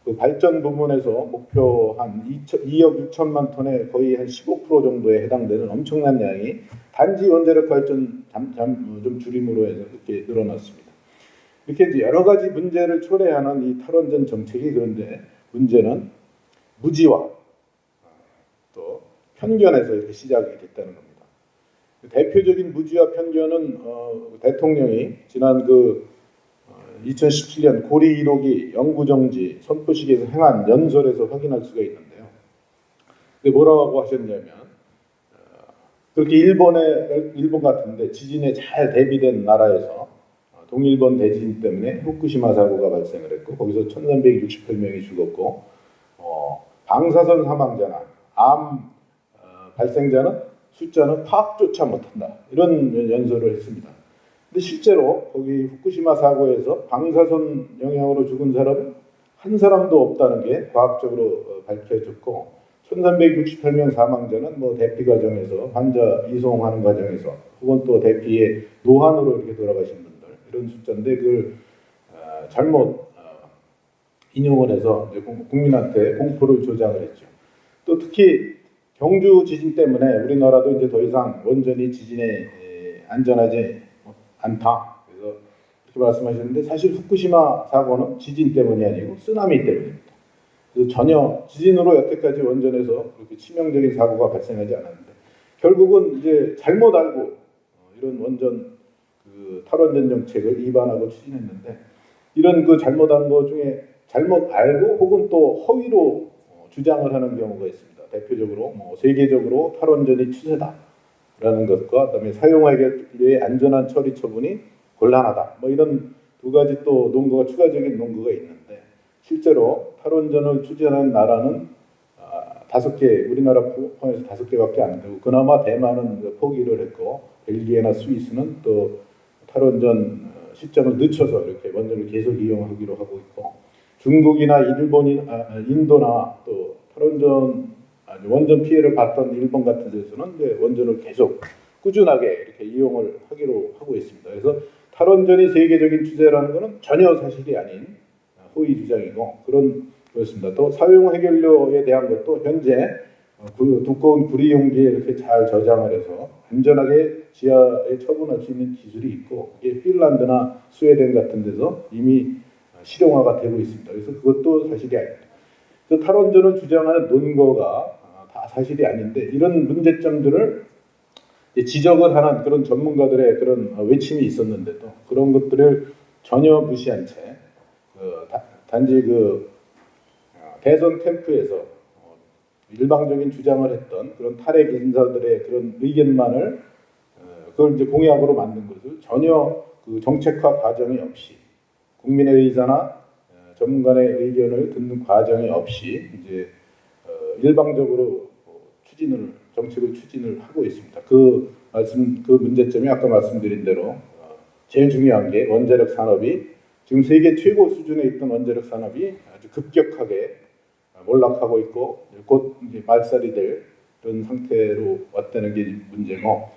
그 발전 부문에서 목표한 2억 6천만 톤에 거의 한 15% 정도에 해당되는 엄청난 양이 단지 원자력 발전 좀 줄임으로 해서 이렇게 늘어났습니다. 이렇게 이제 여러 가지 문제를 초래하는 이 탈원전 정책이, 그런데 문제는 무지와 또 편견에서 이렇게 시작이 됐다는 겁니다. 대표적인 무지와 편견은 대통령이 지난 2017년 고리 1호기 영구정지 선포식에서 행한 연설에서 확인할 수가 있는데요. 근데 뭐라고 하셨냐면 그렇게 일본 같은데 지진에 잘 대비된 나라에서 동일본 대지진 때문에 후쿠시마 사고가 발생을 했고 거기서 1,368명이 죽었고 방사선 사망자나 암 발생자는 숫자는 파악조차 못한다, 이런 연설을 했습니다. 근데 실제로 거기 후쿠시마 사고에서 방사선 영향으로 죽은 사람은 한 사람도 없다는 게 과학적으로 밝혀졌고 1,368명 사망자는 대피 과정에서 환자 이송하는 과정에서 혹은 또 대피의 노환으로 이렇게 돌아가신 분들, 이런 숫자인데 그걸 잘못 인용을 해서 국민한테 공포를 조장을 했죠. 또 특히 경주 지진 때문에 우리나라도 이제 더 이상 원전이 지진에 안전하지 않다, 그래서 그렇게 말씀하셨는데 사실 후쿠시마 사고는 지진 때문이 아니고 쓰나미 때문입니다. 그래서 전혀 지진으로 여태까지 원전에서 그렇게 치명적인 사고가 발생하지 않았는데 결국은 이제 잘못 알고 이런 원전 탈원전 정책을 위반하고 추진했는데 이런 잘못한 것 중에 잘못 알고 혹은 또 허위로 주장을 하는 경우가 있습니다. 대표적으로 세계적으로 탈원전이 추세다라는 것과 그다음에 사용해결의 안전한 처리 처분이 곤란하다, 이런 두 가지 또 논거가 추가적인 논거가 있는데 실제로 탈원전을 추진하는 나라는 5개, 우리나라 포함해서 5개밖에 안 되고 그나마 대만은 포기를 했고 벨기에나 스위스는 또 탈원전 시점을 늦춰서 이렇게 원전을 계속 이용하기로 하고 있고 중국이나 인도나 또 원전 피해를 봤던 일본 같은 데서는 이제 원전을 계속 꾸준하게 이렇게 이용을 하기로 하고 있습니다. 그래서 탈원전이 세계적인 추세라는 것은 전혀 사실이 아닌 허위 주장이고 그런 거였습니다. 또 사용 해결료에 대한 것도 현재 두꺼운 구리 용기에 이렇게 잘 저장을 해서 안전하게 지하에 처분할 수 있는 기술이 있고 이게 핀란드나 스웨덴 같은 데서 이미 실용화가 되고 있습니다. 그래서 그것도 사실이 아닙니다. 그래서 탈원전을 주장하는 논거가 다 사실이 아닌데 이런 문제점들을 지적을 하는 그런 전문가들의 그런 외침이 있었는데도 그런 것들을 전혀 무시한 채 단지 대선 캠프에서 일방적인 주장을 했던 그런 탈핵 인사들의 그런 의견만을 그걸 이제 공약으로 만든 것을 전혀 그 정책화 과정이 없이 국민의 의사나 전문가의 의견을 듣는 과정이 없이 이제 일방적으로 정책을 추진을 하고 있습니다. 그 문제점이 아까 말씀드린 대로 제일 중요한 게 원자력 산업이 지금 세계 최고 수준에 있던 원자력 산업이 아주 급격하게 몰락하고 있고 곧 이제 말살이 될 그런 상태로 왔다는 게 문제고,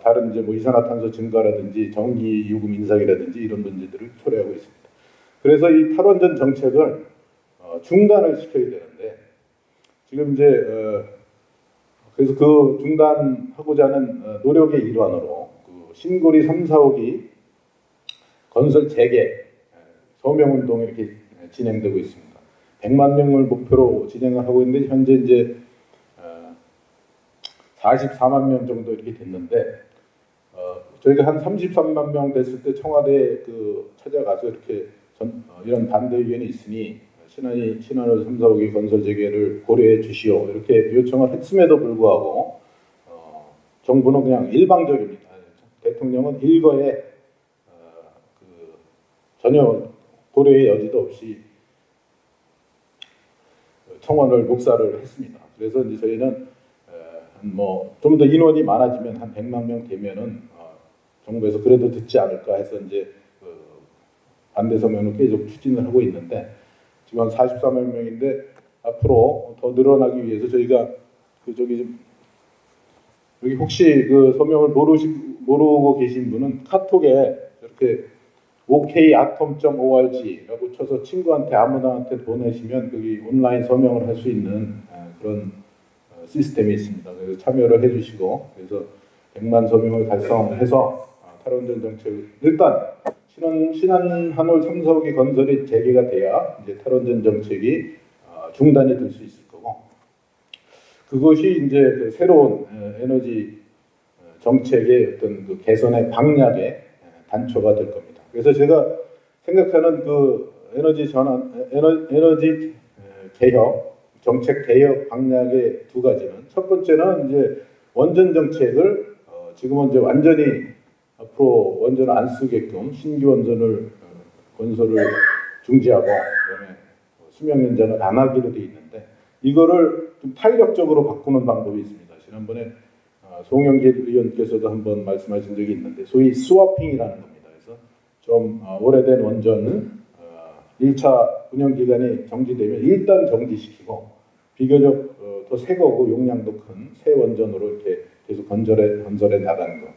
다른 이제 뭐 이산화탄소 증가라든지 전기 요금 인상이라든지 이런 문제들을 초래하고 있습니다. 그래서 이 탈원전 정책을 중단을 시켜야 되는데 지금 이제 그래서 그 중단하고자 하는 노력의 일환으로 그 신고리 3, 4호기 건설 재개 서명 운동이 이렇게 진행되고 있습니다. 100만 명을 목표로 진행을 하고 있는데 현재 이제 44만 명 정도 이렇게 됐는데 저희가 한 33만 명 됐을 때 청와대에 찾아가서 이렇게 이런 반대 의견이 있으니 신안호 3, 4호기 건설 재개를 고려해 주시오 이렇게 요청을 했음에도 불구하고 정부는 그냥 일방적입니다. 대통령은 일거에 전혀 고려의 여지도 없이 청원을 목사를 했습니다. 그래서 이제 저희는 좀 더 인원이 많아지면 한 100만 명 되면은 정부에서 그래도 듣지 않을까 해서 이제 반대 서명을 계속 추진을 하고 있는데 지금 한 44만 명인데 앞으로 더 늘어나기 위해서 저희가 여기 혹시 그 서명을 모르고 계신 분은 카톡에 이렇게 okatom.org라고 쳐서 친구한테 아무나한테 보내시면 거기 온라인 서명을 할 수 있는 그런 시스템이 있습니다. 그래서 참여를 해주시고 그래서 100만 서명을 달성해서 탈원전 정책을 일단 신한한올 3, 4호기 건설이 재개가 돼야 이제 탈원전 정책이 중단이 될 수 있을 거고 그것이 이제 그 새로운 에너지 정책의 어떤 그 개선의 방향의 단초가 될 겁니다. 그래서 제가 생각하는 그 에너지 개혁, 정책 개혁 방향의 두 가지는 첫 번째는 이제 원전 정책을 지금은 이제 완전히 앞으로 원전을 안 쓰게끔 신규 원전을 건설을 중지하고 그다음에 수명 연장을 안 하기로 돼 있는데 이거를 좀 탄력적으로 바꾸는 방법이 있습니다. 지난번에 송영길 의원께서도 한번 말씀하신 적이 있는데 소위 스와핑이라는 겁니다. 그래서 좀 오래된 원전은 1차 운영 기간이 정지되면 일단 정지시키고 비교적 더 새 거고 용량도 큰 새 원전으로 이렇게 계속 건설해 나가는 거.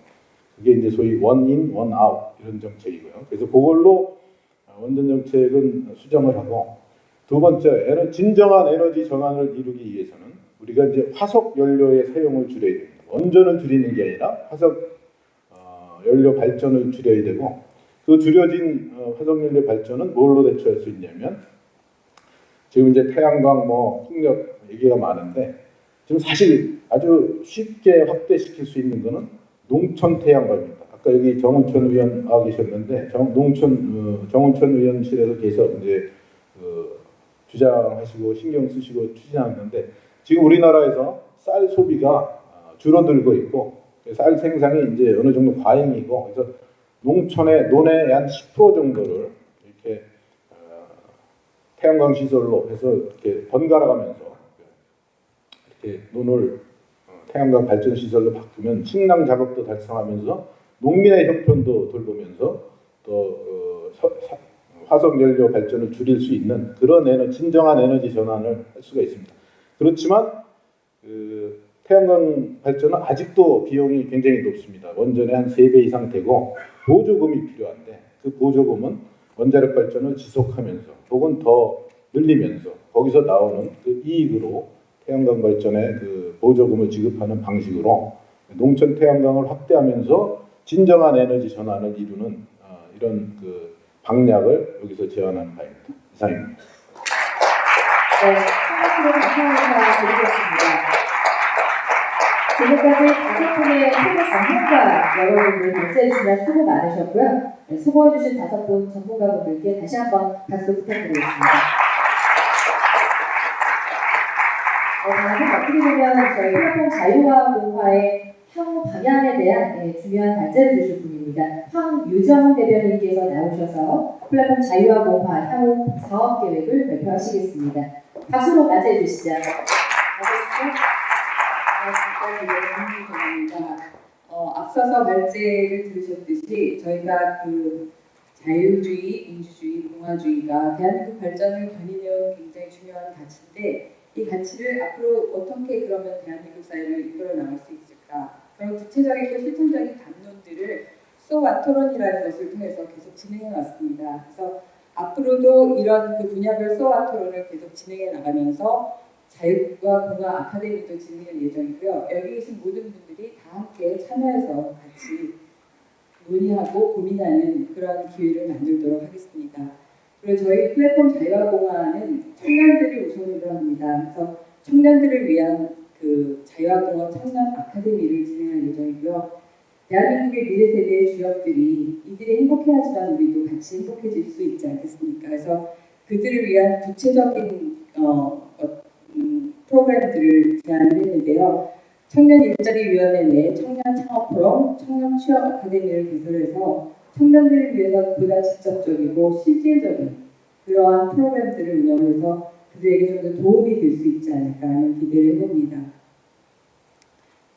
그게 이제 소위 원인 원아웃 이런 정책이고요. 그래서 그걸로 원전 정책은 수정을 하고 두 번째 진정한 에너지 전환을 이루기 위해서는 우리가 이제 화석 연료의 사용을 줄여야 됩니다. 원전을 줄이는 게 아니라 화석 연료 발전을 줄여야 되고 그 줄여진 화석 연료 발전은 뭘로 대처할 수 있냐면 지금 이제 태양광 풍력 얘기가 많은데 지금 사실 아주 쉽게 확대시킬 수 있는 거는 농촌 태양광입니다. 아까 여기 정운천 의원 와 계셨는데 정운천 의원실에서 계속 이제 주장하시고 신경 쓰시고 추진하는데 지금 우리나라에서 쌀 소비가 줄어들고 있고 쌀 생산이 이제 어느 정도 과잉이고 그래서 농촌의 논의 한 10% 정도를 이렇게 태양광 시설로 해서 이렇게 번갈아가면서 이렇게 논을 태양광 발전 시설로 바꾸면 식량 작업도 달성하면서 농민의 형편도 돌보면서 또 화석 연료 발전을 줄일 수 있는 그런 진정한 에너지 전환을 할 수가 있습니다. 그렇지만 태양광 발전은 아직도 비용이 굉장히 높습니다. 원전의 한 3배 이상 되고 보조금이 필요한데 그 보조금은 원자력 발전을 지속하면서 혹은 더 늘리면서 거기서 나오는 그 이익으로 태양광 발전에 그 보조금을 지급하는 방식으로 농촌 태양광을 확대하면서 진정한 에너지 전환을 이루는 이런 그 방략을 여기서 제안하는 바입니다. 이상입니다. 네, 한마디로 감사합니다. 드리겠습니다. 지금까지 5분의 세계 전문가 여러분들 발제해주시느라 수고 많으셨고요. 네, 수고해주신 5분 전문가분들께 다시 한번 박수 부탁드리겠습니다. 다음은 어떻게 보면 저희 플랫폼 자유와 공화의 향후 방향에 대한 중요한 발제를 주실 분입니다. 황유정 대변인께서 나오셔서 플랫폼 자유와 공화 향후 사업 계획을 발표하시겠습니다. 박수로 맞이해 주시죠. 앞서서 발제를 들으셨듯이 저희가 그 자유주의, 민주주의, 공화주의가 대한민국 발전을 견인해온 굉장히 중요한 가치인데 이 가치를 앞으로 어떻게 그러면 대한민국 사회를 이끌어 나갈 수 있을까? 그런 구체적이고 실천적인 담론들을 소와 토론이라는 것을 통해서 계속 진행해 왔습니다. 그래서 앞으로도 이런 그 분야별 소와 토론을 계속 진행해 나가면서 자유와 공화 아카데미도 진행할 예정이고요. 여기 계신 모든 분들이 다 함께 참여해서 같이 논의하고 고민하는 그런 기회를 만들도록 하겠습니다. 그리고 저희 플랫폼 자유와 공화는 청년들이 우선으로 합니다. 그래서 청년들을 위한 그 자유와 공화 청년 아카데미를 진행할 예정이고요. 대한민국의 미래 세대의 주역들이 이들이 행복해하지만 우리도 같이 행복해질 수 있지 않겠습니까? 그래서 그들을 위한 구체적인 프로그램들을 제안을 했는데요. 청년 일자리위원회 내 청년 창업 포럼, 청년 취업 아카데미를 개설해서 청년들을 위해서 보다 직접적이고 실질적인 그러한 프로그램들을 운영해서 그들에게 좀 더 도움이 될 수 있지 않을까 하는 기대를 해봅니다.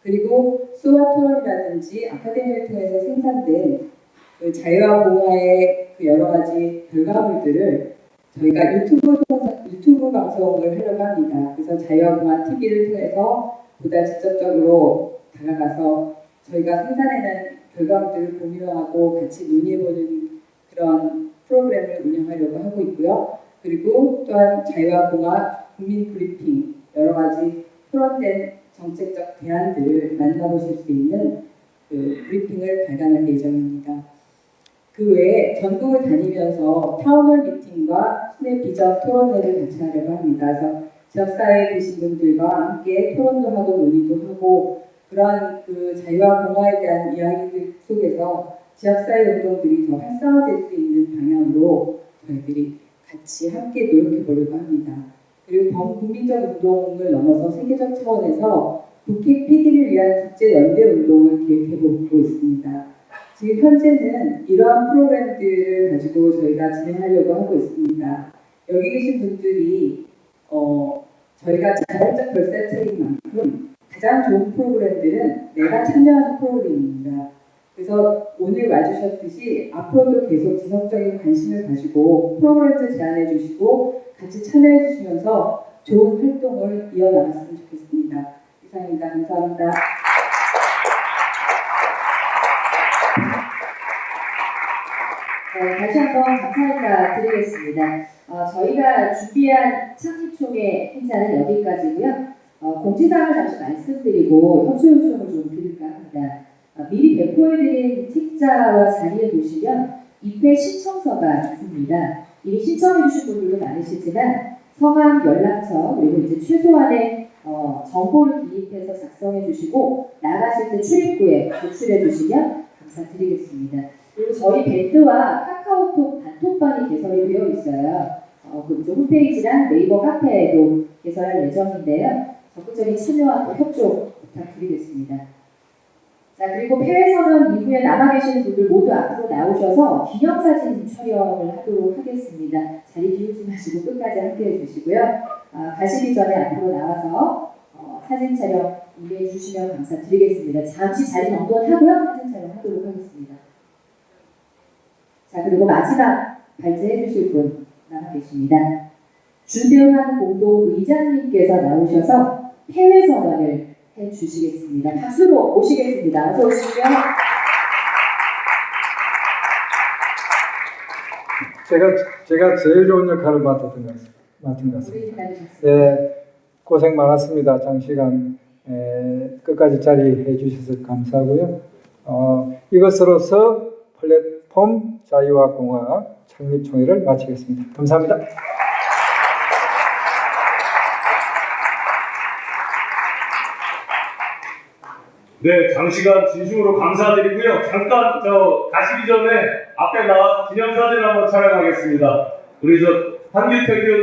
그리고 소와 토론이라든지 아카데미를 통해서 생산된 그 자유와 공화의 그 여러 가지 결과물들을 저희가 유튜브 방송을 하려고 합니다. 그래서 자유와 공화 TV를 통해서 보다 직접적으로 다가가서 저희가 생산해낸 결과물들을 공유하고 같이 논의해보는 그런 프로그램을 운영하려고 하고 있고요. 그리고 또한 자유와 공화 국민 브리핑 여러 가지 토론된 정책적 대안들을 만나보실 수 있는 그 브리핑을 발간할 예정입니다. 그 외에 전국을 다니면서 타운홀 미팅과 순회 비전 토론회를 같이 하려고 합니다. 그래서 지역사회에 계신 분들과 함께 토론도 하고 논의도 하고 그러한 그 자유와 공화에 대한 이야기들 속에서 지역사회 운동들이 더 활성화될 수 있는 방향으로 저희들이 같이 함께 노력해 보려고 합니다. 그리고 범국민적 운동을 넘어서 세계적 차원에서 북핵 폐기를 위한 국제연대 운동을 계획해보고 있습니다. 지금 현재는 이러한 프로그램들을 가지고 저희가 진행하려고 하고 있습니다. 여기 계신 분들이 저희가 자발적 결사체인 만큼 가장 좋은 프로그램들은 내가 참여하는 프로그램입니다. 그래서 오늘 와주셨듯이 앞으로도 계속 지속적인 관심을 가지고 프로그램도 제안해 주시고 같이 참여해 주시면서 좋은 활동을 이어나갔으면 좋겠습니다. 이상입니다. 감사합니다. 네, 다시 한번 감사 인사 드리겠습니다. 저희가 준비한 창립총회 행사는 여기까지고요. 공지사항을 잠시 말씀드리고 협조 요청을 좀 드릴까 합니다. 미리 배포해드린 책자와 자리에 보시면 입회 신청서가 있습니다. 이미 신청해주신 분들도 많으시지만 성함, 연락처 그리고 이제 최소한의 정보를 기입해서 작성해주시고 나가실 때 출입구에 제출해주시면 감사드리겠습니다. 그리고 저희 밴드와 카카오톡 단톡방이 개설이 되어 있어요. 그쪽 홈페이지랑 네이버 카페에도 개설할 예정인데요. 적극적인 참여와 또 협조 부탁드리겠습니다. 자, 그리고 폐회선언 이후에 남아 계시는 분들 모두 앞으로 나오셔서 기념사진 촬영을 하도록 하겠습니다. 자리 비우지 마시고 끝까지 함께 해주시고요. 가시기 전에 앞으로 나와서 사진 촬영 임해해 주시면 감사드리겠습니다. 잠시 자리 정돈하고요. 사진 촬영하도록 하겠습니다. 자, 그리고 마지막 발제해 주실 분 남아 계십니다. 주대환 공동 의장님께서 나오셔서 폐회선언을 해주시겠습니다. 박수로 모시겠습니다. 어서 오시고요. 제가 제일 좋은 역할을 맡은 것 같습니다. 네, 고생 많았습니다. 장시간 끝까지 자리해 주셔서 감사하고요. 이것으로서 플랫폼 자유와 공화 창립총회를 마치겠습니다. 감사합니다. 네, 장시간 진심으로 감사드리고요. 잠깐 가시기 전에 앞에 나와서 기념사진 한번 촬영하겠습니다. 우리 한기택 의원